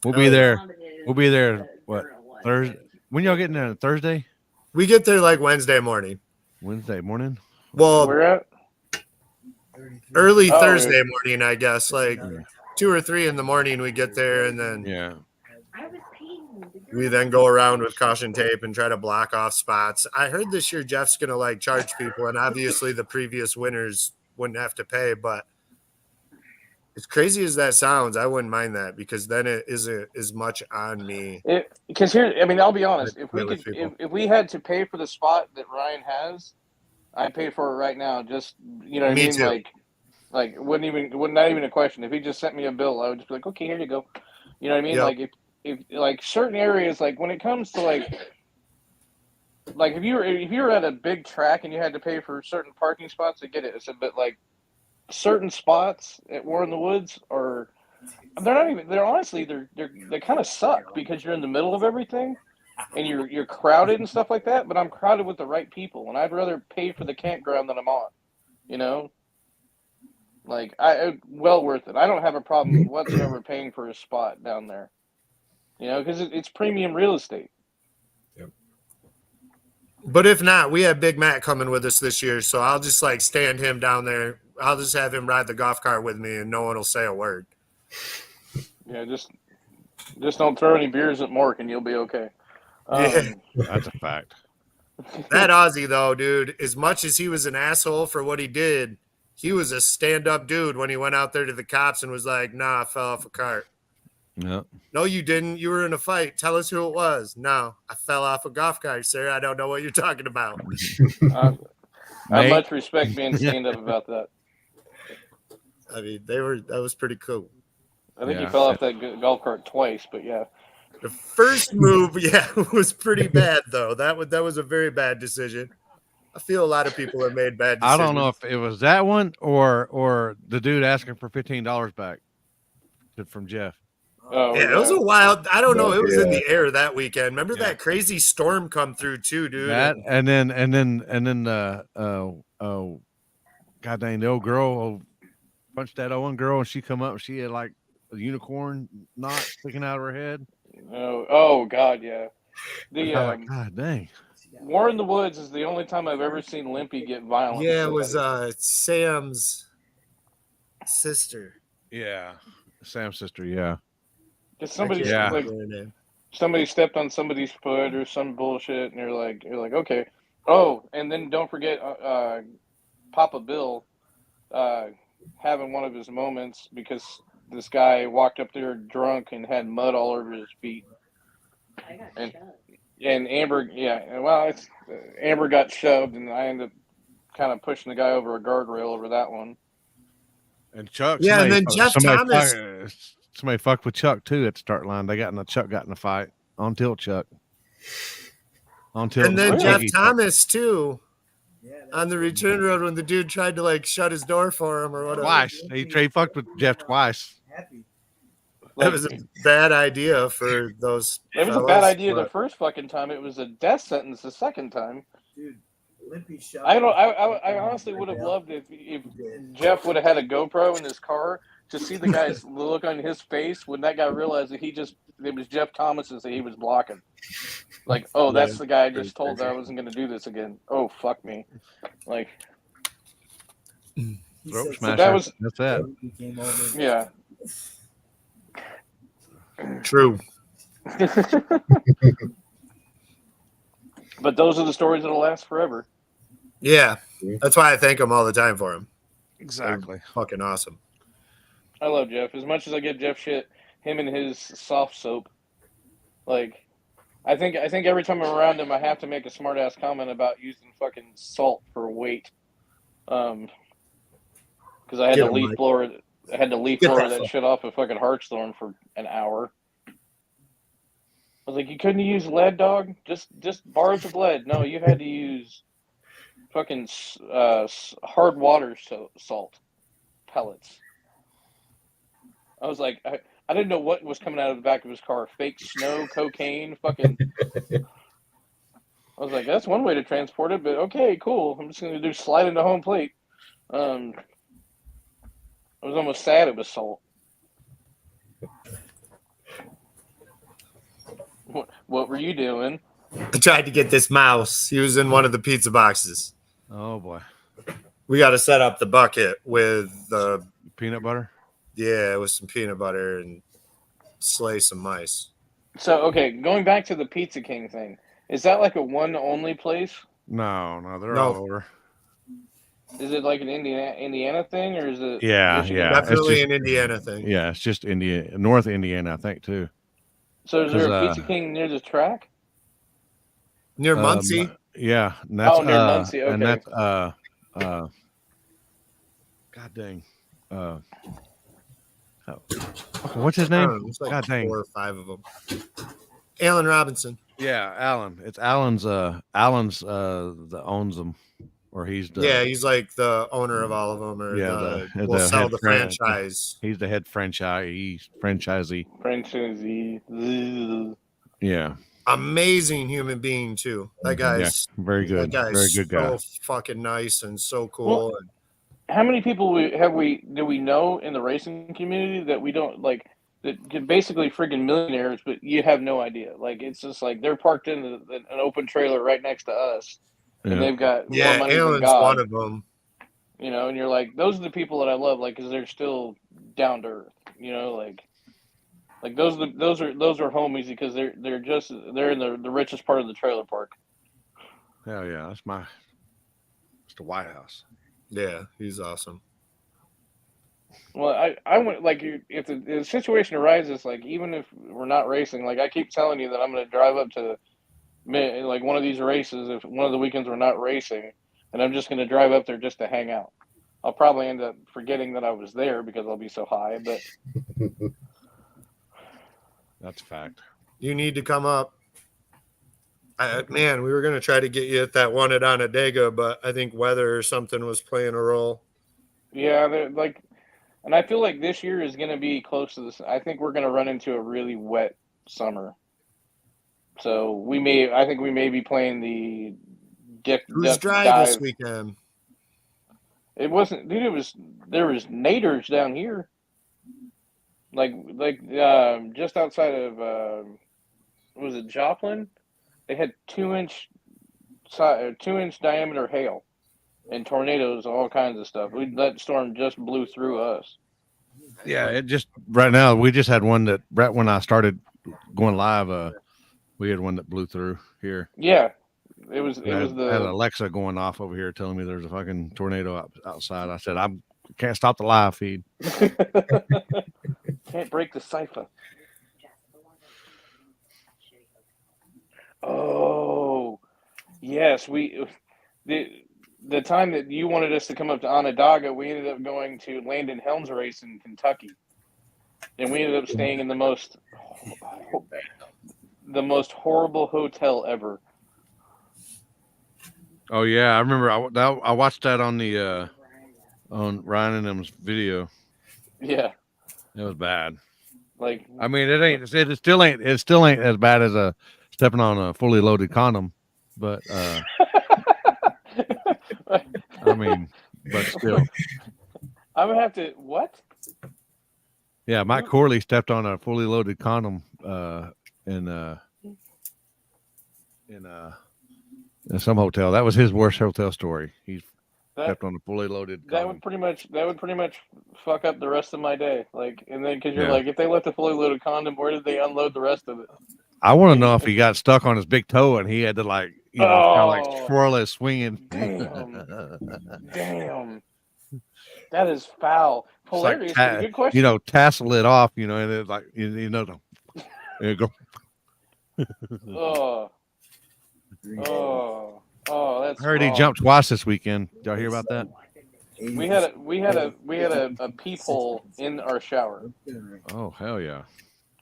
We'll be there. We'll be there. What, Thursday? When y'all getting there? Thursday? We get there like Wednesday morning. Wednesday morning? Well, we're at early Thursday morning, I guess. Like 2 or 3 in the morning, we get there, and then we then go around with caution tape and try to block off spots. I heard this year Jeff's gonna like charge people, and obviously the previous winners wouldn't have to pay, but as crazy as that sounds, I wouldn't mind that because then it isn't as much on me. Because here, I mean, I'll be honest. If we had to pay for the spot that Ryan has, I'd pay for it right now. Just you know what I mean? Too. Like not even a question. If he just sent me a bill, I would just be like, okay, here you go. You know what I mean? Yep. Like if like certain areas, like when it comes to like if you were at a big track and you had to pay for certain parking spots, I get it. It's a bit like certain spots at War in the Woods are they kind of suck because you're in the middle of everything and you're crowded and stuff like that, but I'm crowded with the right people and I'd rather pay for the campground than I'm on, you know, like well worth it. I don't have a problem whatsoever paying for a spot down there, you know, because it's premium real estate. But if not, we have Big Matt coming with us this year, so I'll just like stand him down there. I'll just have him ride the golf cart with me, and no one will say a word. Yeah, just don't throw any beers at Mark, and you'll be okay. That's a fact. That Aussie, though, dude, as much as he was an asshole for what he did, he was a stand-up dude when he went out there to the cops and was like, "Nah, I fell off a cart." No. No, you didn't. You were in a fight. Tell us who it was. No, I fell off a golf cart, sir. I don't know what you're talking about. I much respect being stand-up about that. I mean, that was pretty cool. I think he fell off that golf cart twice, but yeah. The first move, was pretty bad though. That was a very bad decision. I feel a lot of people have made bad decisions. I don't know if it was that one or the dude asking for $15 back from Jeff. Oh Yeah, it was a wild. I don't know. It was in Yeah. the air that weekend. Remember Yeah. that crazy storm come through too, dude. That and then god dang, the old girl punched that one girl, and she come up and she had like a unicorn knot sticking out of her head. Oh God, yeah. The I was like, god dang. War in the Woods is the only time I've ever seen Limpy get violent. Yeah, it was Sam's sister. Yeah, Sam's sister. Yeah, Because somebody somebody stepped on somebody's foot or some bullshit, and you're like, okay. Oh, and then don't forget Papa Bill having one of his moments because this guy walked up there drunk and had mud all over his feet. And Amber, Amber got shoved, and I ended up kind of pushing the guy over a guardrail over that one. and Chuck. Yeah, and then Jeff Thomas. Somebody fucked with Chuck too at the start line. Chuck got in a fight on tilt Chuck. On tilt. And then Jeff Thomas too. On the return road when the dude tried to like shut his door for him or whatever. Twice. He fucked with Jeff twice. That was a bad idea for those. It was a bad idea the first fucking time. It was a death sentence the second time. Dude, Limpy shot. I honestly would have loved if Jeff would have had a GoPro in his car to see the guy's look on his face when that guy realized that it was Jeff Thomas's that he was blocking. Like, oh, that's the guy I just told that I wasn't going to do this again. Oh, fuck me. Like, throat smasher. That's that. Yeah. True. But those are the stories that'll last forever. Yeah, that's why I thank him all the time for him. Exactly. They're fucking awesome. I love Jeff. As much as I give Jeff shit, him and his soft soap. Like, I think every time I'm around him, I have to make a smart ass comment about using fucking salt for weight. Because I had to leaf blower. I had to leaf blower that shit off of fucking Hartshorn for an hour. I was like, you couldn't use lead, dog? Just bars of lead. No, you had to use fucking hard water salt pellets. I was like, I didn't know what was coming out of the back of his car. Fake snow, cocaine, fucking. I was like, that's one way to transport it, but okay, cool. I'm just going to slide into home plate. I was almost sad it was salt. What were you doing? I tried to get this mouse. He was in one of the pizza boxes. Oh boy. We got to set up the bucket with the peanut butter. Yeah, with some peanut butter and slay some mice. So, okay, going back to the Pizza King thing, is that like a one only place? No, they're all over. Is it like an Indiana thing, or is it? Yeah, Michigan? Definitely an Indiana thing. Yeah, it's just North Indiana, I think too. So, is there a Pizza King near the track? Near Muncie? Yeah, and that's, near Muncie. Okay. And that's God dang. What's his name? It's like God dang. 4 or 5 of them. Alan Robinson. Yeah, Alan. It's Alan's that owns them, or he's he's like the owner of all of them, or will sell the franchise. He's the head franchisee. Yeah. Amazing human being too. That guy's very good. That guy's very good guy. So fucking nice and so cool. Well, how many people do we know in the racing community that we don't like? That basically friggin' millionaires, but you have no idea. Like, it's just like they're parked in an open trailer right next to us, and they've got more money Alan's than God. one of them. You know, and you're like, those are the people that I love, like, because they're still down to earth. You know, like those are homies because they're in the richest part of the trailer park. Hell yeah, it's the White House. Yeah, he's awesome. Well, I want, like, if the situation arises, like, even if we're not racing, like, I keep telling you that I'm going to drive up to like one of these races if one of the weekends we're not racing, and I'm just going to drive up there just to hang out. I'll probably end up forgetting that I was there because I'll be so high, but that's a fact. You need to come up. Man, we were going to try to get you at that one at Onondaga, but I think weather or something was playing a role. Yeah, like And I feel like this year is going to be close to this. I think we're going to run into a really wet summer. So I think we may be playing the Who's dry dive. this weekend? It wasn't, dude. There was naders down here, like just outside of was it Joplin? They had 2-inch diameter hail and tornadoes, all kinds of stuff. That storm just blew through us. Yeah, it just right now we just had one that right when I started going live, we had one that blew through here. Yeah, it was I had Alexa going off over here telling me there's a fucking tornado outside. I said I can't stop the live feed. Can't break the cipher. Oh, yes, the time that you wanted us to come up to Onondaga, we ended up going to Landon Helms Race in Kentucky, and we ended up staying in the most horrible hotel ever. Oh yeah, I remember. I watched that on the on Ryan and them's video. Yeah, it was bad. Like, I mean, it still ain't as bad as stepping on a fully loaded condom, but I mean, but still, I would have to what? Yeah, Mike Corley stepped on a fully loaded condom in some hotel. That was his worst hotel story. He stepped on a fully loaded condom. That would pretty much fuck up the rest of my day. Like, and then because you're Yeah. like, if they left a fully loaded condom, where did they unload the rest of it? I want to know if he got stuck on his big toe and he had to kind of like swirl it, swinging. Damn. That is foul. Hilarious. Like Good question. Tassel it off, and it's like, there you go. That's. I heard he jumped twice this weekend. Did y'all hear about that? We had a peephole in our shower. Oh hell yeah!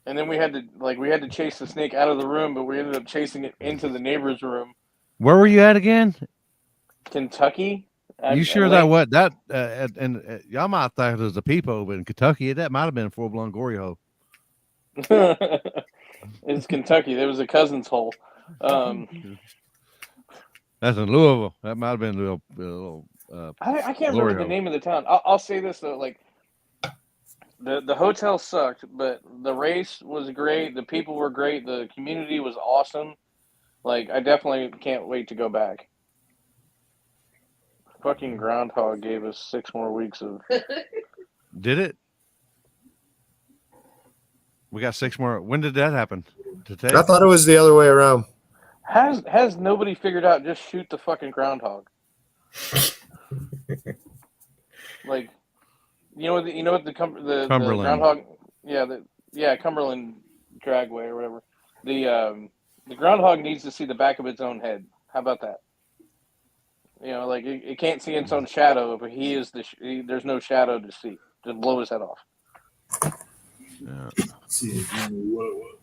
And then we had to chase the snake out of the room, but we ended up chasing it into the neighbor's room. Where were you at again? Kentucky. You sure that what that and y'all might think it was a peephole, but in Kentucky that might have been a full blown gory hole. It's Kentucky. There was a cousin's hole. That's in Louisville. That might have been a little. I can't remember the name of the town. I'll say this though, like the hotel sucked, but the race was great. The people were great. The community was awesome. Like, I definitely can't wait to go back. Fucking groundhog gave us 6 more weeks of. Did it? We got 6 more. When did that happen? Today? I thought it was the other way around. Has nobody figured out just shoot the fucking groundhog? Like, you know what the Cumberland. groundhog, Cumberland Dragway or whatever. The groundhog needs to see the back of its own head. How about that? Like it can't see its own shadow, but there's no shadow to see. Just blow his head off. Yeah. See what.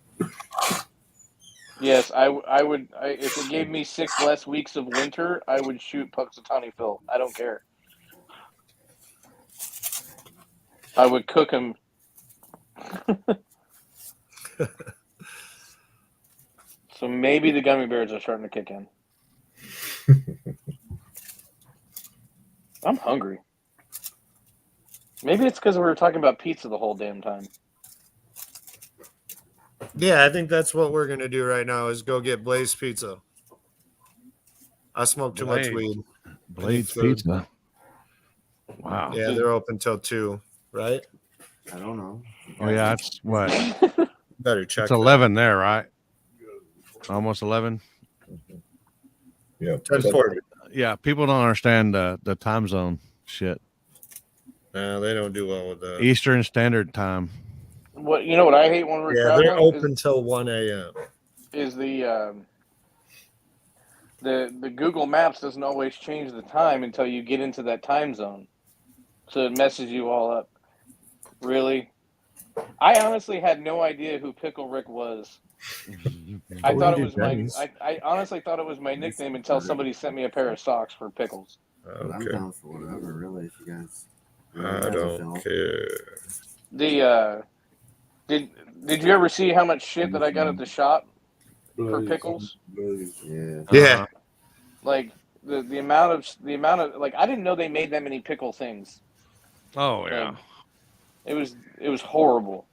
Yes, I would. If it gave me 6 less weeks of winter, I would shoot Puxatawny Phil. I don't care. I would cook him. So maybe the gummy bears are starting to kick in. I'm hungry. Maybe it's because we were talking about pizza the whole damn time. Yeah, I think that's what we're gonna do right now is go get Blaze Pizza. I smoke too much weed. Blaze Pizza. Wow. Yeah, they're open till 2, right? I don't know. Oh yeah, it's what? Better check. It's 11 there, right? Almost 11. Yeah. 10:40. Yeah, people don't understand the time zone shit. No, they don't do well with that. Eastern Standard Time. What I hate when we're traveling? They're open till 1 a.m. Is the Google Maps doesn't always change the time until you get into that time zone, so it messes you all up. Really, I honestly had no idea who Pickle Rick was. I thought it was I honestly thought it was my nickname until somebody sent me a pair of socks for Pickles. I'm down for whatever, really. If you guys. I don't care. The did you ever see how much shit that I got at the shop for pickles? Yeah. Yeah. Like the amount of like I didn't know they made that many pickle things. Oh yeah. Like, it was horrible.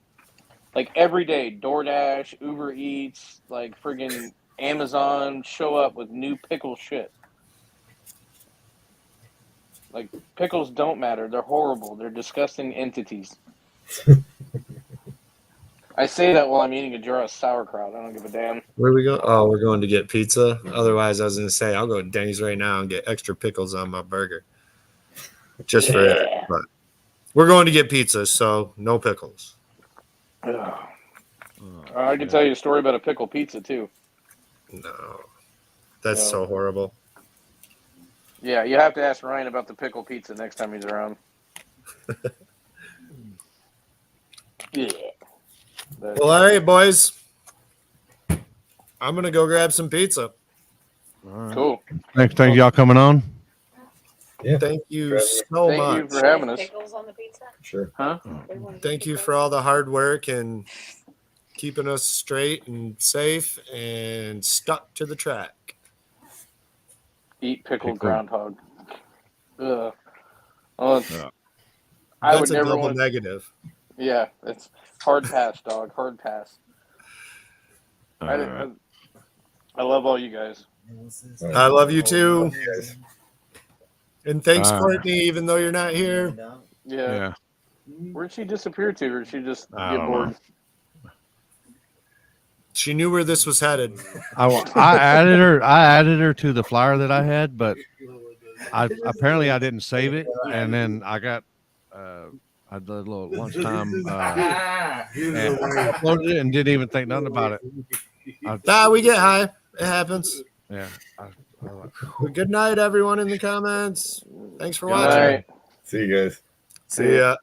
Like every day, DoorDash, Uber Eats, like friggin' Amazon show up with new pickle shit. Like pickles don't matter. They're horrible. They're disgusting entities. I say that while I'm eating a jar of sauerkraut. I don't give a damn. Where we go? Oh, we're going to get pizza. Otherwise, I was going to say I'll go to Denny's right now and get extra pickles on my burger, just for it. But we're going to get pizza, so no pickles. I can tell you a story about a pickle pizza too. No, that's so horrible. Yeah, you have to ask Ryan about the pickle pizza next time he's around. Yeah. Well, all right, boys. I'm gonna go grab some pizza. Cool. Thanks y'all coming on. Yeah. Thank you so Thank much. you for having us. Pickles on the pizza? Sure. Huh? Thank you for all the hard work and keeping us straight and safe and stuck to the track. Eat pickled groundhog. Ugh. Well, I That's would a never double want. negative. Yeah, it's hard pass, dog. Hard pass. I love all you guys. I love you too. Yes. And thanks, All right. Courtney, even though you're not here. Yeah. Where'd she disappear to? Or did she just I get don't bored? know. She knew where this was headed. I added her to the flyer that I had, but apparently I didn't save it, and then I got I did a little lunchtime and uploaded it and didn't even think nothing about it. We get high. It happens. Yeah. Good night, everyone in the comments. Thanks for Good watching. night. See you guys. See ya.